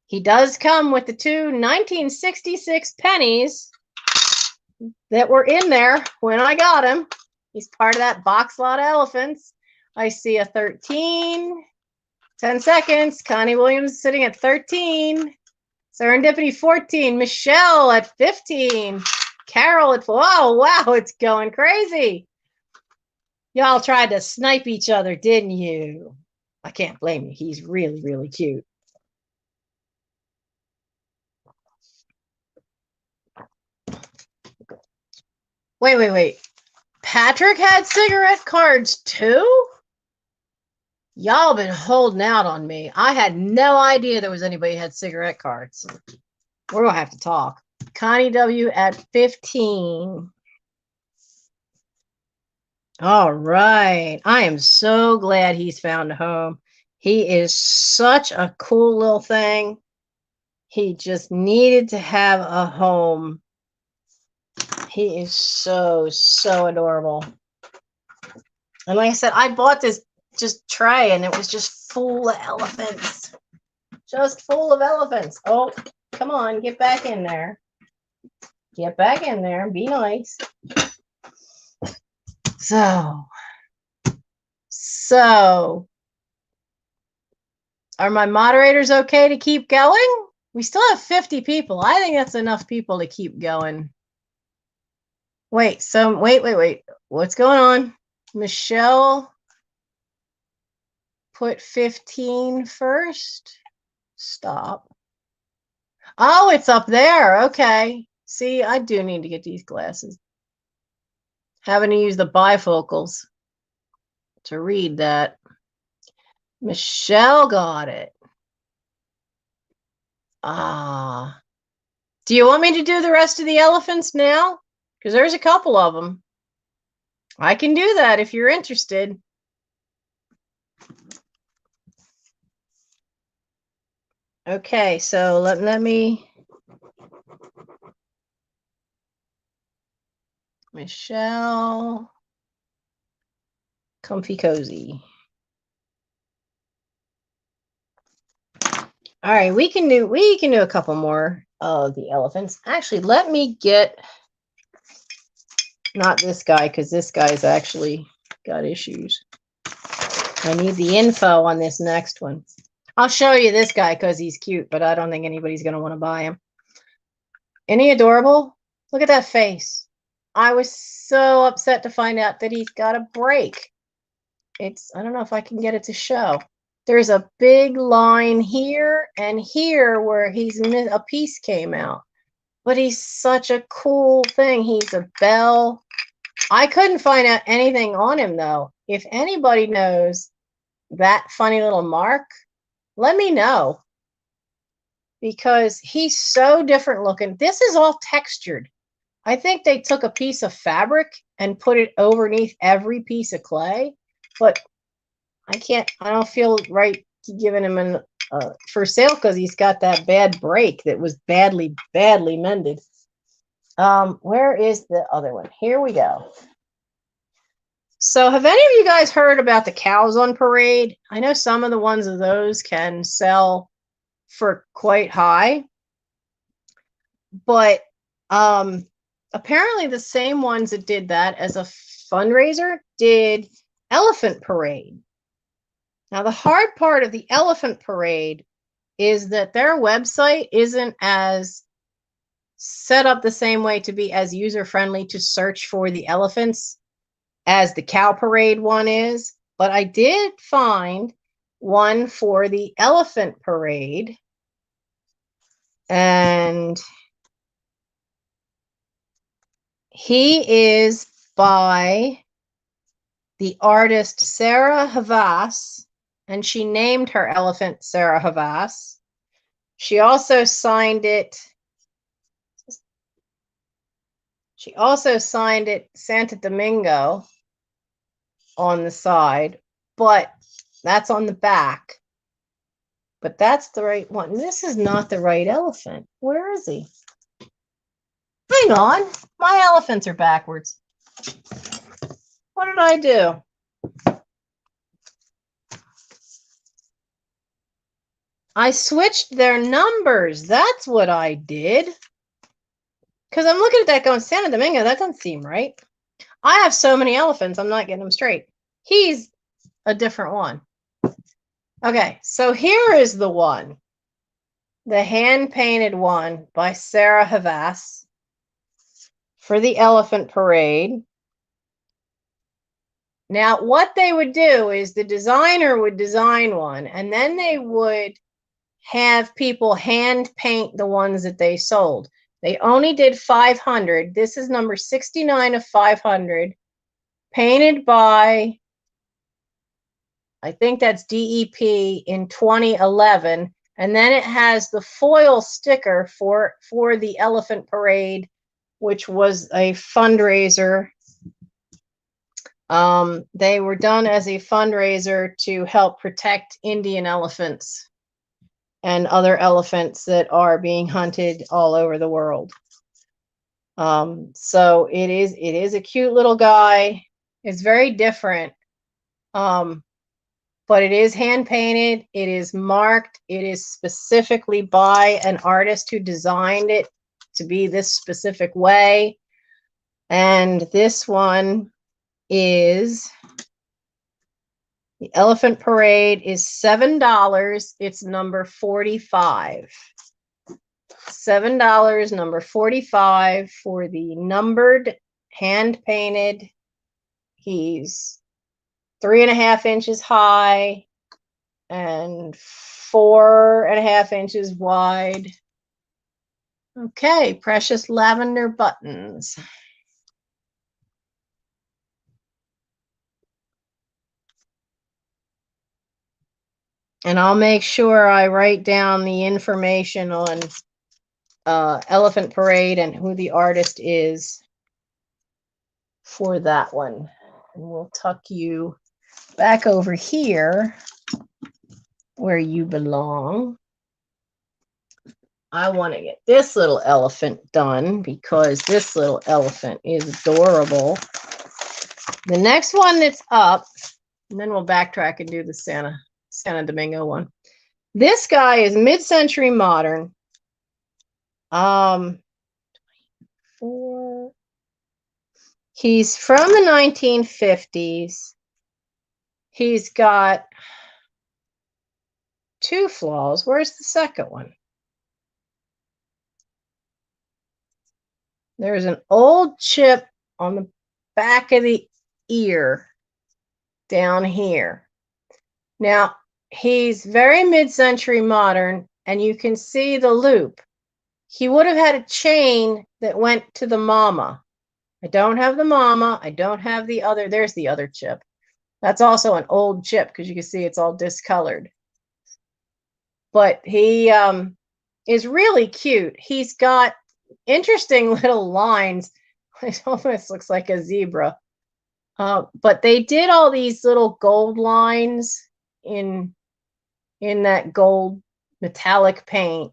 he does come with the two 1966 pennies that were in there when I got him. He's part of that box lot of elephants. I see a 13. 10 seconds. Connie Williams sitting at 13. Serendipity 14. Michelle at 15. Carol at 4. Oh, wow, it's going crazy. Y'all tried to snipe each other, didn't you? I can't blame you. He's really, really cute. Wait. Patrick had cigarette cards too? Y'all been holding out on me. I had no idea there was anybody who had cigarette cards. We're going to have to talk. Connie W. at 15. All right. I am so glad he's found a home. He is such a cool little thing. He just needed to have a home. He is so, so adorable. And like I said, I bought this just tray and it was just full of elephants. Just full of elephants. Oh, come on, get back in there. Get back in there. Be nice. So, So, are my moderators okay to keep going? We still have 50 people. I think that's enough people to keep going. Wait, wait. What's going on? Michelle put 15 first. Stop. Oh, it's up there. Okay. See, I do need to get these glasses. Having to use the bifocals to read that. Michelle got it. Ah. Do you want me to do the rest of the elephants now? Because there's a couple of them. I can do that if you're interested. Okay, so let me... Michelle... Comfy Cozy. All right, we can do a couple more of the elephants. Actually, let me get... Not this guy, because this guy's actually got issues. I need the info on this next one. I'll show you this guy because he's cute, but I don't think anybody's going to want to buy him. Isn't he adorable? Look at that face. I was so upset to find out that he's got a break. I don't know if I can get it to show. There's a big line here and here where a piece came out. But he's such a cool thing. He's a bell. I couldn't find out anything on him, though. If anybody knows that funny little mark, let me know. Because he's so different looking. This is all textured. I think they took a piece of fabric and put it underneath every piece of clay. But I don't feel right giving him an for sale because he's got that bad break that was badly mended. Where is the other one? Here we go. So have any of you guys heard about the cows on parade? I know some of the ones of those can sell for quite high, but apparently the same ones that did that as a fundraiser did elephant parade. Now the hard part of the elephant parade is that their website isn't as set up the same way to be as user-friendly to search for the elephants as the cow parade one is. But I did find one for the elephant parade. And he is by the artist Sarah Havas, and she named her elephant Sarah Havas. She also signed it. She also signed it Santo Domingo on the side, but that's on the back. But that's the right one. This is not the right elephant. Where is he? Hang on. My elephants are backwards. What did I do? I switched their numbers. That's what I did. Because I'm looking at that going, Santo Domingo, that doesn't seem right. I have so many elephants, I'm not getting them straight. He's a different one. Okay, so here is the one. The hand-painted one by Sarah Havas for the elephant parade. Now, what they would do is the designer would design one, and then they would have people hand paint the ones that they sold. They only did 500. This is number 69 of 500, painted by, I think that's DEP in 2011. And then it has the foil sticker for the elephant parade, which was a fundraiser. They were done as a fundraiser to help protect Indian elephants and other elephants that are being hunted all over the world. So it is a cute little guy. It's very different. But it is hand painted. It is marked. It is specifically by an artist who designed it to be this specific way. And this one is The Elephant Parade is $7. It's number 45. $7, number 45 for the numbered, hand painted. He's 3.5 inches high and 4.5 inches wide. Okay, precious lavender buttons. And I'll make sure I write down the information on Elephant Parade and who the artist is for that one. And we'll tuck you back over here where you belong. I want to get this little elephant done because this little elephant is adorable. The next one that's up, and then we'll backtrack and do the Santa Domingo one. This guy is mid-century modern. He's from the 1950s. He's got 2 flaws. Where's the second one? There's an old chip on the back of the ear down here. Now, he's very mid-century modern, and you can see the loop. He would have had a chain that went to the mama. I don't have the mama. I don't have the other. There's the other chip. That's also an old chip because you can see it's all discolored. But he is really cute. He's got interesting little lines. It almost looks like a zebra. But they did all these little gold lines in that gold metallic paint.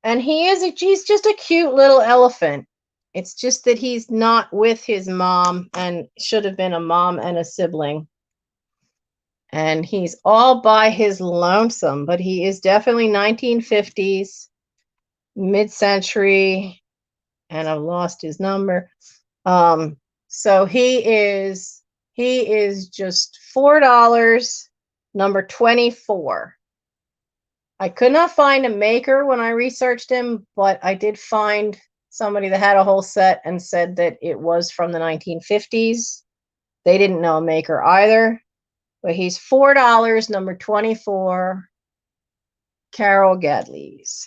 And he's just a cute little elephant. It's just that he's not with his mom and should have been a mom and a sibling. And he's all by his lonesome, but he is definitely 1950s, mid-century, and I've lost his number. So he is just $4, number 24. I could not find a maker when I researched him, but I did find somebody that had a whole set and said that it was from the 1950s. They didn't know a maker either, but he's $4, number 24, Carol Gadley's.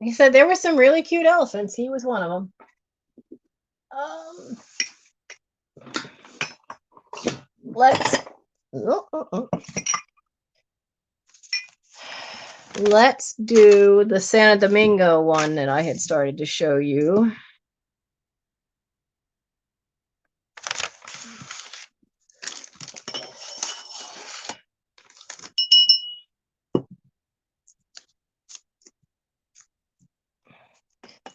He said there were some really cute elephants. He was one of them. Let's do the Santa Domingo one that I had started to show you.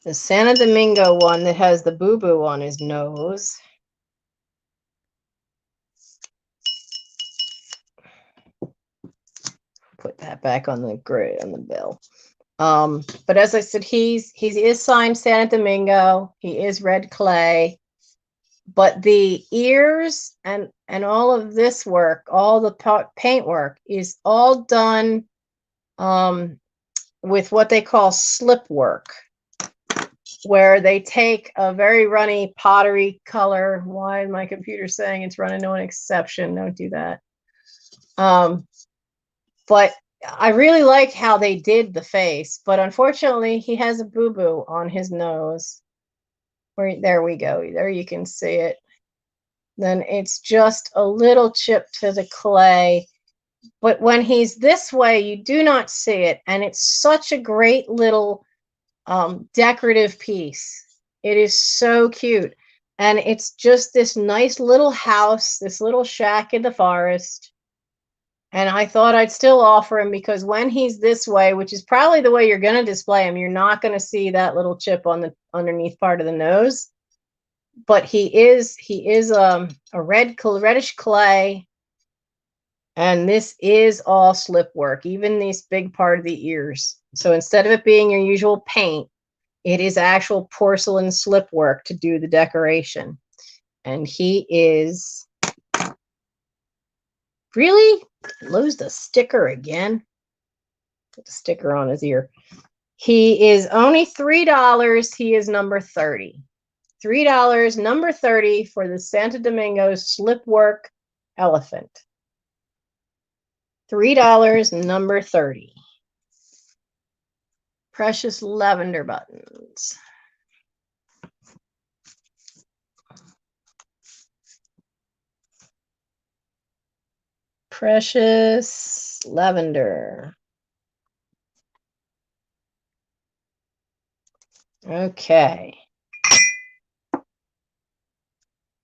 The Santa Domingo one that has the boo-boo on his nose. Put that back on the grid on the bill. But as I said, he is signed Santa Domingo. He is red clay. But the ears and all of this work, all the paint work is all done with what they call slip work, where they take a very runny pottery color. Why is my computer saying it's running to an exception? Don't do that. But I really like how they did the face, but unfortunately he has a boo-boo on his nose. There we go. There you can see it. Then it's just a little chip to the clay. But when he's this way, you do not see it. And it's such a great little decorative piece. It is so cute. And it's just this nice little house, this little shack in the forest. And I thought I'd still offer him because when he's this way, which is probably the way you're going to display him, you're not going to see that little chip on the underneath part of the nose. But he is a reddish clay, and this is all slip work, even this big part of the ears. So instead of it being your usual paint, it is actual porcelain slip work to do the decoration. And he is really lose the sticker again. Put the sticker on his ear. He is only $3. He is number 30. $3, number 30 for the Santo Domingo slipwork elephant. $3, number 30. Precious lavender buttons. Precious lavender. Okay.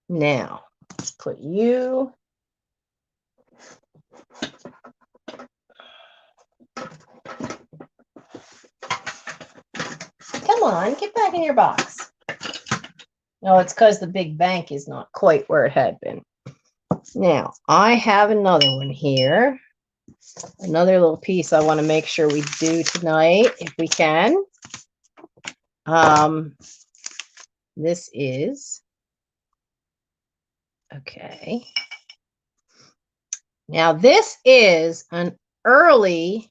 Now, let's put you. Come on, get back in your box. No, it's because the big bank is not quite where it had been. Now, I have another one here. Another little piece I want to make sure we do tonight, if we can. This is, okay. Now, this is an early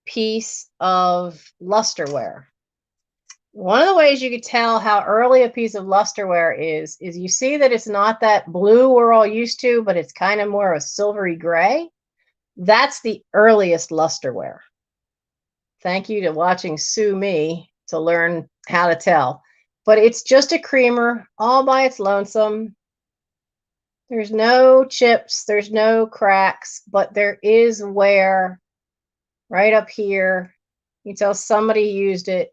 piece of lusterware. One of the ways you could tell how early a piece of lusterware is you see that it's not that blue we're all used to, but it's kind of more of a silvery gray. That's the earliest lusterware. Thank you to watching Sue Me to learn how to tell. But it's just a creamer all by its lonesome. There's no chips, there's no cracks, but there is wear right up here. You can tell somebody used it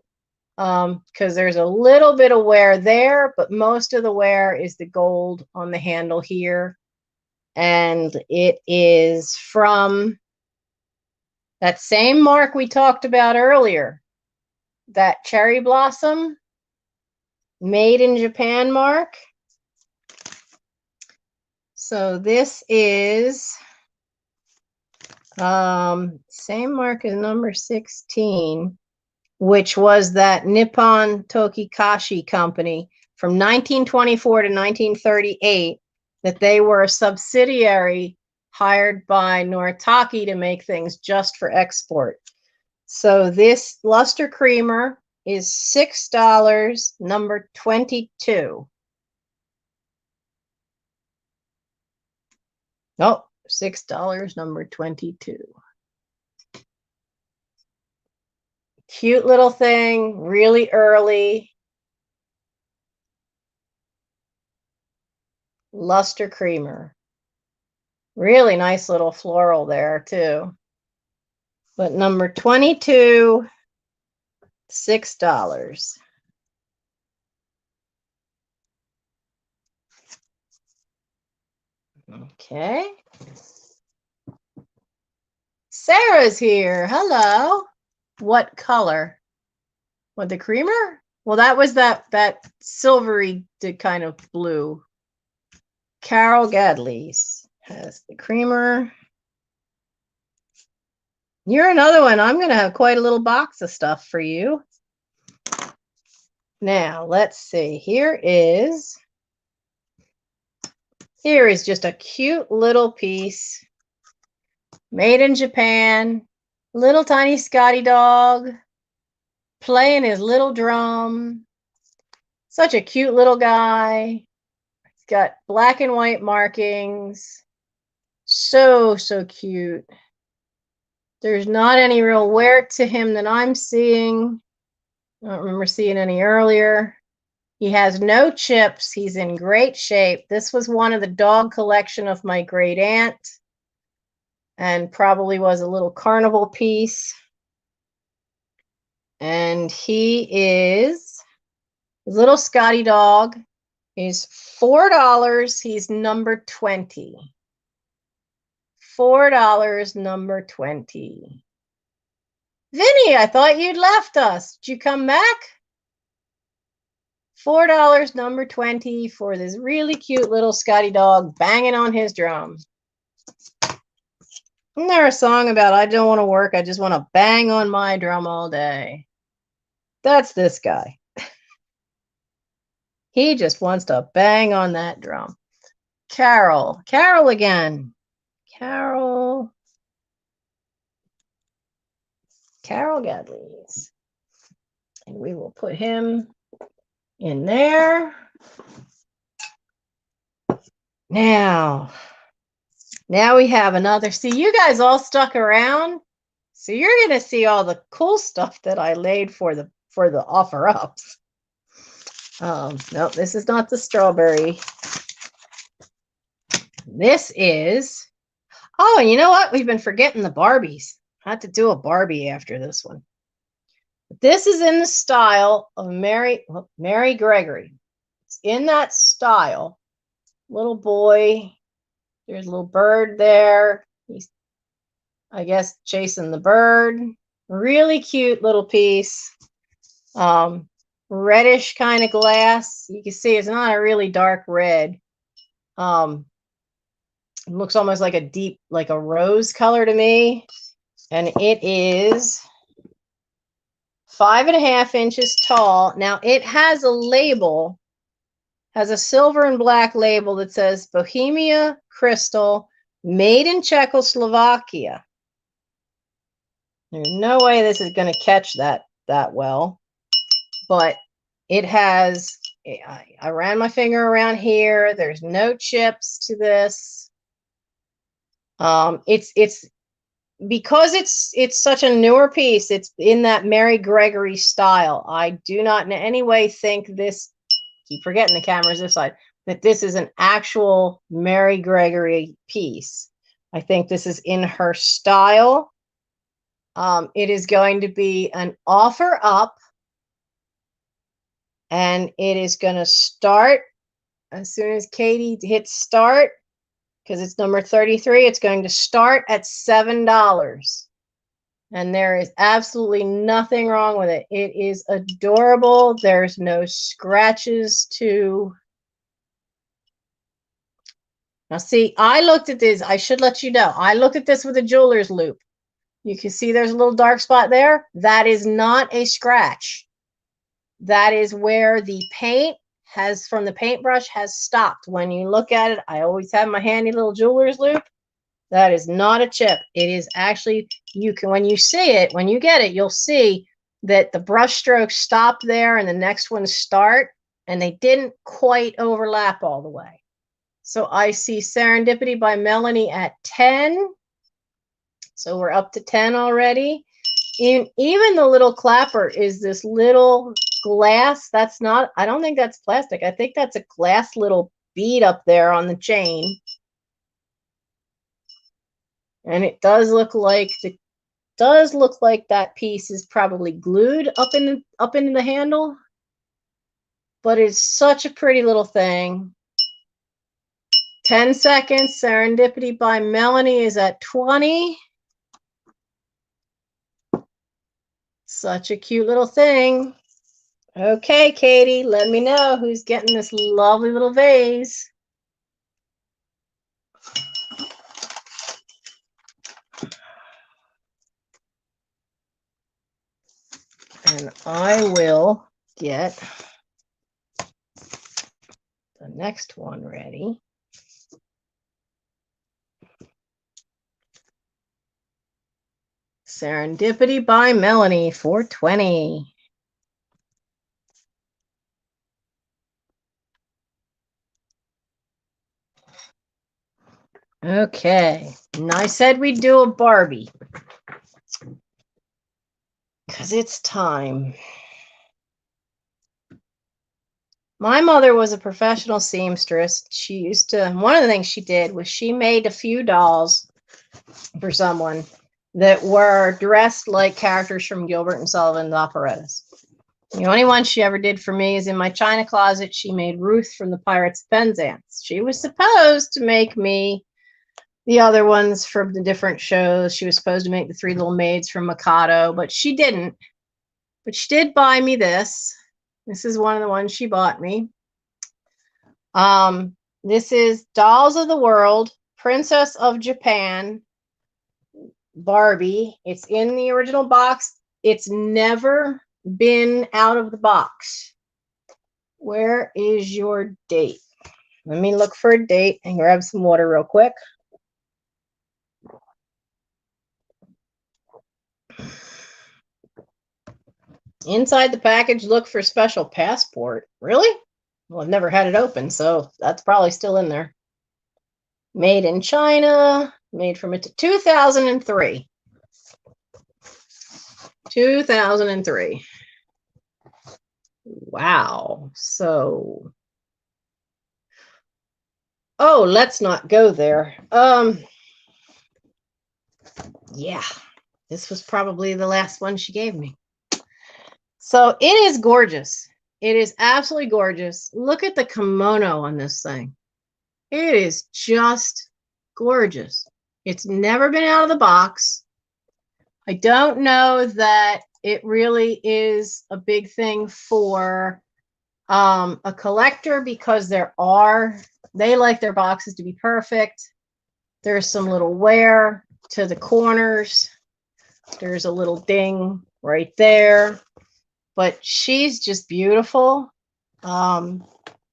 because there's a little bit of wear there, but most of the wear is the gold on the handle here. And it is from that same mark we talked about earlier, that cherry blossom made in Japan mark. So this is same mark as number 16, which was that Nippon Tokikashi company from 1924 to 1938, that they were a subsidiary hired by Noritake to make things just for export. So this luster creamer is $6, number 22. Oh, $6, number 22. Cute little thing, really early. Luster creamer. Really nice little floral there, too. But number 22, $6. Okay. Sarah's here. Hello. What color? What, the creamer? Well, that was that silvery kind of blue. Carol Gadley's has the creamer. You're another one. I'm going to have quite a little box of stuff for you. Now, let's see. Here is just a cute little piece made in Japan. Little tiny Scotty dog playing his little drum. Such a cute little guy. He's got black and white markings. So cute. There's not any real wear to him that I'm seeing. I don't remember seeing any earlier. He has no chips. He's in great shape. This was one of the dog collection of my great aunt, and probably was a little carnival piece. And he is, his little Scotty dog is $4. He's number 20. $4, number 20. Vinny, I thought you'd left us. Did you come back? $4, number 20 for this really cute little Scotty dog banging on his drum. Isn't there a song about I don't want to work, I just want to bang on my drum all day? That's this guy. He just wants to bang on that drum. Carol. Carol again. Carol. Carol Gadleys. And we will put him in there. Now we have another. See, you guys all stuck around. So you're going to see all the cool stuff that I laid for the offer ups. No, this is not the strawberry. This is, oh, and you know what? We've been forgetting the Barbies. I had to do a Barbie after this one. This is in the style of Mary Gregory. It's in that style. Little boy. There's a little bird there. He's, I guess, chasing the bird. Really cute little piece. Reddish kind of glass. You can see it's not a really dark red. It looks almost like a deep, like a rose color to me. And it is 5.5 inches tall. Now it has a label, has a silver and black label that says Bohemia Crystal, made in Czechoslovakia. There's no way this is going to catch that well, but it has, I ran my finger around here. There's no chips to this. It's because it's such a newer piece. It's in that Mary Gregory style. I do not in any way think this, keep forgetting the camera's this side, that this is an actual Mary Gregory piece. I think this is in her style. It is going to be an offer up, and it is going to start as soon as Katie hits start, because it's number 33. It's going to start at $7. And there is absolutely nothing wrong with it. It is adorable. There's no scratches to. Now, see, I looked at this. I should let you know. I looked at this with a jeweler's loop. You can see there's a little dark spot there. That is not a scratch. That is where the paint has, from the paintbrush, has stopped. When you look at it, I always have my handy little jeweler's loop. That is not a chip. It is actually, you can, when you see it, when you get it, you'll see that the brush strokes stop there and the next ones start, and they didn't quite overlap all the way. So I see Serendipity by Melanie at 10. So we're up to 10 already. Even the little clapper is this little glass. That's not, I don't think that's plastic. I think that's a glass little bead up there on the chain. And it does look like that piece is probably glued up into the handle. But it's such a pretty little thing. 10 seconds. Serendipity by Melanie is at 20. Such a cute little thing. Okay, Katie, let me know who's getting this lovely little vase. And I will get the next one ready. Serendipity by Melanie, 420. Okay, and I said we'd do a Barbie because it's time. My mother was a professional seamstress. She used to, one of the things she did was she made a few dolls for someone that were dressed like characters from Gilbert and Sullivan's operettas. The only one she ever did for me is in my china closet. She made Ruth from the Pirates of Penzance. She was supposed to make me the other ones from the different shows. She was supposed to make the three little maids from Mikado, but she didn't. But she did buy me this. This is one of the ones she bought me. This is Dolls of the World, Princess of Japan, Barbie. It's in the original box. It's never been out of the box. Where is your date? Let me look for a date and grab some water real quick. Inside the package, look for special passport. Really? Well, I've never had it open, so that's probably still in there. Made in China, made from it to 2003. 2003. Wow. So, oh, let's not go there. Yeah, this was probably the last one she gave me. So it is gorgeous. It is absolutely gorgeous. Look at the kimono on this thing. It is just gorgeous. It's never been out of the box. I don't know that it really is a big thing for a collector because they like their boxes to be perfect. There's some little wear to the corners. There's a little ding right there. But she's just beautiful. And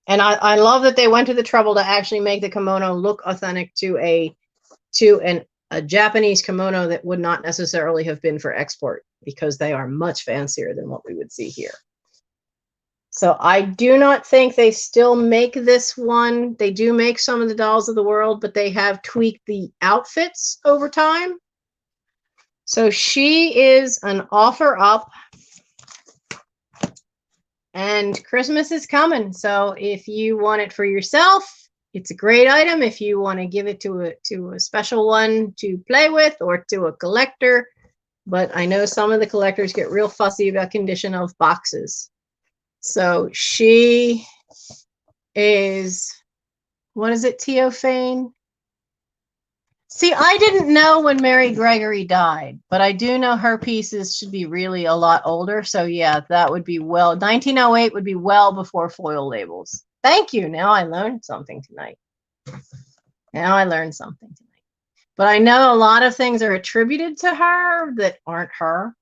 I love that they went to the trouble to actually make the kimono look authentic to a Japanese kimono that would not necessarily have been for export because they are much fancier than what we would see here. So I do not think they still make this one. They do make some of the dolls of the world, but they have tweaked the outfits over time. So she is an offer up. And Christmas is coming. So if you want it for yourself, it's a great item. If you want to give it to a special one to play with or to a collector. But I know some of the collectors get real fussy about condition of boxes. So she is, what is it, Theophane? See, I didn't know when Mary Gregory died, but I do know her pieces should be really a lot older. So yeah, that would be 1908 would be well before foil labels. Thank you. Now I learned something tonight. But I know a lot of things are attributed to her that aren't her.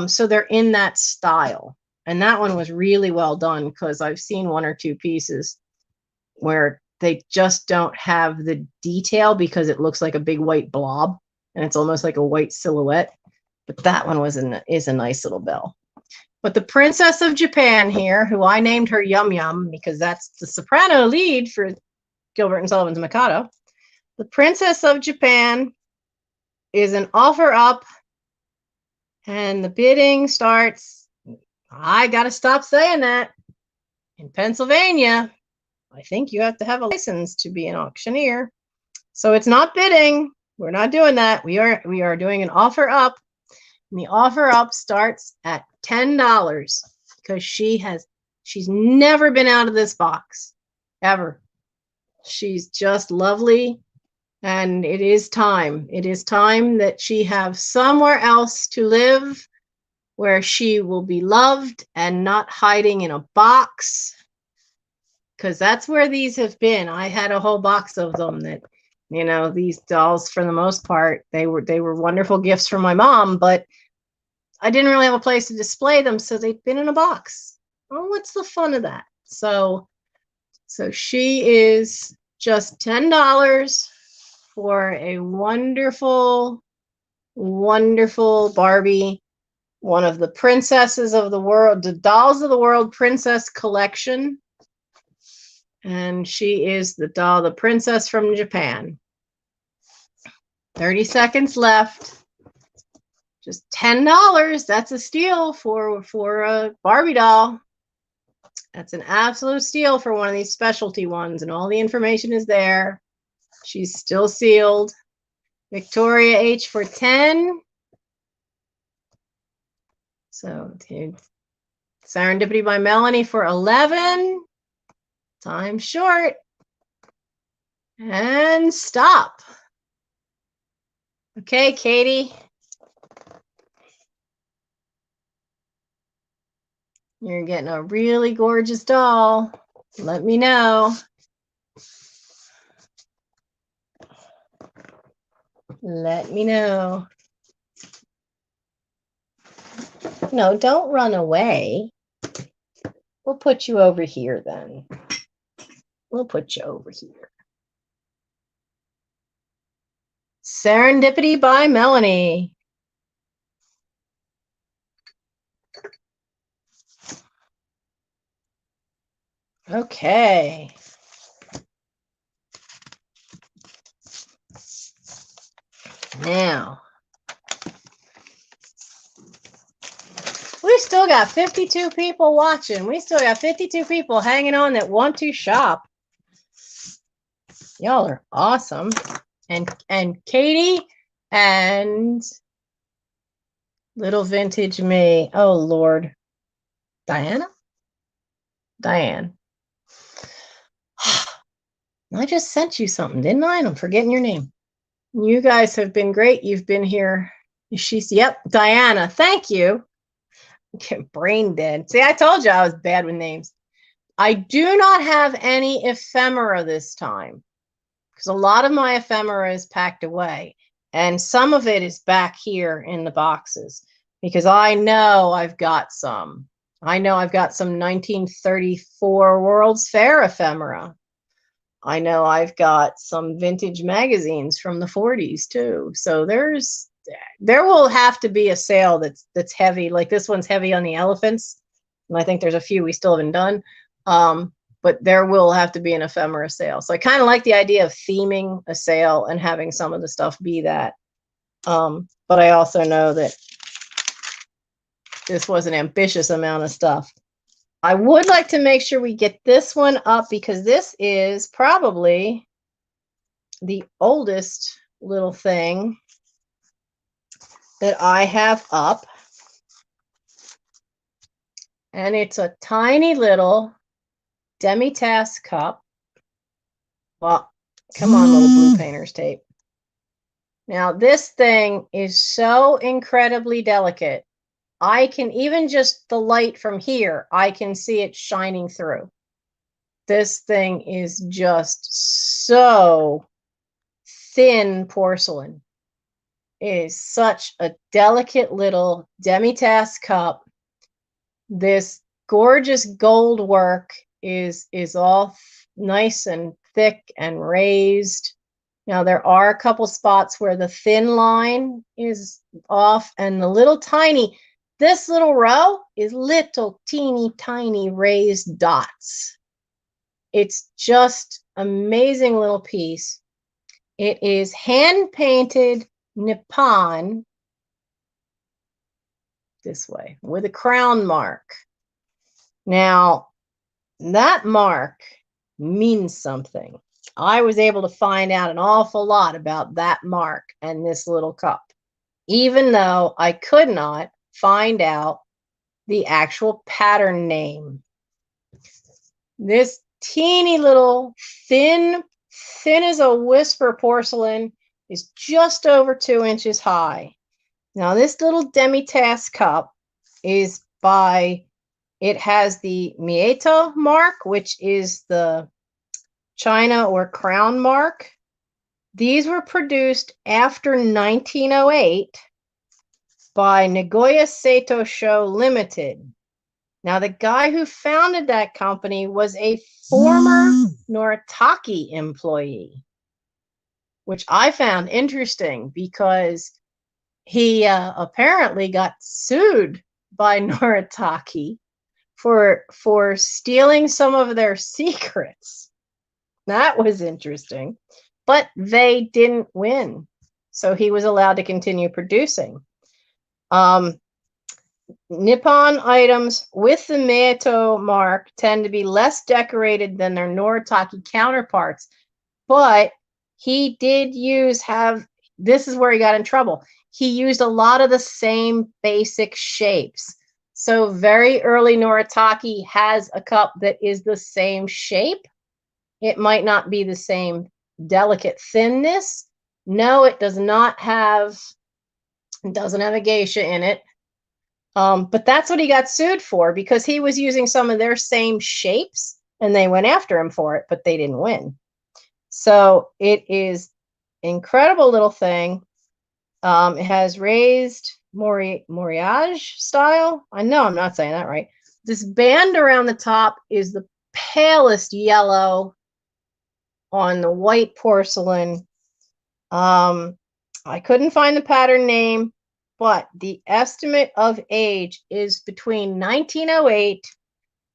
So they're in that style. And that one was really well done because I've seen one or two pieces where they just don't have the detail because it looks like a big white blob and it's almost like a white silhouette. But that one is a nice little bell. But the Princess of Japan here, who I named her Yum Yum because that's the soprano lead for Gilbert and Sullivan's Mikado. The Princess of Japan is an offer up and the bidding starts. I got to stop saying that. In Pennsylvania, I think you have to have a license to be an auctioneer. So it's not bidding. We're not doing that. We are doing an offer up. And the offer up starts at $10 because she's never been out of this box ever. She's just lovely. And it is time. It is time that she have somewhere else to live where she will be loved and not hiding in a box. Because that's where these have been. I had a whole box of them that, these dolls, for the most part, they were wonderful gifts from my mom, but I didn't really have a place to display them, so they've been in a box. Oh, what's the fun of that? So she is just $10 for a wonderful, wonderful Barbie, one of the princesses of the world, the Dolls of the World Princess Collection. And she is the princess from Japan. 30 seconds left. Just $10. That's a steal for a Barbie doll. That's an absolute steal for one of these specialty ones. And all the information is there. She's still sealed. Victoria H for 10. So Serendipity by Melanie for 11. Time short. And stop. Okay, Katie. You're getting a really gorgeous doll. Let me know. Let me know. No, don't run away. We'll put you over here then. We'll put you over here. Serendipity by Melanie. Okay. Now, we still got 52 people watching. We still got 52 people hanging on that want to shop. Y'all are awesome. And Katie and Little Vintage Me. Oh, Lord. Diana? Diane. I just sent you something, didn't I? I'm forgetting your name. You guys have been great. You've been here. Yep, Diana. Thank you. Brain dead. See, I told you I was bad with names. I do not have any ephemera this time because a lot of my ephemera is packed away, and some of it is back here in the boxes because I know I've got some. I know I've got some 1934 World's Fair ephemera. I know I've got some vintage magazines from the 40s too. So there will have to be a sale that's heavy. Like this one's heavy on the elephants, and I think there's a few we still haven't done. But there will have to be an ephemera sale. So I kind of like the idea of theming a sale and having some of the stuff be that. But I also know that this was an ambitious amount of stuff. I would like to make sure we get this one up because this is probably the oldest little thing that I have up. And it's a tiny little demi-tasse cup. Well, come on, little blue painter's tape. Now, this thing is so incredibly delicate. I can, even just the light from here, I can see it shining through. This thing is just so thin porcelain. It is such a delicate little demi-tasse cup. This gorgeous gold work is all nice and thick and raised. Now, there are a couple spots where the thin line is off, and the little tiny, this little row is little teeny tiny raised dots. It's just amazing little piece. It is hand painted Nippon this way with a crown mark. Now, that mark means something. I was able to find out an awful lot about that mark and this little cup, even though I could not find out the actual pattern name. This teeny little thin as a whisper porcelain is just over 2 inches high. Now, this little demi-tasse cup is by, it has the Mieto mark, which is the China or crown mark. These were produced after 1908 by Nagoya Seito Sho Limited. Now, the guy who founded that company was a former Noritake employee, which I found interesting because he apparently got sued by Noritake for stealing some of their secrets. That was interesting, but they didn't win, so he was allowed to continue producing. Nippon items with the Mieto mark tend to be less decorated than their Noritake counterparts, but he did this is where he got in trouble. He used a lot of the same basic shapes. So very early Noritake has a cup that is the same shape. It might not be the same delicate thinness. No, it does not have, it doesn't have a geisha in it. But that's what he got sued for, because he was using some of their same shapes and they went after him for it, but they didn't win. So it is incredible little thing. It has raised moriage style. I know I'm not saying that right. This band around the top is the palest yellow on the white porcelain. I couldn't find the pattern name, but the estimate of age is between 1908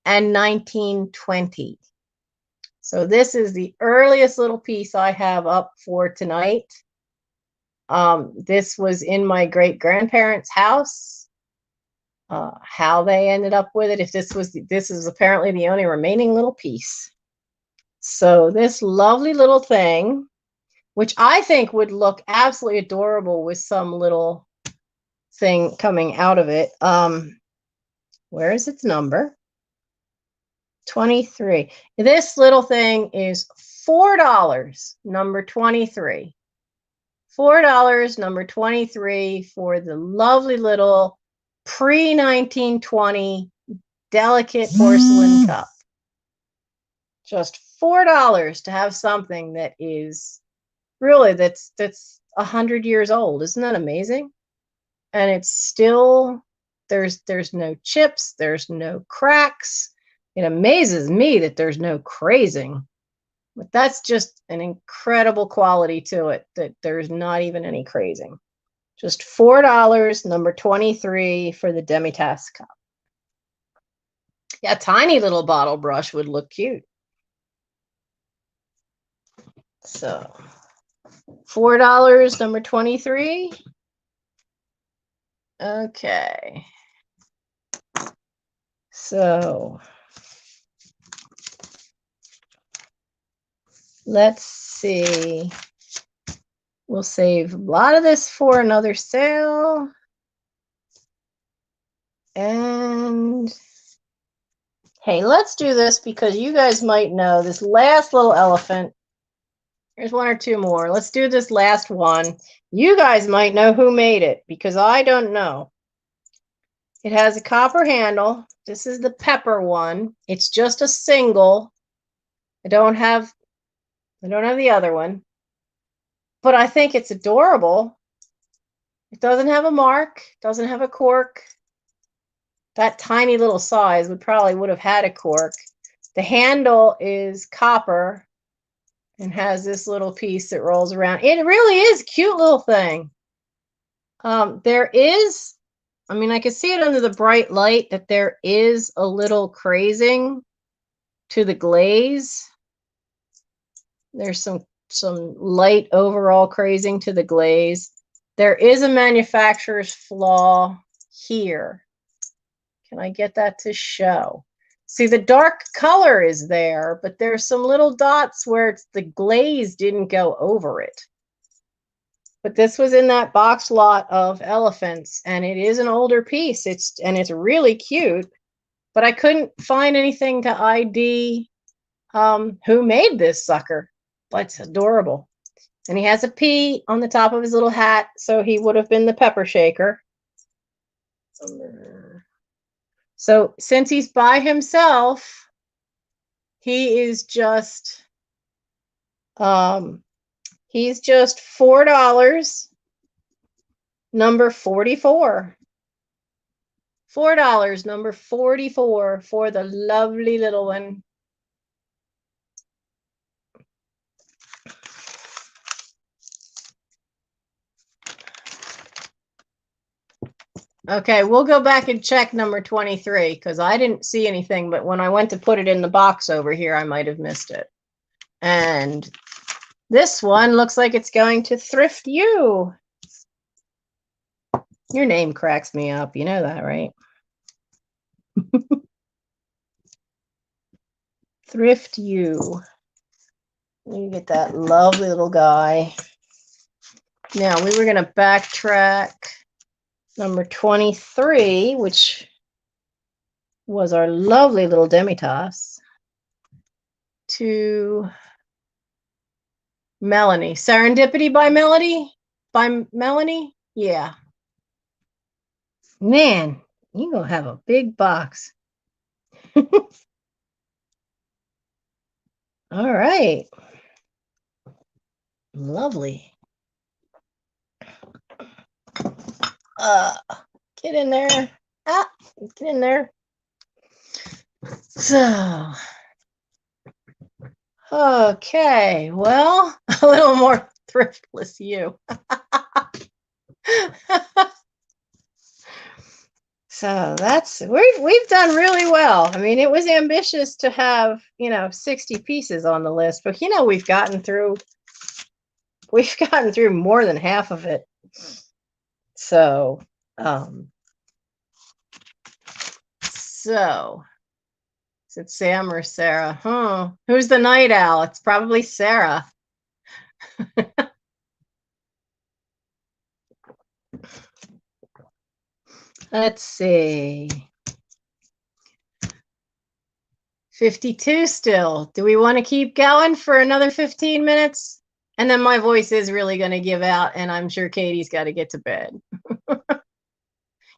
and 1920. So this is the earliest little piece I have up for tonight. This was in my great-grandparents' house. How they ended up with it, if this is apparently the only remaining little piece. So this lovely little thing, which I think would look absolutely adorable with some little thing coming out of it. Where is its number? 23. This little thing is $4, number 23. $4, number 23, for the lovely little pre-1920 delicate porcelain cup. Just $4 to have something that is really that's 100 years old. Isn't that amazing? And it's still, there's no chips, there's no cracks. It amazes me that there's no crazing. But that's just an incredible quality to it, that there's not even any crazing. Just $4, number 23, for the demi-tasse cup. Yeah, a tiny little bottle brush would look cute. So $4, number 23. Okay. So let's see. We'll save a lot of this for another sale. And hey, let's do this because you guys might know this last little elephant. There's one or two more. Let's do this last one. You guys might know who made it because I don't know. It has a copper handle. This is the pepper one. It's just a single. I don't have the other one. But I think it's adorable. It doesn't have a mark, doesn't have a cork. That tiny little size would have had a cork. The handle is copper and has this little piece that rolls around. It really is a cute little thing. There is, I mean, I can see it under the bright light that there is a little crazing to the glaze. There's some light overall crazing to the glaze. There is a manufacturer's flaw here. Can I get that to show? See, the dark color is there, but there's some little dots where the glaze didn't go over it. But this was in that box lot of elephants, and it is an older piece. It's really cute, but I couldn't find anything to ID who made this sucker. But it's adorable. And he has a P on the top of his little hat, so he would have been the pepper shaker. So since he's by himself, he is just he's just $4, number 44. $4, number 44, for the lovely little one. Okay, we'll go back and check number 23 because I didn't see anything, but when I went to put it in the box over here, I might have missed it. And this one looks like it's going to Thrift You. Your name cracks me up. You know that, right? Thrift You. You get that lovely little guy. Now, we were going to backtrack number 23, which was our lovely little demi-tasse, to Melanie. Serendipity by Melody? By Melanie? Yeah. Man, you're going to have a big box. All right. Lovely. Get in there. Get in there. So, okay, well, a little more thriftless you. So that's we've done really well. I mean, it was ambitious to have, 60 pieces on the list, but we've gotten through more than half of it. So, so is it Sam or Sarah? Who's the night owl? It's probably Sarah. Let's see. 52 still. Do we want to keep going for another 15 minutes? And then my voice is really going to give out, and I'm sure Katie's got to get to bed.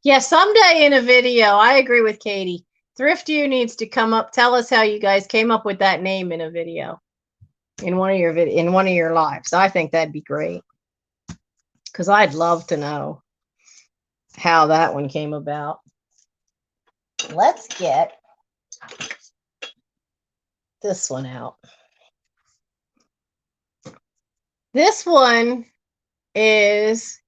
Yeah, someday in a video, I agree with Katie. Thrift You needs to come up, tell us how you guys came up with that name in a video, in one of your lives. I think that'd be great, because I'd love to know how that one came about. Let's get this one out. This one is,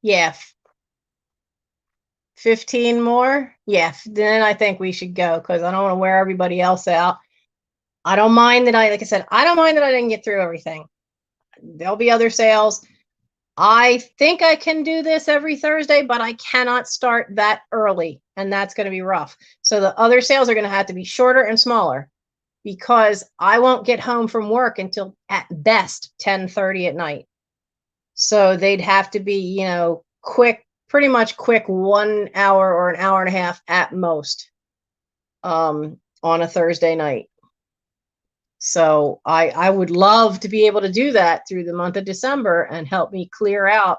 15 more. Yeah, then I think we should go, because I don't want to wear everybody else out. I don't mind that like I said, I don't mind that I didn't get through everything. There'll be other sales. I think I can do this every Thursday, but I cannot start that early, and that's going to be rough. So the other sales are going to have to be shorter and smaller, because I won't get home from work until at best 10:30 at night. So they'd have to be, quick, pretty much quick, 1 hour or an hour and a half at most, on a Thursday night. So I would love to be able to do that through the month of December and help me clear out,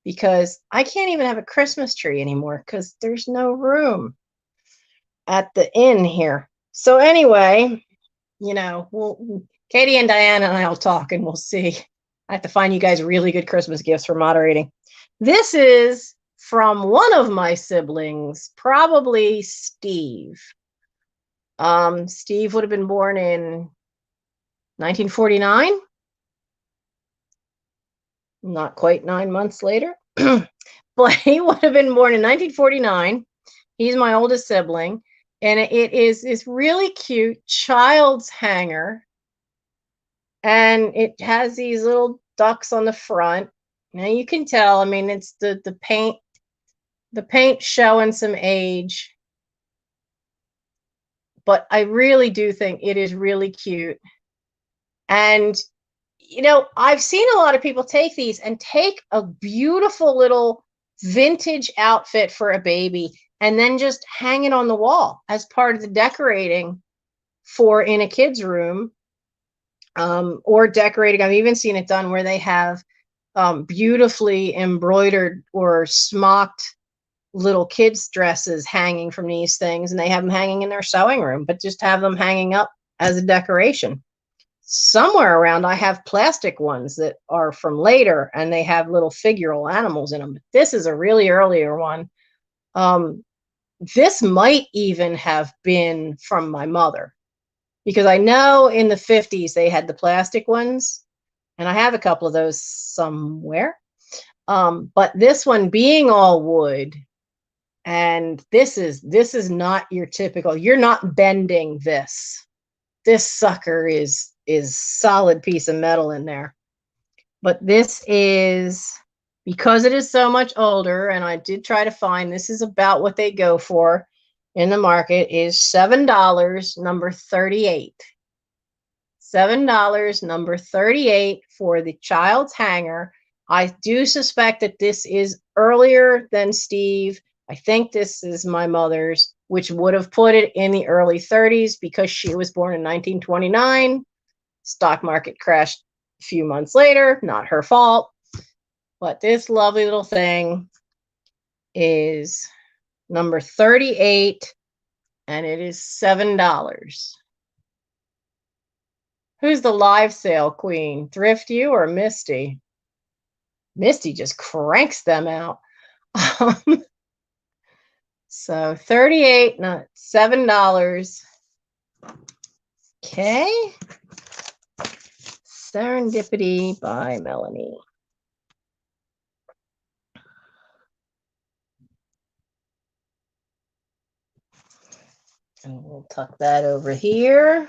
because I can't even have a Christmas tree anymore because there's no room at the inn here. So anyway, Katie and Diana and I will talk, and we'll see. I have to find you guys really good Christmas gifts for moderating. This is from one of my siblings, probably Steve. Steve would have been born in 1949. Not quite 9 months later. But he would have been born in 1949. He's my oldest sibling. And it is this really cute child's hanger. And it has these little ducks on the front. Now you can tell, I mean, it's the paint showing some age. But I really do think it is really cute. And I've seen a lot of people take these and take a beautiful little vintage outfit for a baby and then just hang it on the wall as part of the decorating for in a kid's room, or decorating. I've even seen it done where they have beautifully embroidered or smocked little kids' dresses hanging from these things, and they have them hanging in their sewing room, but just have them hanging up as a decoration. Somewhere around, I have plastic ones that are from later, and they have little figural animals in them. But this is a really earlier one. This might even have been from my mother, because I know in the 50s they had the plastic ones, and I have a couple of those somewhere. But this one being all wood, and this is not your typical, you're not bending this. This sucker is solid piece of metal in there. But this is, because it is so much older, and I did try to find, this is about what they go for in the market, is $7, number 38. $7, number 38 for the child's hanger. I do suspect that this is earlier than Steve. I think this is my mother's, which would have put it in the early 30s, because she was born in 1929. Stock market crashed a few months later, not her fault. But this lovely little thing is number 38, and it is $7. Who's the live sale queen? Thrift You or Misty? Misty just cranks them out. So 38, not $7. Okay. Serendipity by Melanie. And we'll tuck that over here.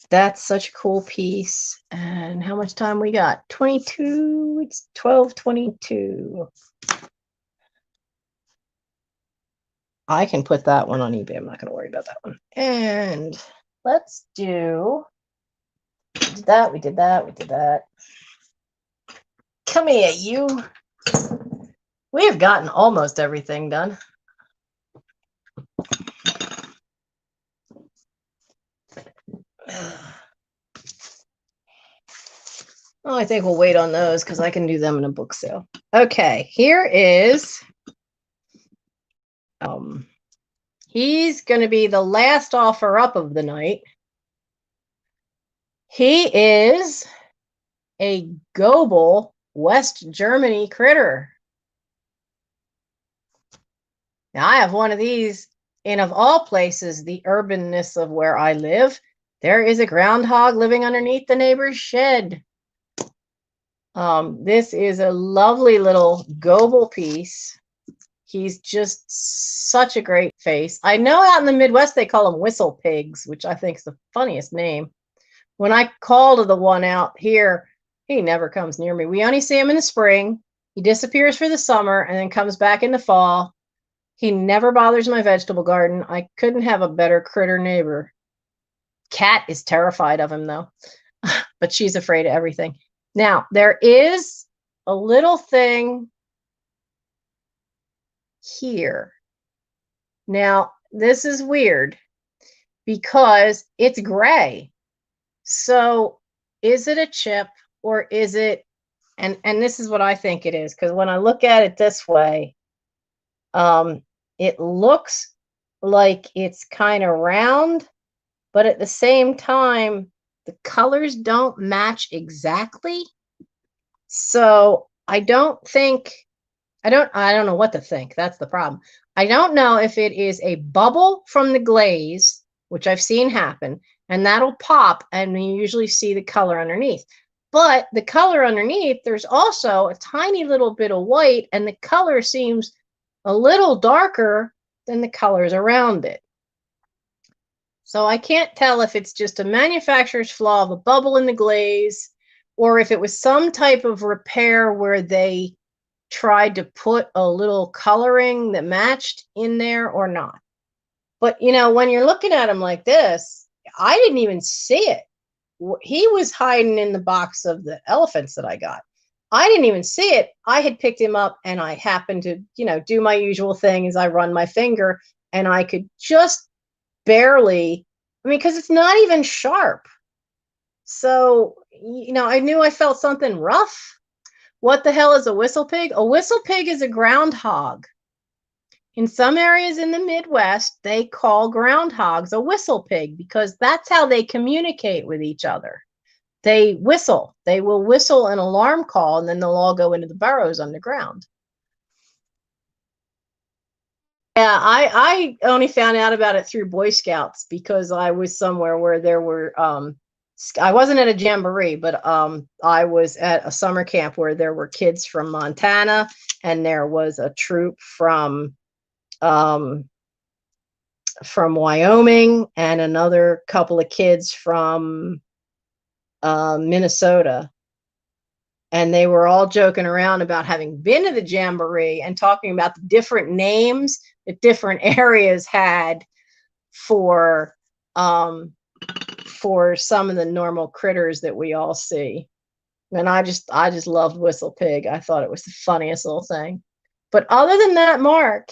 That's such a cool piece. And how much time we got? 22. It's 12:22. I can put that one on eBay. I'm not going to worry about that one. And let's do. We did that. We did that. We did that. Come here, you. We have gotten almost everything done. Oh, I think we'll wait on those because I can do them in a book sale. Okay, here is. He's going to be the last offer up of the night. He is a Goebel West Germany critter. Now, I have one of these, and of all places, the urbanness of where I live, there is a groundhog living underneath the neighbor's shed. This is a lovely little Goebel piece. He's just such a great face. I know out in the Midwest they call them whistle pigs, which I think is the funniest name. When I call to the one out here, he never comes near me. We only see him in the spring. He disappears for the summer and then comes back in the fall. He never bothers my vegetable garden. I couldn't have a better critter neighbor. Cat is terrified of him, though, but she's afraid of everything. Now, there is a little thing here. Now, this is weird because it's gray. So is it a chip or is it, and this is what I think it is, because when I look at it this way, it looks like it's kind of round, but at the same time, the colors don't match exactly. So I don't know what to think. That's the problem. I don't know if it is a bubble from the glaze, which I've seen happen, and that'll pop, and you usually see the color underneath. But the color underneath, there's also a tiny little bit of white, and the color seems a little darker than the colors around it. So I can't tell if it's just a manufacturer's flaw of a bubble in the glaze, or if it was some type of repair where they tried to put a little coloring that matched in there or not. But, you know, when you're looking at him like this, I didn't even see it. He was hiding in the box of the elephants that I got. I didn't even see it. I had picked him up and I happened to, you know, do my usual thing as I run my finger, and I could just barely, I mean, because it's not even sharp. So, you know, I knew I felt something rough. What the hell is a whistle pig? A whistle pig is a groundhog. In some areas in the Midwest, they call groundhogs a whistle pig because that's how they communicate with each other. They whistle. They will whistle an alarm call, and then they'll all go into the burrows underground. Yeah, I only found out about it through Boy Scouts because I was somewhere where there were I wasn't at a jamboree, but I was at a summer camp where there were kids from Montana, and there was a troop from Wyoming, and another couple of kids from Minnesota. And they were all joking around about having been to the jamboree and talking about the different names that different areas had for some of the normal critters that we all see. And I just loved Whistle Pig. I thought it was the funniest little thing. But other than that, Mark,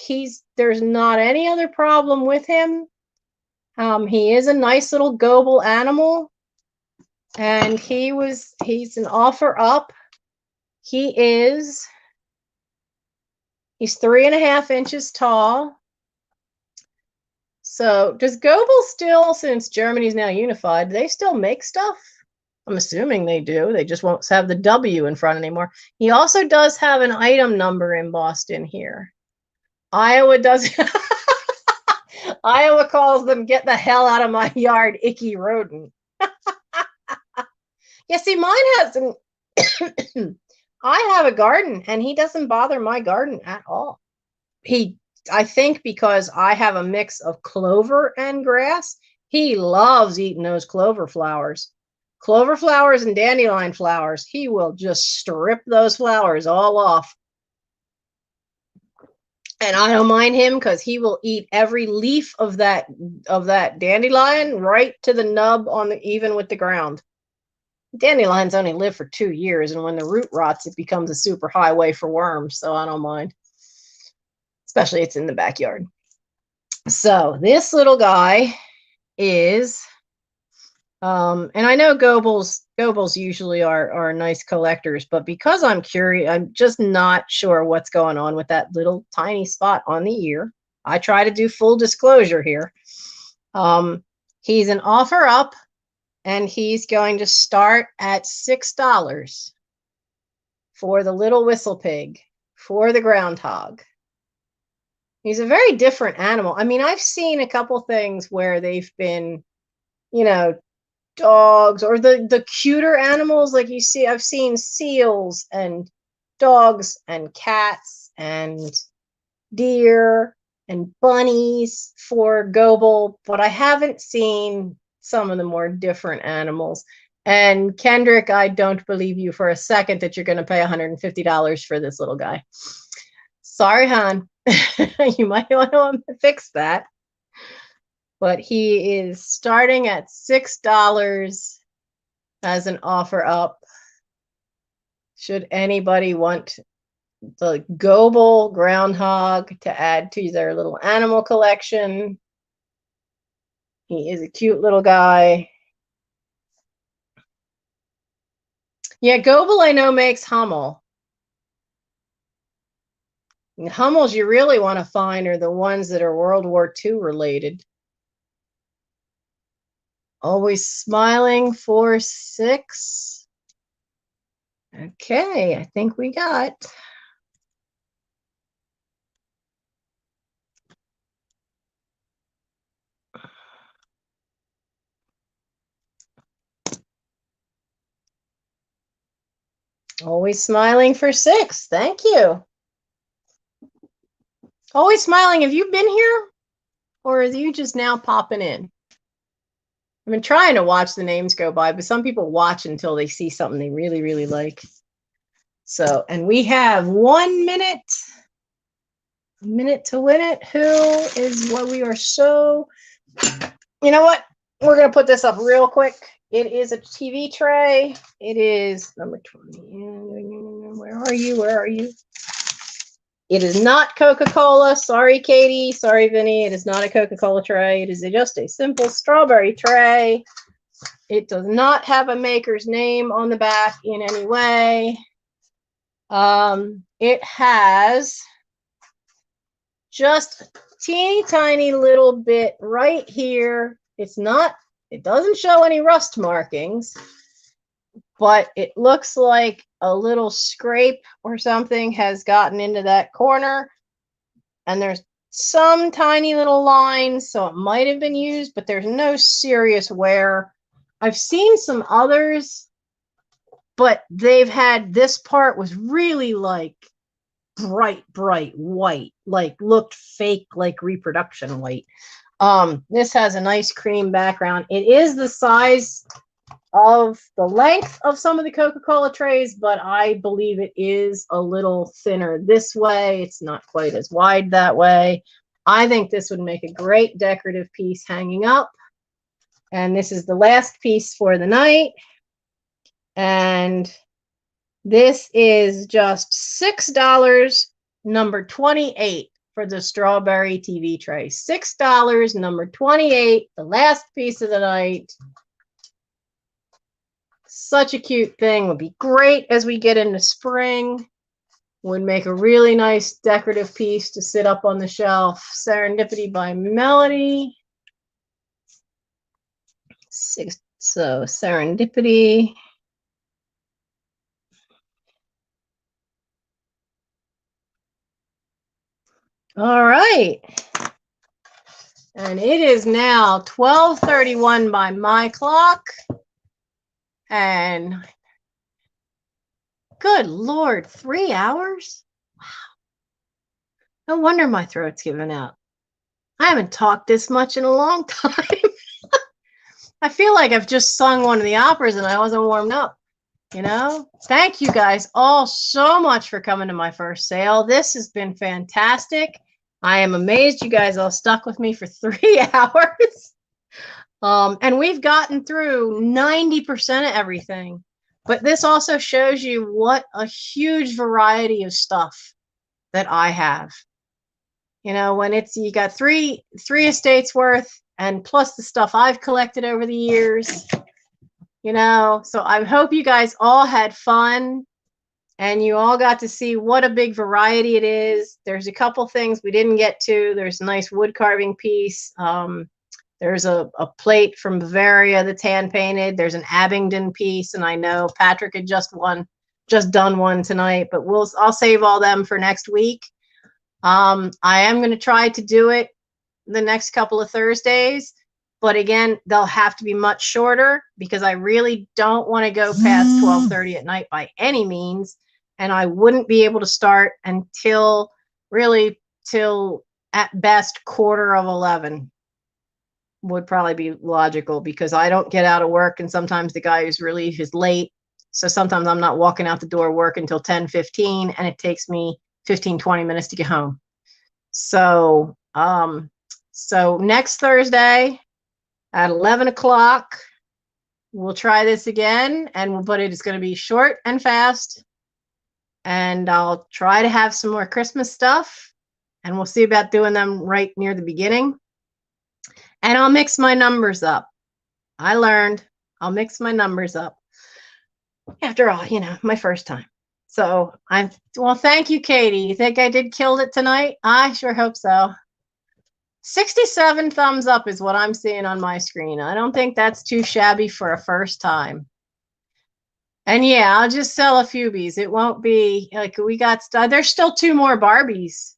there's not any other problem with him. He is a nice little Goebel animal, and he's an offer up. He's 3.5 inches tall. So does Goebel still, since Germany's now unified, do they still make stuff? I'm assuming they do. They just won't have the W in front anymore. He also does have an item number embossed in here. Iowa does Iowa calls them "get the hell out of my yard, icky rodent." Yeah, see, mine hasn't. I have a garden, and he doesn't bother my garden at all. I think because I have a mix of clover and grass, he loves eating those clover flowers. Clover flowers and dandelion flowers. He will just strip those flowers all off. And I don't mind him because he will eat every leaf of that dandelion right to the nub even with the ground. Dandelions only live for 2 years, and when the root rots, it becomes a super highway for worms. So I don't mind, especially it's in the backyard. So this little guy is, and I know Gobles usually are nice collectors, but because I'm curious, I'm just not sure what's going on with that little tiny spot on the ear. I try to do full disclosure here. He's an offer up, and he's going to start at $6 for the little whistle pig, for the groundhog. He's a very different animal. I mean, I've seen a couple things where they've been, dogs or the cuter animals. Like I've seen seals and dogs and cats and deer and bunnies for Goble, but I haven't seen some of the more different animals. And Kendrick, I don't believe you for a second that you're going to pay $150 for this little guy. Sorry, hon. You might want to fix that. But he is starting at $6 as an offer up. Should anybody want the Goble groundhog to add to their little animal collection? He is a cute little guy. Yeah, Goble I know makes Hummel. And Hummels you really want to find are the ones that are World War II related. Always smiling for 6. Okay, I think we got. Always smiling for 6. Thank you. Always smiling. Have you been here? Or are you just now popping in? I've been trying to watch the names go by, but some people watch until they see something they really, really like. So, and we have 1 minute. A minute to win it. Who is what we are so. You know what? We're going to put this up real quick. It is a TV tray. It is number 20. Where are you? Where are you? It is not Coca-Cola. Sorry, Katie. Sorry, Vinny. It is not a Coca-Cola tray. It is just a simple strawberry tray. It does not have a maker's name on the back in any way. It has just a teeny tiny little bit right here. It doesn't show any rust markings, but it looks like a little scrape or something has gotten into that corner, and there's some tiny little lines, so it might have been used, but there's no serious wear. I've seen some others, but they've had, this part was really like bright white, like looked fake, like reproduction white. This has a nice cream background. It is the size of the length of some of the Coca-Cola trays, but I believe it is a little thinner this way. It's not quite as wide that way. I think this would make a great decorative piece hanging up. And this is the last piece for the night. And this is just $6, number 28 for the strawberry TV tray. $6, number 28, the last piece of the night. Such a cute thing. Would be great as we get into spring. Would make a really nice decorative piece to sit up on the shelf. Serendipity by Melody. So Serendipity. All right. And it is now 12:31 by my clock. And good Lord, 3 hours? Wow. No wonder my throat's giving out. I haven't talked this much in a long time. I feel like I've just sung one of the operas and I wasn't warmed up. You know, thank you guys all so much for coming to my first sale. This has been fantastic. I am amazed you guys all stuck with me for 3 hours. And we've gotten through 90% of everything. But this also shows you what a huge variety of stuff that I have. You know, when it's you got three estates worth, and plus the stuff I've collected over the years. You know, so I hope you guys all had fun and you all got to see what a big variety it is. There's a couple things we didn't get to. There's a nice wood carving piece. There's a plate from Bavaria that's hand painted. There's an Abingdon piece, and I know Patrick had just done one tonight, but I'll save all them for next week. I am going to try to do it the next couple of Thursdays. But again, they'll have to be much shorter because I really don't want to go past 12:30 at night by any means. And I wouldn't be able to start until till at best 11:15 would probably be logical because I don't get out of work. And sometimes the guy who's relief is late. So sometimes I'm not walking out the door work until 10:15 and it takes me 15-20 minutes to get home. So, so next Thursday, at 11 o'clock, we'll try this again, but it's going to be short and fast. And I'll try to have some more Christmas stuff, and we'll see about doing them right near the beginning. And I'll mix my numbers up. I learned I'll mix my numbers up. After all, you know, my first time. So well, thank you, Katie. You think I killed it tonight? I sure hope so. 67 thumbs up is what I'm seeing on my screen. I don't think that's too shabby for a first time. And yeah, I'll just sell a few bees. It won't be like there's still 2 more Barbies.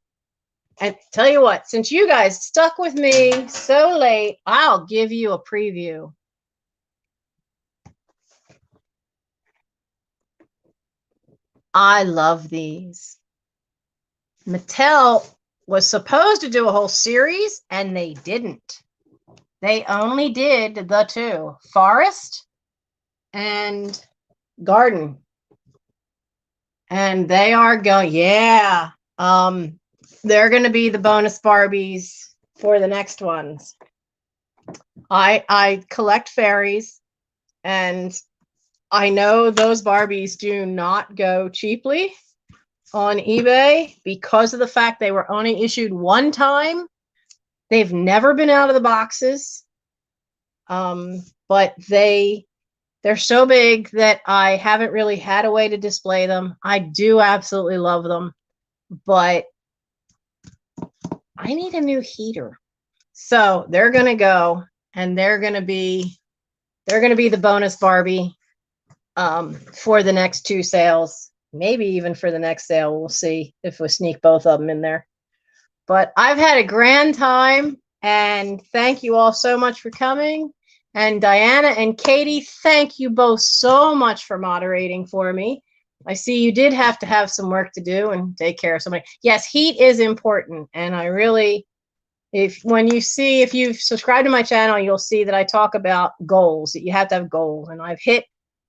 And tell you what, since you guys stuck with me so late, I'll give you a preview. I love these. Mattel was supposed to do a whole series, and they didn't. They only did the 2, Forest and Garden. And they are going, yeah. They're going to be the bonus Barbies for the next ones. I collect fairies, and I know those Barbies do not go cheaply on eBay because of the fact they were only issued one time. They've never been out of the boxes. But they're so big that I haven't really had a way to display them. I do absolutely love them, but I need a new heater. So they're going to go, and they're going to be the bonus Barbie for the next 2 sales. Maybe even for the next sale. We'll see if we sneak both of them in there. But I've had a grand time, and thank you all so much for coming. And Diana and Katie, thank you both so much for moderating for me. I see you did have to have some work to do and take care of somebody. Yes, heat is important. And I really, if you've subscribed to my channel, you'll see that I talk about goals, that you have to have goals. And I've hit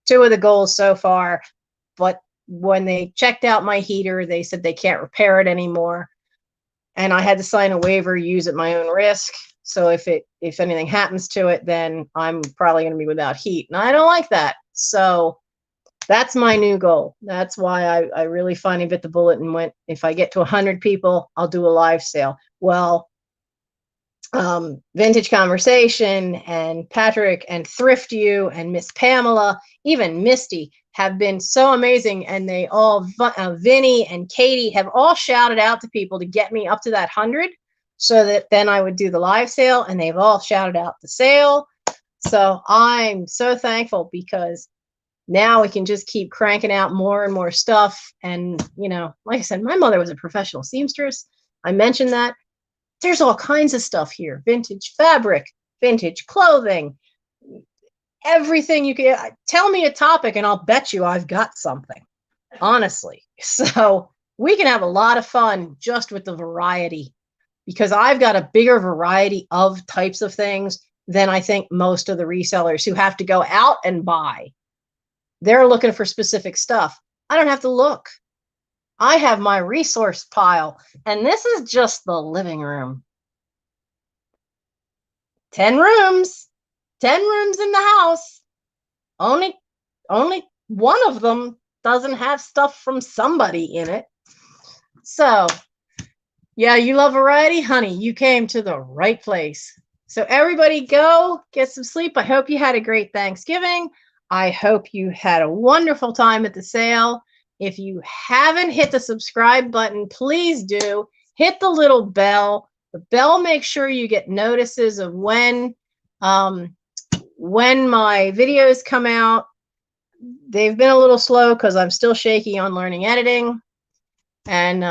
2 of the goals so far, but when they checked out my heater, they said they can't repair it anymore. And I had to sign a waiver, use at my own risk. So if anything happens to it, then I'm probably going to be without heat. And I don't like that. So that's my new goal. That's why I really finally bit the bullet and went, if I get to 100 people, I'll do a live sale. Well, Vintage Conversation and Patrick and Thrift You and Miss Pamela, even Misty, have been so amazing, and they all, Vinny and Katie, have all shouted out to people to get me up to that 100 so that then I would do the live sale, and they've all shouted out the sale. So I'm so thankful because now we can just keep cranking out more and more stuff. And, you know, like I said, my mother was a professional seamstress. I mentioned that. There's all kinds of stuff here. Vintage fabric, vintage clothing, everything you can. Tell me a topic and I'll bet you I've got something, honestly. So we can have a lot of fun just with the variety, because I've got a bigger variety of types of things than I think most of the resellers who have to go out and buy. They're looking for specific stuff. I don't have to look. I have my resource pile, and this is just the living room. 10 rooms, 10 rooms in the house. Only one of them doesn't have stuff from somebody in it. So, yeah, you love variety, honey. You came to the right place. So everybody go get some sleep. I hope you had a great Thanksgiving. I hope you had a wonderful time at the sale. If you haven't hit the subscribe button, please do. Hit the little bell. The bell makes sure you get notices of when my videos come out. They've been a little slow because I'm still shaky on learning editing. And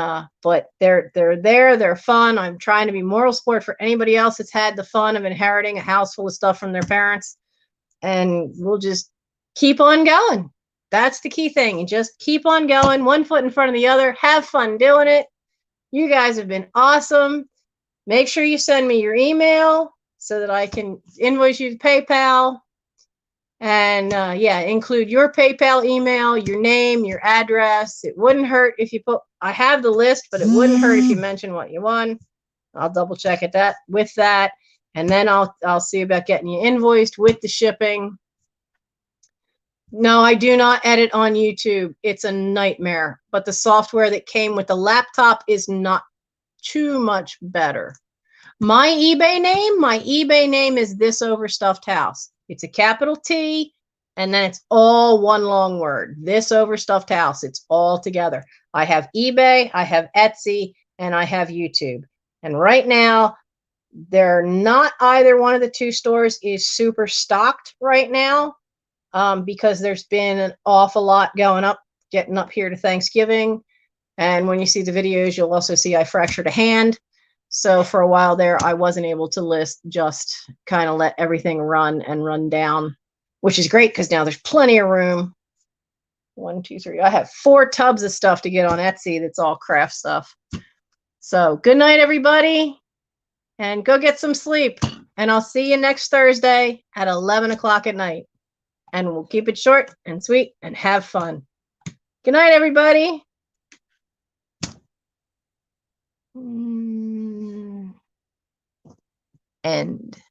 but they're there, they're fun. I'm trying to be moral support for anybody else that's had the fun of inheriting a house full of stuff from their parents. And we'll just keep on going. That's the key thing. And just keep on going, one foot in front of the other. Have fun doing it. You guys have been awesome. Make sure you send me your email so that I can invoice you to PayPal. And yeah, include your PayPal email, your name, your address. It wouldn't hurt if you put, I have the list, but it wouldn't hurt if you mention what you want. I'll double check it with that. And then I'll see about getting you invoiced with the shipping. No, I do not edit on YouTube. It's a nightmare. But the software that came with the laptop is not too much better. My eBay name is Thisoverstuffedhouse. It's a capital T, and then it's all one long word. Thisoverstuffedhouse. It's all together. I have eBay, I have Etsy, and I have YouTube. And right now, they're not either one of the two stores is super stocked right now, because there's been an awful lot getting up here to Thanksgiving. And when you see the videos, you'll also see I fractured a hand. So for a while there, I wasn't able to list, just kind of let everything run and run down, which is great because now there's plenty of room. 1, 2, 3. I have 4 tubs of stuff to get on Etsy that's all craft stuff. So good night, everybody, and go get some sleep. And I'll see you next Thursday at 11 o'clock at night. And we'll keep it short and sweet and have fun. Good night, everybody. End.